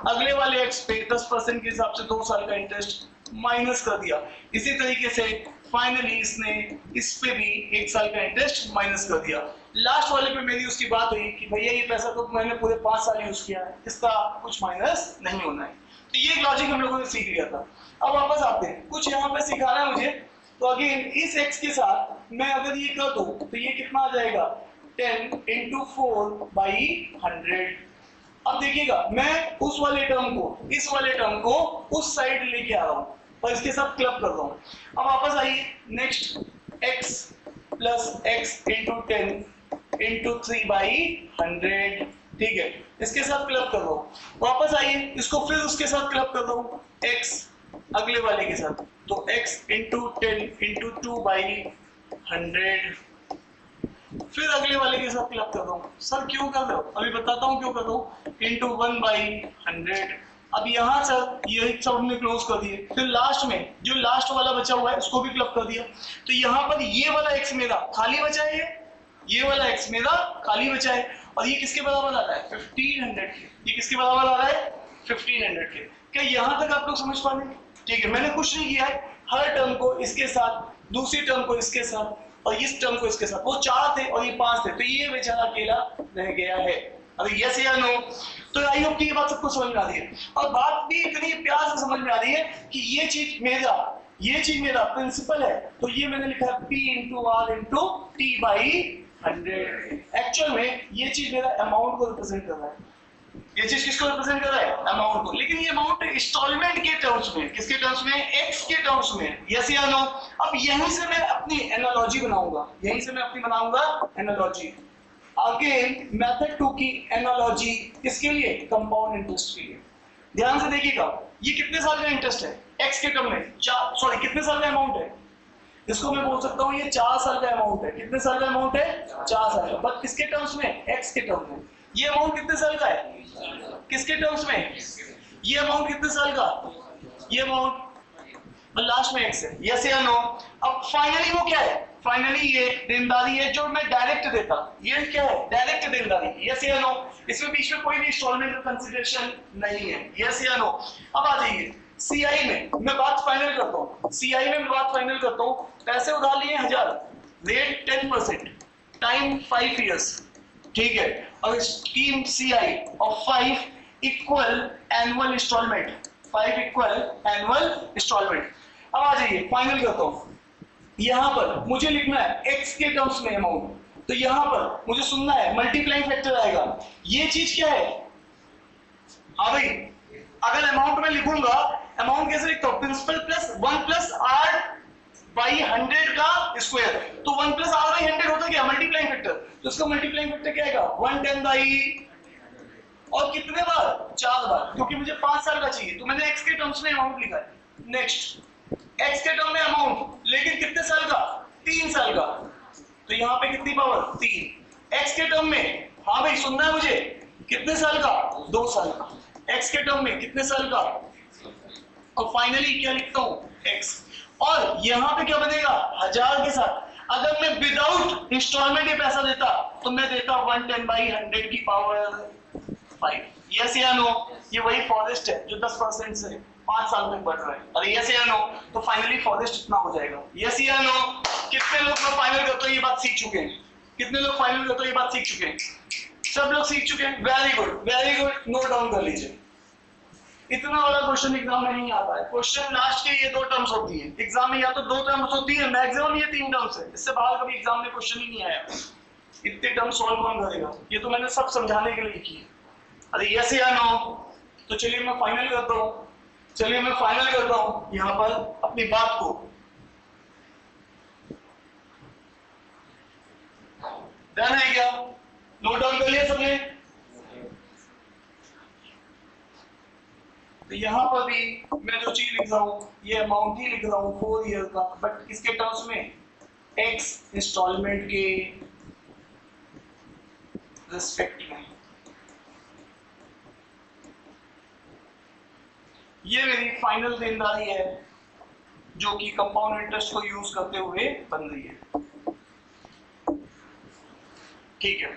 अगले वाले एक्स पे 10% के हिसाब से 2 साल का इंटरेस्ट माइनस कर दिया। इसी तरीके से फाइनली इसने इस पे भी 1 साल का इंटरेस्ट माइनस कर दिया। लास्ट वाले पे मेरी उसकी बात हुई कि भैया ये पैसा तो मैंने पूरे 5 साल यूज किया है, इसका कुछ माइनस नहीं होना है। तो ये लॉजिक हम लोगों ने सीख लिया था। अब वापस आते हैं, कुछ यहाँ पे सिखाना है मुझे। तो अगेन इस x के साथ मैं अगर ये कर दूं तो ये कितना आ जाएगा 10 into 4/100। अब देखिएगा मैं उस वाले टर्म को इस वाले टर्म को उस साइड लेके आ रहा हूँ और इसके साथ क्लब कर रहा हूँ। अब वापस आइए, next x plus x into 10 into 3/100, ठीक है, इसके साथ क्लब कर रहा हूँ। वापस आइए, इसको फिर उसके साथ क्लब कर रहा हूँ, x अगले वाले के साथ, तो x into 10 into 2/100, फिर अगले वाले के साथ क्लब कर रहा हूँ। सर क्यों कर रहे हो, अभी बताता हूँ क्यों कर रहा हूँ, into 1/100। अब यहाँ सर ये सब हमने क्लोज कर दिए, फिर लास्ट में जो लास्ट वाला बचा हुआ है उसको भी क्लब कर दिया। तो यहाँ पर ये वाला x मेरा खाली बचा है, ये वाला x मेरा खाली बचा है, और ये किसके बराबर आ रहा है 1500 के। ये किसके बराबर आ रहा है 1500 के। क्या यहाँ तक आप लोग समझ पा रहे हैं? ठीक है, मैंने कुछ नहीं किया है, हर टर्म को इसके साथ, दूसरी टर्म को इसके साथ और इस टर्म को इसके साथ। वो 4 थे और ये 5 थे, तो ये बेचारा अकेला रह गया है। अभी यस या नो? तो आई होप कि ये बात सबको समझ में आ रही है, और बात भी इतनी प्यार से समझ में आ रही है कि ये चीज मेरा प्रिंसिपल है, तो ये मैंने लिखा है P into R into T/100। Actual में ये चीज मेरा अमाउंट को रिप्रेजेंट कर रहा है। ये चीज किसको रिप्रेजेंट कर रहा है? अमाउंट को। लेकिन ये अमाउंट इंस्टॉलमेंट के टर्म्स में, किसके टर्म्स में? एक्स के टर्म्स में। यस या नो? अब यहीं से मैं अपनी एनालॉजी बनाऊंगा, एनालॉजी। अगेन मेथड 2 की एनालॉजी किसके लिए? कंपाउंड इंटरेस्ट के लिए। ध्यान से देखिएगा, ये कितने साल का इंटरेस्ट है एक्स के टर्म में? कितने साल का अमाउंट है? इसको मैं बोल सकता हूँ ये 4 साल का अमाउंट है। कितने साल का अमाउंट है? 4 साल का। बट किसके टर्म्स में? एक्स के टर्म्स में। ये अमाउंट कितने साल का है? किसके टर्म्स में? ये अमाउंट कितने साल का? ये अमाउंट लास्ट में एक्स है। यस या नो? अब फाइनली वो क्या है? फाइनली ये देनदारी है जो मैं डायरेक्ट देता। ये क्या है? डायरेक्ट देनदारी। यस या नो? इसमें बीच में कोई भी इंस्टॉलमेंट का कंसीडरेशन नहीं है। यस या नो? अब आ जाइए सीआई में, मैं बात फाइनल करता हूँ। सीआई में मैं बात फाइनल करता हूँ। पैसे उधार लिए 1000, रेट 10%, टाइम 5 इयर्स, ठीक है, और scheme CI of 5 equal annual installment, 5 equal annual installment. अब आ जाइए फाइनल करता हूँ। यहां पर मुझे लिखना है एक्स के टर्म्स में अमाउंट, तो यहां पर मुझे सुनना है मल्टीप्लाइंग फैक्टर आएगा। ये चीज क्या है? हाँ भाई, अगर अमाउंट में लिखूंगा, अमाउंट कैसे लिखता हूं? Principal plus 1 plus R by 100 का स्क्वायर। तो 1 प्लस आर बाई 100 होता क्या? Multiplying factor. तो इसका मल्टीप्लाइंग फैक्टर क्या आएगा? 110 बाई, और कितने बार? 4 बार, क्योंकि मुझे 5 साल का चाहिए, तो मैंने एक्स के टर्म्स में अमाउंट लिखा है। नेक्स्ट एक्स के टर्म में अमाउंट, लेकिन कितने साल का? 3 साल का। तो यहाँ पे कितनी पावर? 3। एक्स के टर्म में, हाँ भाई सुनना है मुझे, कितने साल का? 2 साल का। एक्स के टर्म में कितने साल का? और फाइनली क्या लिखता हूँ? एक्स। और यहाँ पे क्या बनेगा? 1000 के साथ। अगर मैं विदाउट इंस्टॉलमेंट ये पैसा देता तो मैं देता 110/100 की पावर 5। यस या नो? ये वही फॉरेस्ट है जो 10% से 5 साल तक बढ़ रहा है। अरे यस या नो, तो फाइनली फॉरेस्ट इतना हो जाएगा। यस या नो, कितने लोग मैं फाइनल करता हूँ ये बात सीख चुके हैं? कितने लोग फाइनल करता हूँ ये बात सीख चुके हैं? सब लोग सीख चुके हैं। Very good, very good, note down कर लीजिए। इतना बड़ा क्वेश्चन एग्जाम में नहीं आता है। क्वेश्चन लास्ट के ये 2 टर्म्स होती है एग्जाम में, या तो 2 टर्म्स होती है, मैक्सिमम ये 3 टर्म्स है, इससे बाहर कभी एग्जाम में क्वेश्चन ही नहीं आया। इतने टर्म सॉल्व कौन करेगा? ये तो मैंने सब समझाने के लिए की है। अरे यस या नो, तो चलिए मैं फाइनल करता हूँ, चलिए मैं फाइनल करता हूँ यहाँ पर अपनी बात को। डन है क्या? नोट डाउन कर लिया सबने? तो यहाँ पर भी मैं जो चीज लिख रहा हूँ ये अमाउंट ही लिख रहा हूँ 4 ईयर का, बट इसके टर्म्स में एक्स इंस्टॉलमेंट के रिस्पेक्ट में। ये मेरी फाइनल देनदारी है जो कि कंपाउंड इंटरेस्ट को यूज करते हुए बन रही है। ठीक है,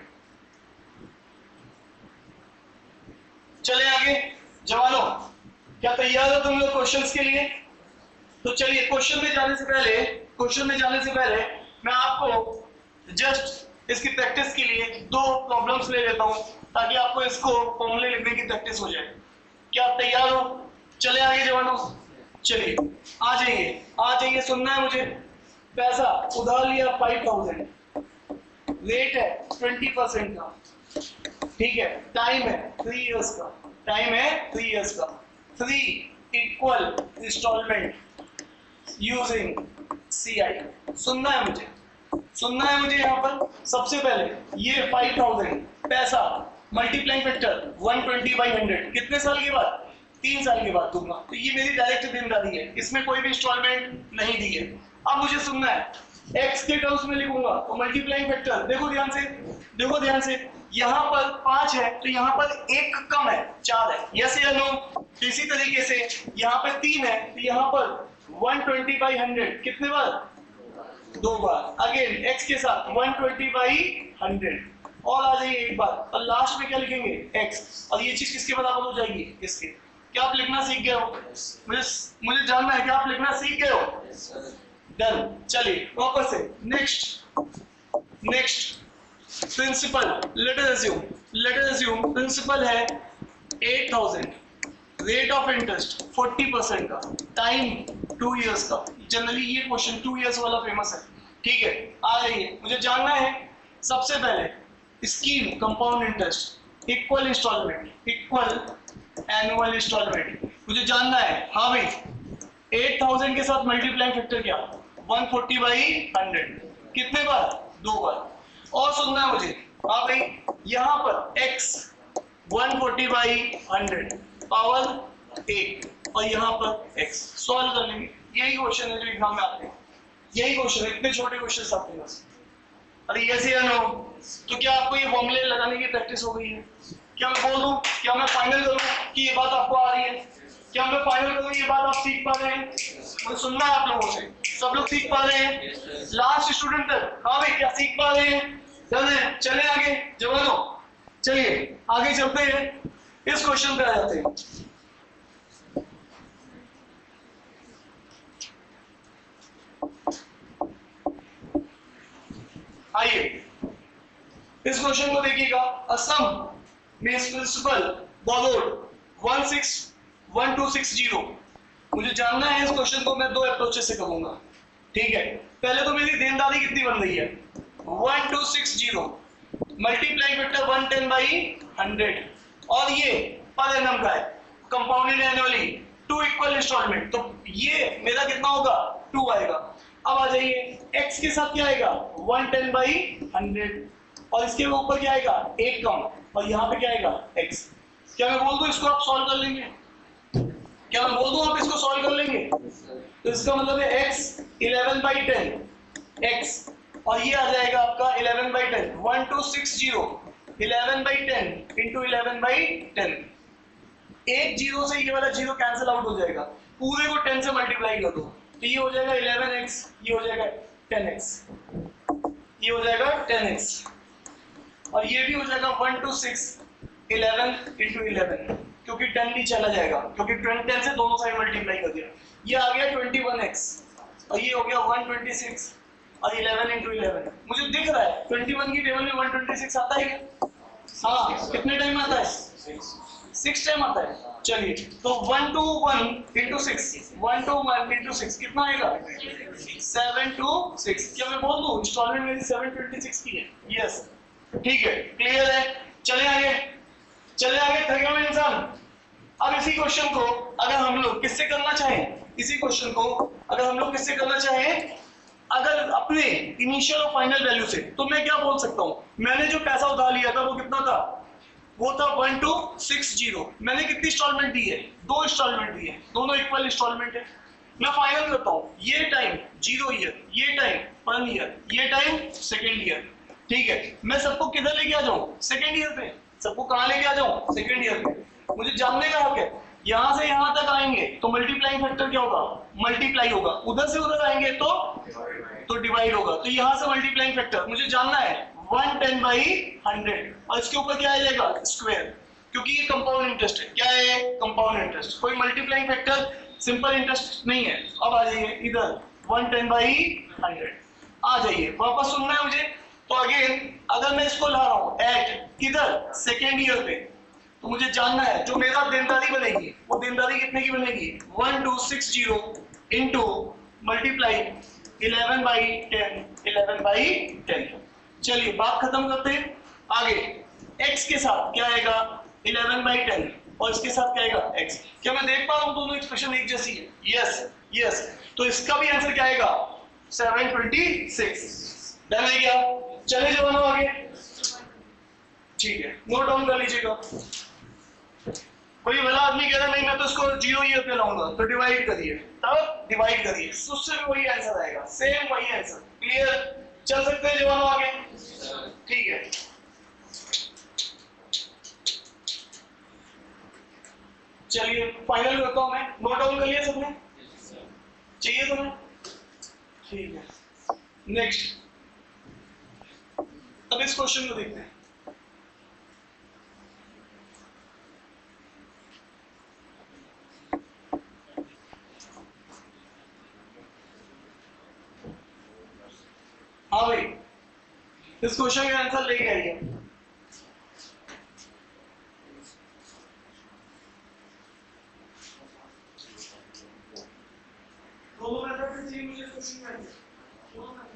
चले आगे। जवानों, क्या तैयार हो तुम लोग क्वेश्चंस के लिए? तो चलिए क्वेश्चन में जाने से पहले मैं आपको जस्ट इसकी प्रैक्टिस के लिए 2 प्रॉब्लम्स ले लेता हूं ताकि आपको इसको फॉर्मूले लिखने की प्रैक्टिस हो जाए। क्या आप तैयार हो? चले आगे जवानों, चलिए आ जाइए, सुनना है मुझे। पैसा उधार लिया 5000, रेट है 20% का, ठीक है, टाइम है 3 इयर्स का, 3 इक्वल इंस्टॉलमेंट यूजिंग CI। सुनना है मुझे यहाँ पर। सबसे पहले ये 5000 पैसा मल्टीप्लाइंग फैक्टर 120/100 कितने साल के बाद? 3 साल के बाद दूंगा। तो ये मेरी डायरेक्ट देनदारी है, इसमें कोई भी इंस्टॉलमेंट नहीं दी है। अब मुझे सुनना है, एक्स के टर्म्स में लिखूंगा तो मल्टीप्लाइंग फैक्टर देखो ध्यान से, यहाँ पर 5 है तो यहाँ पर 1 कम है, 4 है। यस या नो? इसी तरीके से यहाँ पर 3 है तो यहाँ पर 120/100 कितने बार? 2 बार। अगेन एक्स के साथ 120/100 और आ जाइए एक बार, और लास्ट में क्या लिखेंगे? एक्स। और ये चीज किसके बराबर हो जाएगी? इसके। क्या आप लिखना सीख गए हो? मुझे जानना है, क्या आप लिखना सीख गए हो? डन। चलिए वापस से next principal. Let us assume principal है 8000, रेट ऑफ इंटरेस्ट 40% का, टाइम 2 इयर्स का। जनरली ये क्वेश्चन 2 इयर्स वाला फेमस है। ठीक है, आ जाइए, मुझे जानना है सबसे पहले scheme compound interest, equal installment, equal annual installment मुझे जानना है। हाँ भाई, 8000 के साथ मल्टीप्लाइंग फैक्टर क्या? 140/100 कितने बार? 2 बार। और सुनना है मुझे, हाँ भाई, यहाँ पर x 140/100 पावर 1 और यहाँ पर x। सॉल्व कर लेंगे। यही क्वेश्चन है जो एग्जाम में आते हैं, यही क्वेश्चन है, इतने छोटे क्वेश्चन आते हैं बस। अरे यस या नो? तो क्या आपको ये फॉर्मूले लगाने की प्रैक्टिस हो गई है? क्या मैं बोल दूं, क्या मैं फाइनल करूं कि ये बात आपको आ रही है? क्या मैं फाइनल करूं ये बात आप सीख पा रहे हैं? मुझे सुनना है आप लोगों से, सब लोग सीख पा रहे हैं? लास्ट स्टूडेंट तक, हाँ भाई, क्या सीख पा रहे हैं? चले आगे जवानों, चलिए आगे चलते हैं, इस क्वेश्चन पे आ जाते हैं। आइए इस क्वेश्चन को देखिएगा। Assume means principal borrowed 1260। मुझे जानना है इस क्वेश्चन को मैं 2 अप्रोचेस से करूंगा। ठीक है, पहले तो मेरी देनदारी कितनी बन रही है? 1260 मल्टीप्लाइंग फैक्टर 110/100 और ये पर एनम का है, कंपाउंडेड एनुअली 2 इक्वल इंस्टॉलमेंट, तो ये मेरा कितना होगा? 2 आएगा। अब आ जाइए, x के साथ क्या आएगा? 110/100 और इसके ऊपर क्या आएगा? 1 कम, और यहाँ पे क्या आएगा? x। क्या मैं बोल दूं इसको आप सॉल्व कर लेंगे? क्या मैं बोल दूं आप इसको सॉल्व कर लेंगे? तो इसका मतलब है x 11/10 x, और ये आ जाएगा आपका 11/10, 1260 11/10 इंटू 11/10। एक जीरो से ये वाला जीरो कैंसिल आउट हो जाएगा, पूरे को 10 से मल्टीप्लाई कर दो तो ये हो जाएगा 11x, ये हो जाएगा 10x, ये हो जाएगा 10x, और ये भी हो जाएगा 126 11 इंटू 11, क्योंकि 10 भी चला जाएगा, क्योंकि 10 से दोनों साइड मल्टीप्लाई कर दिया। ये आ गया 21x और ये हो गया 126 और 11 इंटू 11 मुझे दिख रहा है 21 की टेबल में 126 आता है क्या? हाँ, कितने टाइम आता है? 6 टाइम आता है। चलिए तो 1 to 1 इंटू 6, 1 to 1 इंटू 6 कितना आएगा? 7 to 6। क्या मैं बोल दूं इंस्टॉलमेंट मेरी 726 की है? यस, ठीक है, क्लियर है। चले आगे, चले आगे, थक गया मैं इंसान। अब इसी क्वेश्चन को अगर हम लोग किससे करना चाहें, इसी क्वेश्चन को अगर हम लोग किससे करना चाहें, अगर अपने इनिशियल और फाइनल वैल्यू से, तो मैं क्या बोल सकता हूं, मैंने जो पैसा उधार लिया था वो कितना था? वो था 1260। मैंने कितनी इंस्टॉलमेंट दी है? 2 इंस्टॉलमेंट दी है, दोनों इक्वल इंस्टॉलमेंट है। मैं फाइनल करता हूं, ये टाइम 0 ईयर, ये टाइम 1 ईयर, ये टाइम सेकेंड ईयर। ठीक है, मैं सबको किधर लेके आ जाऊं? सेकेंड ईयर पे। सबको कहां लेके आ जाऊं? सेकेंड ईयर पे। मुझे जानने का हक है, यहां से यहां तक आएंगे तो मल्टीप्लाइंग फैक्टर क्या होगा? मल्टीप्लाई होगा। उधर से उधर आएंगे तो डिवाइड होगा। तो यहां से मल्टीप्लाइंग फैक्टर मुझे जानना है 110 बाई 100 और इसके ऊपर क्या आ जाएगा? स्क्वायर, क्योंकि ये कंपाउंड इंटरेस्ट है। क्या है? Compound interest. कोई मल्टीप्लाइंग फैक्टर सिंपल इंटरेस्ट नहीं है। अब आ जाइए इधर 110 बाई 100 आ जाइए, वापस सुनना है मुझे। तो अगेन अगर मैं इसको ला रहा हूं एट किधर? सेकेंड ईयर पे, तो मुझे जानना है जो मेरा देनदारी बनेगी वो देनदारी कितने की बनेगी? 1260 इंटू मल्टीप्लाई 11 बाई 10, 11 बाई 10। चलिए बात खत्म करते हैं। आगे x के साथ क्या आएगा? 11 बाई 10 और इसके साथ क्या आएगा? x। क्या मैं देख पा रहा हूं दोनों एक्सप्रेशन एक जैसी है? यस यस, तो इसका भी आंसर क्या आएगा? 726। डन है क्या? चले जवानों आगे, ठीक है, नोट डाउन कर लीजिएगा। कोई भला आदमी कह रहा नहीं मैं तो इसको 0 ईयर पे लाऊंगा, तो डिवाइड करिए, तब डिवाइड करिए, उससे भी वही आंसर आएगा, सेम वही आंसर। क्लियर? चल सकते हैं जवानों आगे? ठीक है, चलिए फाइनल करता हूं मैं। नोट डाउन कर लिया सबने? चाहिए तुम्हें? ठीक है, नेक्स्ट। अब इस क्वेश्चन को देखते हैं। हाँ भाई, इस क्वेश्चन का आंसर लेके आइए। दोनों मेथड से चाहिए मुझे क्वेश्चन का आंसर, दोनों मेथड।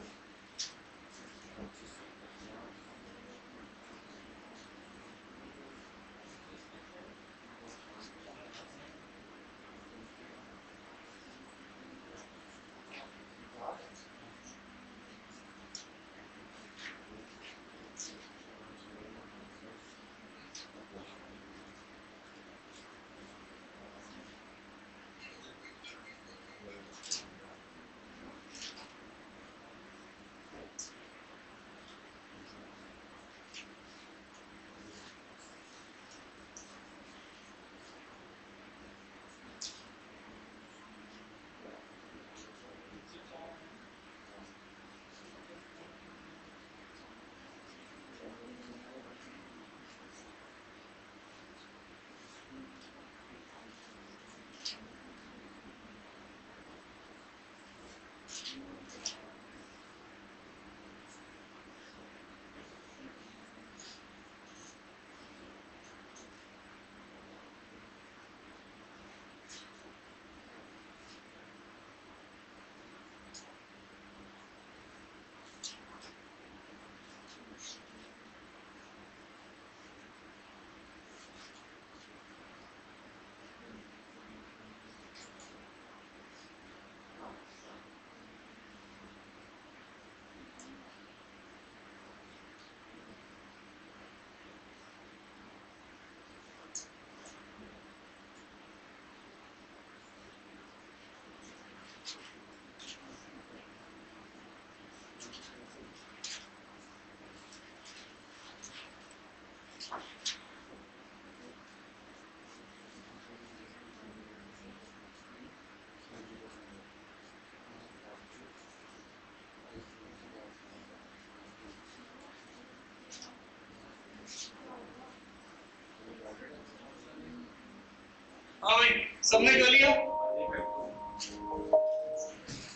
सबने कर लिया?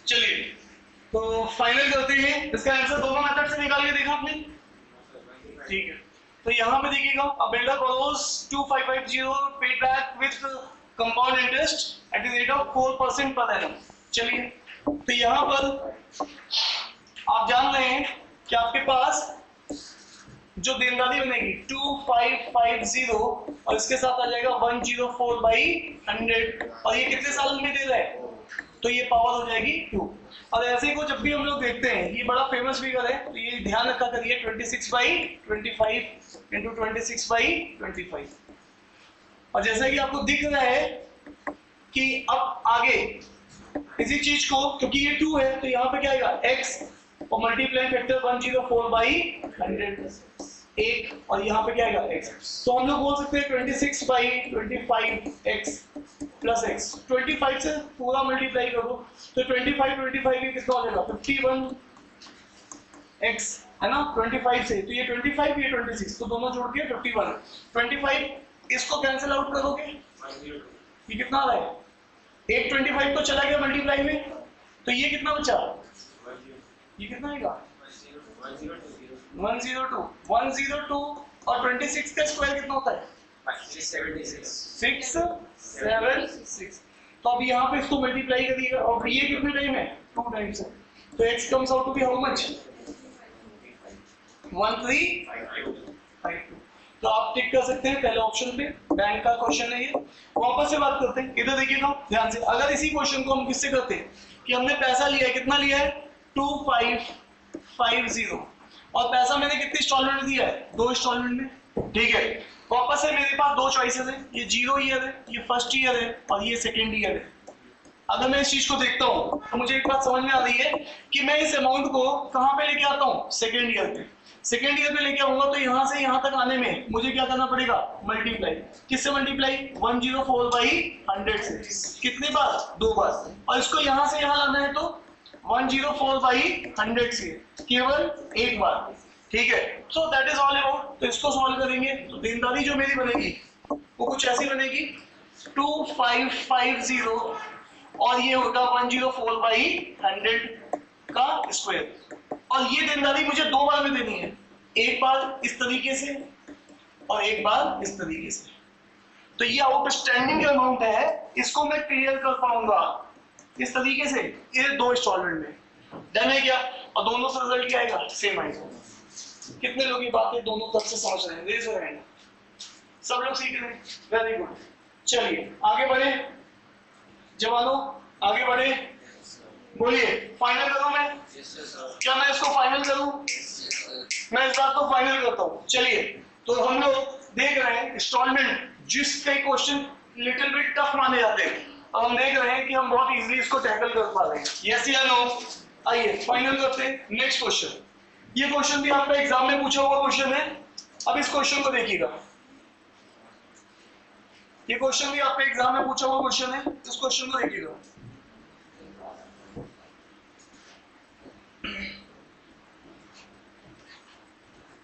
चलिए तो फाइनल करते हैं। इसका आंसर दोनों मेथड से निकाल के देखा आपने? ठीक है, तो यहाँ पे देखिएगा, a builder borrows 2550 paid back with compound interest at the rate of 4% per annum। चलिए, तो यहाँ पर आप जान रहे हैं कि आपके पास जो देनदारी बनेगी 2550 और इसके साथ आ जाएगा 104/100 और ये कितने साल में दे रहा है? तो ये पावर हो जाएगी 2। और ऐसे को जब भी हम लोग देखते हैं, ये बड़ा फेमस फिगर है, तो ये ध्यान रखा करिए 26/25 इंटू 26/25। और जैसा कि आपको दिख रहा है कि अब आगे इसी चीज को, क्योंकि ये 2 है तो यहाँ पे क्या आएगा x और मल्टीप्लाई फैक्टर 104/100 1 और यहाँ पे क्या आएगा x। तो हम लोग बोल सकते हैं 26/25x प्लस x। 25 से पूरा मल्टीप्लाई करो तो 25 ये कितना हो जाएगा 51x है ना 25 से, तो ये 25 ये 26 तो दोनों जोड़ के 51। 25 इसको कैंसिल आउट करोगे ये कितना आ रहा है? एक 25 तो चला गया मल्टीप्लाई में, तो ये कितना बचा? ये कितना आएगा? 102 और 26 का स्क्वायर कितना होता है? 676। तो अब यहाँ पे इसको मल्टीप्लाई करिएगा और ये कितने टाइम है? 2 टाइम्स है, तो x comes out to be how much? 1352। तो आप टिक कर सकते हैं पहले ऑप्शन पे, बैंक का क्वेश्चन है ये। वापस से बात करते हैं, इधर देखिएगा ध्यान से। अगर इसी क्वेश्चन को हम किससे करते हैं कि हमने पैसा लिया है, कितना लिया है? 2550 और पैसा मैंने कितनी इंस्टॉलमेंट दिया है? 2 इंस्टॉलमेंट में, ठीक है। वापस से मेरे पास 2 चॉइसेस हैं, ये 0 ईयर है, ये फर्स्ट ईयर है और ये सेकेंड ईयर है। अगर मैं इस चीज को देखता हूँ तो मुझे एक बात समझ में आ रही है कि मैं इस अमाउंट को कहाँ पे लेके आता हूँ? सेकेंड ईयर पे। सेकेंड ईयर पे लेके आऊंगा तो यहाँ से यहाँ तक आने में मुझे क्या करना पड़ेगा? मल्टीप्लाई। किससे मल्टीप्लाई? 104/100 से। कितनी बार? 2 बार। और इसको यहाँ से यहाँ लाना है तो 104/100 से केवल 1 बार, ठीक है। So that is all about. तो इसको सॉल्व करेंगे तो देनदारी जो मेरी बनेगी वो कुछ ऐसी बनेगी 2550 और ये होगा 104/100 का स्क्वायर। और ये देनदारी मुझे 2 बार में देनी है, एक बार इस तरीके से और एक बार इस तरीके से। तो ये आउटस्टैंडिंग जो अमाउंट है इसको मैं क्लियर कर पाऊंगा इस तरीके से, ये 2 इंस्टॉलमेंट में। डन है क्या? और दोनों से रिजल्ट क्या आएगा? सेम आएगा। कितने लोग ये बातें दोनों तरफ से समझ रहे हैं? रेज हो रहे हैं, सब लोग सीख रहे हैं, वेरी गुड। चलिए आगे बढ़े जवानों, आगे बढ़े। बोलिए फाइनल करूं मैं? क्या मैं इसको फाइनल करूं? मैं इस बात को फाइनल करता हूं। चलिए तो हम लोग देख रहे हैं इंस्टॉलमेंट जिसके क्वेश्चन लिटिल बिट टफ माने जाते हैं, अब हम देख रहे हैं कि हम बहुत इजीली इसको टैकल कर पा रहे हैं। यस या नो? आइए फाइनल करते हैं। नेक्स्ट क्वेश्चन, ये क्वेश्चन भी आपका एग्जाम में पूछा हुआ क्वेश्चन है। अब इस क्वेश्चन को देखिएगा, ये क्वेश्चन भी आपके एग्जाम में पूछा हुआ क्वेश्चन है, इस क्वेश्चन को देखिएगा।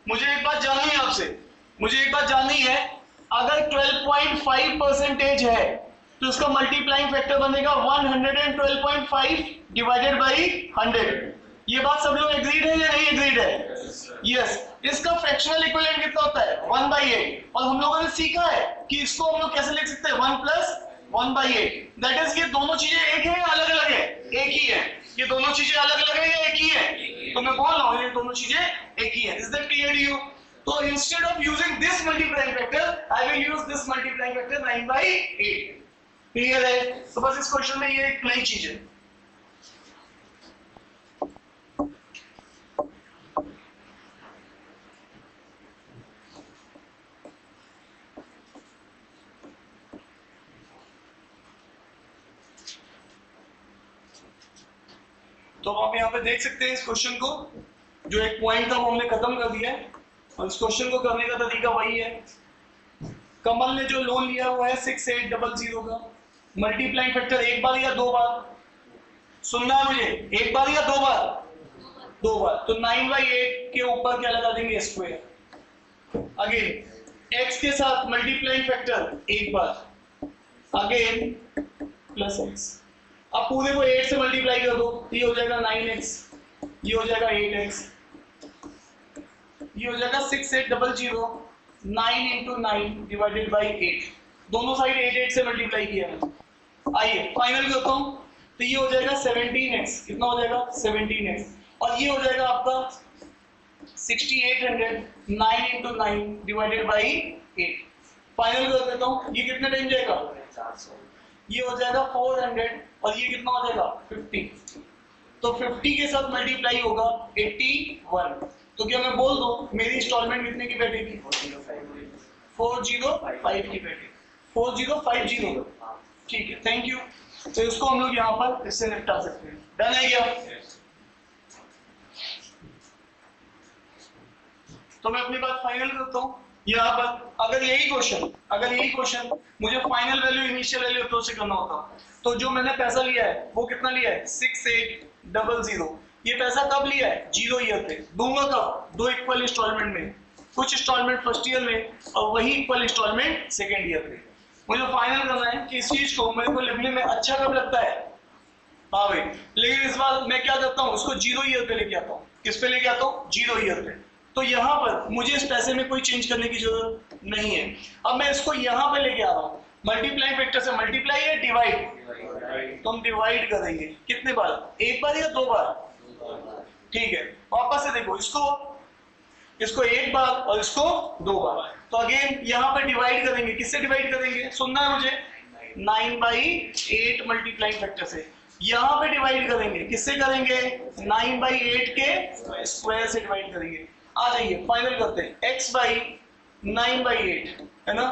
मुझे एक बात जाननी है आपसे, मुझे एक बात जाननी है, अगर 12.5% है तो इसका मल्टीप्लाइंग फैक्टर बनेगा 112.5 डिवाइडेड बाई 100। ये बात सब लोग एग्रीड है या नहीं एग्रीड है? यस। इसका फ्रैक्शनल इक्विवेलेंट कितना होता है? 1/8। और हम लोगों ने सीखा है कि इसको हम लोग कैसे लिख सकते हैं? 1 + 1/8। दैट इज ये दोनों चीजें एक है या अलग अलग है? एक ही है। ये दोनों चीजें अलग अलग है या एक ही है? तो मैं बोल रहा हूँ ये दोनों चीजें एक ही है। Is that clear to you? तो instead of using this multiplying factor I will use this multiplying factor 9/8। Clear है? तो बस इस क्वेश्चन में ये एक नई चीज है। तो आप यहाँ पे देख सकते हैं इस क्वेश्चन को, जो एक पॉइंट था वो हमने खत्म कर दिया है और इस क्वेश्चन को करने का तरीका वही है। कमल ने जो लोन लिया हुआ है 6800 का, मल्टीप्लाइंग फैक्टर 1 बार या 2 बार? सुनना है मुझे, 1 बार या 2 बार? 2 बार। तो 9/8 के ऊपर क्या लगा देंगे? स्क्वायर। अगेन x के साथ मल्टीप्लाइंग फैक्टर 1 बार, अगेन प्लस एक्स। अब पूरे को 8 से मल्टीप्लाई कर दो, ये हो जाएगा 9x, ये हो जाएगा 8x, ये हो जाएगा 6800, 9 into 9 डिवाइडेड बाई 8। दोनों साइड 8 से मल्टीप्लाई किया है। आइए फाइनल करता हूं, तो ये हो जाएगा 17x, कितना हो जाएगा 17x, और ये हो जाएगा आपका 6800, 9 into 9 डिवाइडेड बाई 8। फाइनल कर देता हूं, ये कितने टाइम जाएगा, ये हो जाएगा 400, और ये कितना हो जाएगा 50। तो 50 के साथ मल्टीप्लाई होगा 81। तो क्या मैं बोल दूं मेरी इंस्टॉलमेंट कितने की बैठेगी, 405 की बैठेगी, 4050। ठीक है, थैंक यू। तो इसको हम लोग यहाँ पर इससे निपटा सकते हैं। डन है क्या? तो मैं अपनी बात फाइनल करता हूँ यहाँ पर। अगर यही क्वेश्चन मुझे final value initial value approach से करना होता, तो जो मैंने पैसा लिया है वो कितना लिया है, 6800। ये पैसा कब लिया है, 0 ईयर पे। दूंगा कब, 2 इक्वल इंस्टॉलमेंट में, कुछ इंस्टॉलमेंट फर्स्ट ईयर में और वही इक्वल इंस्टॉलमेंट सेकेंड ईयर पे। मुझे फाइनल करना है कि इस चीज को मेरे को लिखने में अच्छा कब लगता है, हाँ भाई। लेकिन इस बार मैं क्या करता हूँ, उसको 0 ईयर पे लेके आता हूँ। किस पे लेके आता हूँ, 0 ईयर पे। तो यहाँ पर मुझे इस पैसे में कोई चेंज करने की जरूरत नहीं है। अब मैं इसको यहाँ पे लेके आ रहा हूँ, मल्टीप्लाई फैक्टर से मल्टीप्लाई है डिवाइड, तो हम डिवाइड करेंगे कितने बार, एक बार या 2 बार, ठीक है। वापस से देखो, इसको एक बार और इसको 2 बार। तो अगेन यहाँ पे डिवाइड करेंगे, किससे डिवाइड करेंगे, सुनना है मुझे, 9/8 मल्टीप्लाई फैक्टर से। यहाँ पे डिवाइड करेंगे, किससे करेंगे, 9/8 के स्क्वायर से डिवाइड करेंगे। आ जाइए फाइनल करते हैं, x बाई 9/8 है ना,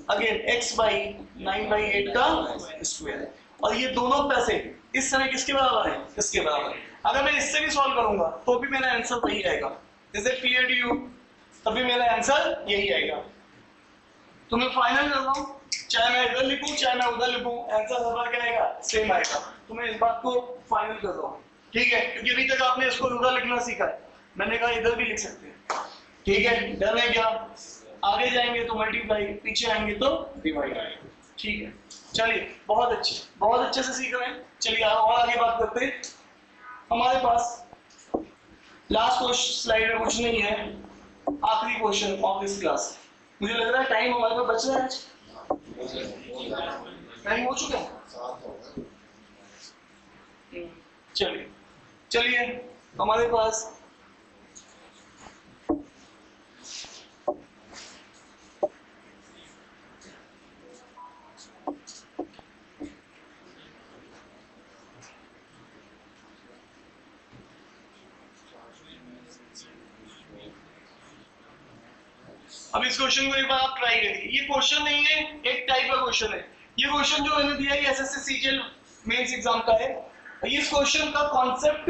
अगेन x बाई 9/8 का स्क्वायर। और ये दोनों पैसे इस समय किसके बराबर है, इसके बराबर है। अगर मैं इससे भी सॉल्व करूंगा तो भी मेरा आंसर वही आएगा। Is it clear to you? तभी मेरा आंसर यही आएगा। तो मैं फाइनल कर रहा हूँ, चाहे मैं इधर लिखूं चाहे मैं उधर लिखूं, आंसर हर क्या आएगा, सेम आएगा। तो मैं इस बात को फाइनल कर रहा हूँ, ठीक है, क्योंकि अभी तक आपने इसको उधर लिखना सीखा है, मैंने कहा इधर भी लिख सकते हैं, ठीक है। डन है क्या? आगे जाएंगे तो मल्टीप्लाई, पीछे आएंगे तो डिवाइड, ठीक है। चलिए बहुत अच्छे से सीख रहे हैं। चलिए और आगे बात करते हैं। हमारे पास लास्ट क्वेश्चन स्लाइड में कुछ नहीं है, आखिरी क्वेश्चन ऑफ दिस क्लास। मुझे लग रहा है टाइम हमारे पास बच रहा है, टाइम हो चुका है। चलिए हमारे पास अब इस क्वेश्चन को एक बार आप ट्राई करिए। ये क्वेश्चन नहीं है, एक टाइप का क्वेश्चन है। ये क्वेश्चन जो मैंने दिया है एसएससी सीजीएल मेंस एग्जाम का है। इस क्वेश्चन का कॉन्सेप्ट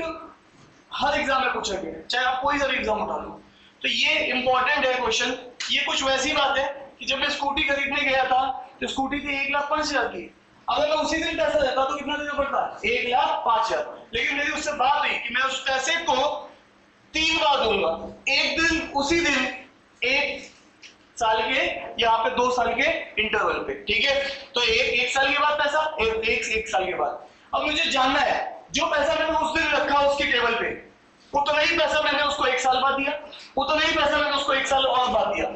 हर एग्जाम में पूछा गया है, चाहे आप कोई सा भी एग्जाम उठा लो। तो ये इंपॉर्टेंट है क्वेश्चन। ये कुछ वैसी बात है कि जब मैं स्कूटी खरीदने गया था तो स्कूटी थी 1,05,000 की। अगर मैं उसी दिन पैसा देता तो कितना देना पड़ता, 1,05,000। लेकिन मेरी उससे बात हुई कि मैं उस पैसे को 3 बार दूंगा, एक दिन उसी दिन, 1 साल के, यहाँ पे 2 साल के इंटरवल पे, ठीक है। तो एक साल के बाद पैसा, एक साल के बाद। अब मुझे जानना है जो पैसा मैंने उस दिन रखा उसकी टेबल पे, उतना ही पैसा मैंने उसको 1 साल बाद दिया, उतना ही पैसा मैंने उसको 1 साल और बाद दिया।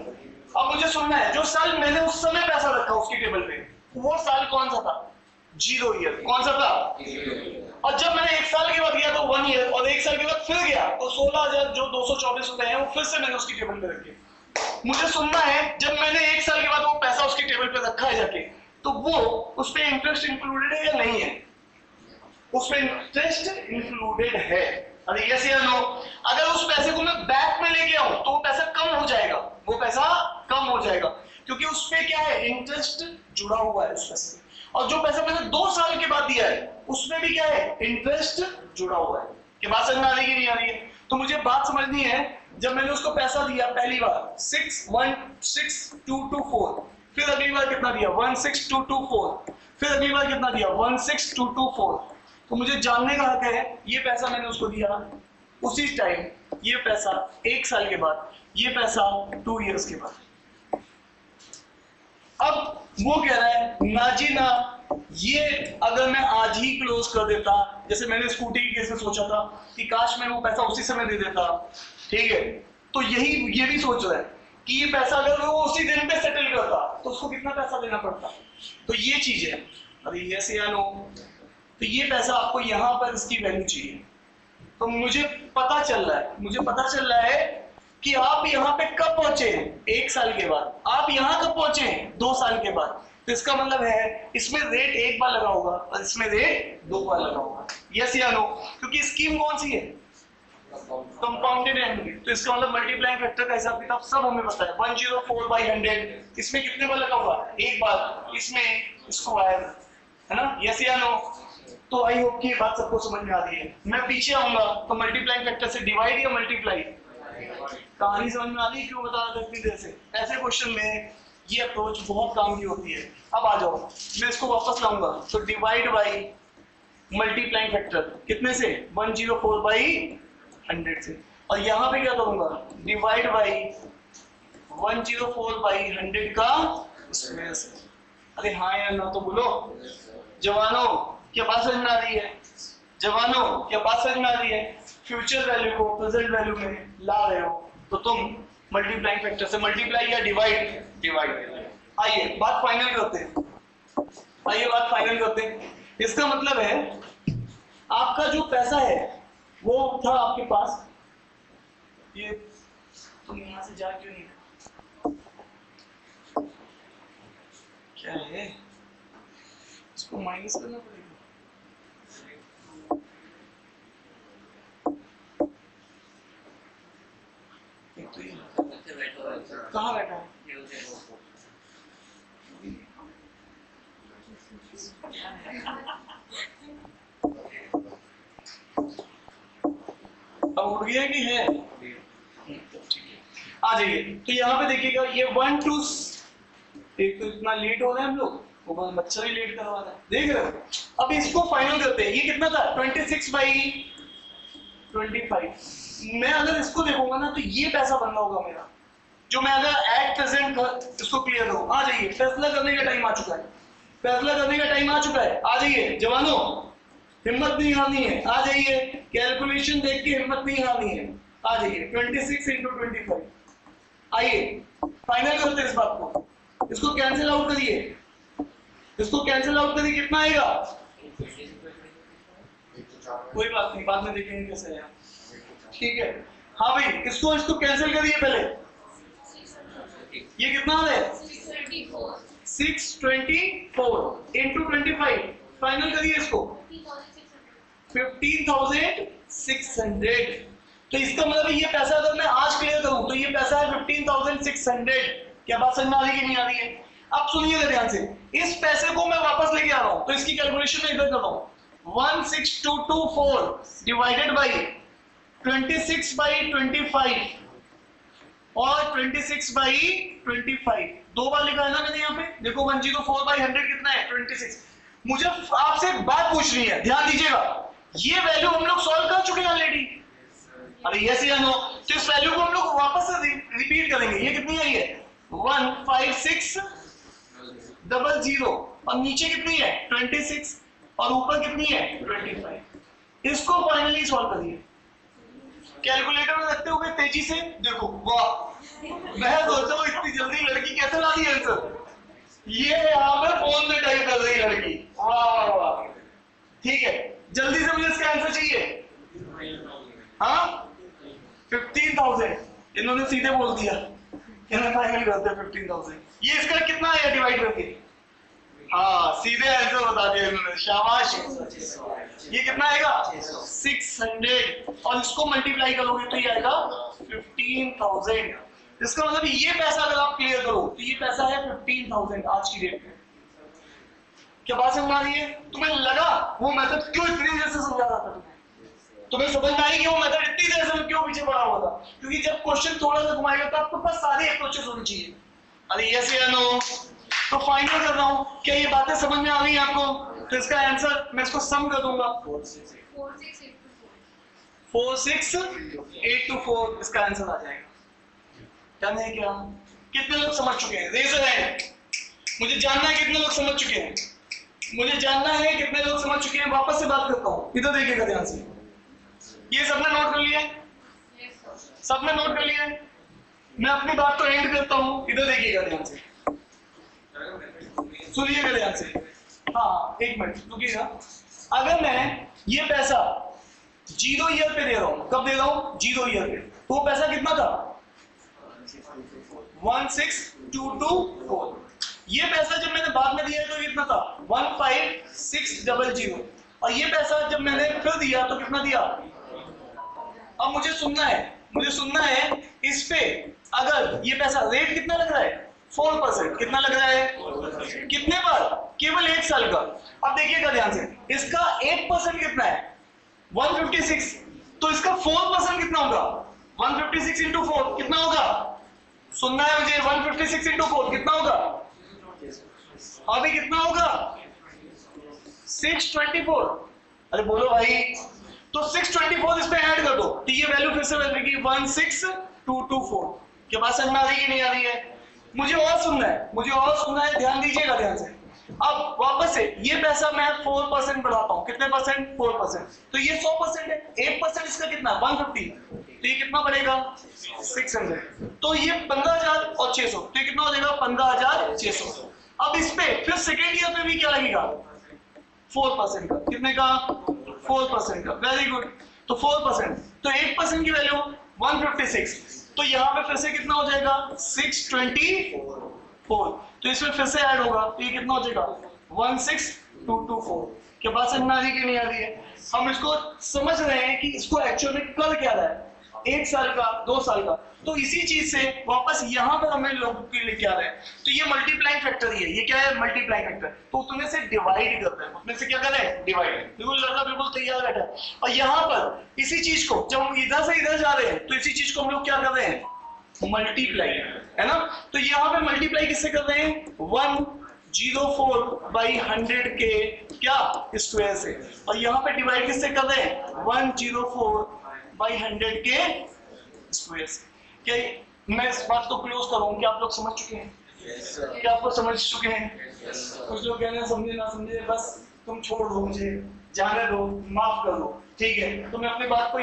अब मुझे सुनना है जो साल मैंने उस समय पैसा रखा उसकी टेबल पे, वो साल कौन सा था, 0 ईयर। कौन सा था? और जब मैंने 1 साल के बाद गया तो 1 ईयर, और 1 साल के बाद फिर गया तो 16,000 जो 224 रुपए हैं वो फिर से मैंने उसकी टेबल पे रखे। मुझे सुनना है जब मैंने 1 साल के बाद वो पैसा उसकी टेबल पे रखा है जाके, तो वो उस पे इंटरेस्ट इंक्लूडेड है या नहीं है? उस पे इंटरेस्ट इंक्लूडेड है, अरे यस या नो? अगर उस पैसे को मैं बैक में लेके आऊं तो वो पैसा कम हो जाएगा, वो पैसा कम हो जाएगा, क्योंकि उस पे क्या है, इंटरेस्ट जुड़ा हुआ है उस पैसे। और जो पैसा मैंने 2 साल के बाद दिया है उसमें भी क्या है, इंटरेस्ट जुड़ा हुआ है। कि बात समझ में आ रही है नहीं आ रही है? तो मुझे बात समझनी है, जब मैंने उसको पैसा दिया पहली बार 16224, फिर अगली बार कितना दिया 16224, फिर अगली बार कितना दिया 16224, तो मुझे जानने का हक है ये पैसा मैंने उसको दिया उसी टाइम, ये पैसा 1 साल के बाद, ये पैसा 2 इयर्स के बाद। अब वो कह रहा है ना जी ना, ये अगर मैं आज ही क्लोज कर देता, जैसे मैंने स्कूटी के केस में सोचा था कि काश मैं वो पैसा उसी समय दे देता, ठीक है, तो यही ये भी सोच रहा है कि ये पैसा अगर वो उसी दिन पे सेटल करता तो उसको कितना पैसा देना पड़ता। तो ये चीज है, अरे यस या नो, तो ये पैसा आपको यहाँ पर इसकी वैल्यू चाहिए। तो मुझे पता चल रहा है कि आप यहाँ पे कब पहुंचे, 1 साल के बाद, आप यहाँ कब पहुंचे 2 साल के बाद। तो इसका मतलब है इसमें रेट 1 बार लगा होगा और इसमें रेट 2 बार लगा होगा। यस या नो, क्योंकि स्कीम कौन सी है, कंपाउंडेड एनुअली। तो इसका मतलब मल्टीप्लाइंग फैक्टर का हिसाब किताब सब हमें पता है। 104/100 इसमें कितने बार लगा होगा, 1 बार, इसमें स्क्वायर, है ना। यस या नो। तो आई होप कि ये बात सबको समझ में आ रही है। मैं पीछे आऊंगा तो मल्टीप्लाइंग फैक्टर से डिवाइड या मल्टीप्लाई, कहानी समझ में आ रही है क्यों बता रहा था इतनी देर से। ऐसे क्वेश्चन में ये अप्रोच बहुत काम की होती है। अब आ जाओ, मैं इसको वापस लाऊंगा, तो डिवाइड बाई मल्टीप्लाइंग फैक्टर कितने से, 104/100 से, और यहाँ पे क्या करूंगा, डिवाइड बाई 104/100 का स्क्वायर से। अरे हाँ या ना तो बोलो जवानों, क्या बात समझ में आ रही है, जवानों क्या बात समझ में आ रही है। फ्यूचर वैल्यू को प्रेजेंट वैल्यू में ला रहे हो तो तुम मल्टीप्लाइंग फैक्टर से मल्टीप्लाई या डिवाइड। आइए बात फाइनल करते हैं। इसका मतलब है आपका जो पैसा है वो था आपके पास, ये तुम यहां से जा क्यों नहीं, क्या है, इसको माइनस करना पड़ेगा। तो ये कहाँ बैठा है, अब उठ गया कि है, आ जाइए। तो यहाँ पे देखिएगा ये 1 2, एक तो इतना लेट हो रहा है हम लोग, वो मच्छर ही लेट करवा रहा है, देख रहे हो। अब इसको फाइनल करते हैं, ये कितना था 26/25। मैं अगर इसको देखूंगा ना तो ये पैसा बनना होगा मेरा, जो मैं अगर एट प्रेजेंट इसको क्लियर करूं। आ जाइए, फैसला करने का टाइम आ चुका है, आ जाइए जवानों, हिम्मत नहीं हारनी है, आ जाइए, कैलकुलेशन देख के हिम्मत नहीं हारनी है, आ जाइए। 26 × 25, आइए फाइनल करते हैं इस बात को, इसको कैंसिल आउट करिए, कितना आएगा, कोई बात नहीं, बाद में देखेंगे कैसे है, ठीक है। हाँ भाई, इसको कैंसिल करिए पहले, ये कितना आ रहा है 624 × 25, फाइनल करिए इसको 15,600। तो इसका मतलब ये पैसा अगर मैं आज क्लियर करूं तो ये पैसा है 15,600। क्या बात समझ में आ रही है कि नहीं आ रही है। अब सुनिएगा ध्यान से, इस पैसे को मैं वापस लेके आ रहा हूं, तो इसकी कैलकुलेशन में इधर कर रहा हूं, 16224 डिवाइडेड बाई 26/25 और 26/25 दो बार लिखा है ना मैंने यहाँ पे, देखो 104/100 कितना है 26। मुझे आपसे एक बात पूछनी है, ध्यान दीजिएगा, ये वैल्यू हम लोग सॉल्व कर चुके हैं ऑलरेडी, अरे यस या नो। तो इस वैल्यू को हम लोग वापस से रिपीट करेंगे। ये कितनी आई है 15600 और नीचे कितनी है 26 और ऊपर कितनी है 25। इसको फाइनली सॉल्व करिए कैलकुलेटर में रखते हुए तेजी से। देखो वाह, मैं सोचा हूं इतनी जल्दी लड़की कैसे ला दी आंसर, ये यहाँ पे फोन में टाइप कर रही लड़की, वाह वाह। ठीक है, जल्दी से मुझे इसका आंसर चाहिए। हाँ 15,000 इन्होंने सीधे बोल दिया, इन्होंने फाइनल करते हैं 15,000। ये इसका कितना आया डिवाइड करके, हाँ सीधे आंसर बता दिया इन्होंने, शाबाश। ये कितना आएगा 600 और इसको मल्टीप्लाई करोगे तो ये आएगा 15,000। इसका मतलब ये पैसा अगर आप क्लियर करो तो ये पैसा है 15,000 आज की डेट में। क्या बात समझ आ रही है। तुम्हें लगा वो मेथड क्यों इतनी देर से समझा रहा था, तुम्हें समझ में आई कि वो मेथड इतनी देर से क्यों पीछे पड़ा हुआ था, क्योंकि जब क्वेश्चन थोड़ा सा घुमाएगा तो आपको पास सारे अप्रोचेस होने चाहिए। अरे यस या नो। तो फाइनल कर रहा हूं, क्या ये बातें समझ में आ रही है आपको। तो इसका आंसर मैं इसको सम कर दूंगा 46824 इसका आंसर आ जाएगा। डन है क्या, कितने लोग समझ चुके हैं, रेज योर हैंड, मुझे जानना है कितने लोग समझ चुके हैं। मुझे जानना है कितने लोग समझ चुके हैं, वापस से बात करता हूं, इधर देखिएगा ध्यान से। ये सबने नोट कर लिया है? सबने नोट कर लिया है? मैं अपनी बात को एंड करता हूं, इधर देखिएगा ध्यान से, सुनिएगा ध्यान से। हाँ एक मिनट रुकिएगा। अगर मैं ये पैसा 0 ईयर पे दे रहा हूं, कब दे रहा हूं? 0 ईयर पे, तो वो पैसा कितना था? 16224। ये पैसा जब मैंने बाद में दिया तो कितना था? 15600। और ये पैसा जब मैंने फिर दिया तो कितना दिया? अब मुझे सुनना है इस पे अगर ये पैसा रेट कितना लग रहा है? 4%। कितना लग रहा है? कितने बार? केवल 1 साल का। अब देखिएगा ध्यान से, इसका 8% कितना है? 156। तो इसका 4% कितना होगा? 156 इंटू 4 कितना होगा? सुनना है मुझे, 156 इंटू 4 कितना होगा? अभी कितना होगा? 624। अरे बोलो भाई। तो 624 इस पे ऐड कर दो, तो ये वैल्यू फिर से बन जाएगी 16224। के पास समझ में आ रही है कि नहीं आ रही है? मुझे और सुनना है, ध्यान दीजिएगा ध्यान से। अब वापस से ये पैसा मैं 4% बढ़ाता हूं, कितने परसेंट? 4%। तो ये 100% है, 1% इसका कितना? 150। तो ये कितना बढ़ेगा? 600। तो ये 15,000 और 600, तो ये कितना हो जाएगा? 15,600। अब इस पे फिर सेकेंड ईयर पे भी क्या लगेगा? 4% का। कितने का? 4% का। Very good. तो 4%, तो 8% की वैल्यू 156। तो यहाँ पे फिर से कितना हो जाएगा? 624। तो इसमें फिर से ऐड होगा, तो ये कितना हो जाएगा? 16224। के पास समझ में आ रही है कि नहीं आ रही है? हम इसको समझ रहे हैं कि इसको एक्चुअल में कर क्या रहा है, 1 साल का, 2 साल का। तो इसी चीज से वापस यहाँ पर हमें लोगों के लिए क्या रहा है, तो ये मल्टीप्लाइंग फैक्टर ही है। ये क्या है? Multiplying factor. तो उसमें से डिवाइड करते हैं, उसमें से क्या कर रहे हैं? डिवाइड। बिल्कुल लड़का बिल्कुल तैयार बैठा है। और यहाँ पर इसी चीज को जब हम इधर से इधर जा रहे हैं, तो इसी चीज को हम लोग क्या कर रहे हैं? मल्टीप्लाई, है ना? तो यहाँ पे मल्टीप्लाई किससे कर रहे हैं? 104/100 के क्या? स्क्वायर से। और यहाँ पे डिवाइड किससे कर रहे हैं? 104/100 के स्क्वायर से। क्या मैं इस बात को क्लोज करूं? क्या आप लोग समझ चुके हैं? क्या आप लोग समझ चुके हैं? कुछ लोग कह रहे हैं समझे ना समझे, बस तुम छोड़ दो, मुझे जाने दो, माफ कर दो। ठीक है, तो मैं अपनी बात को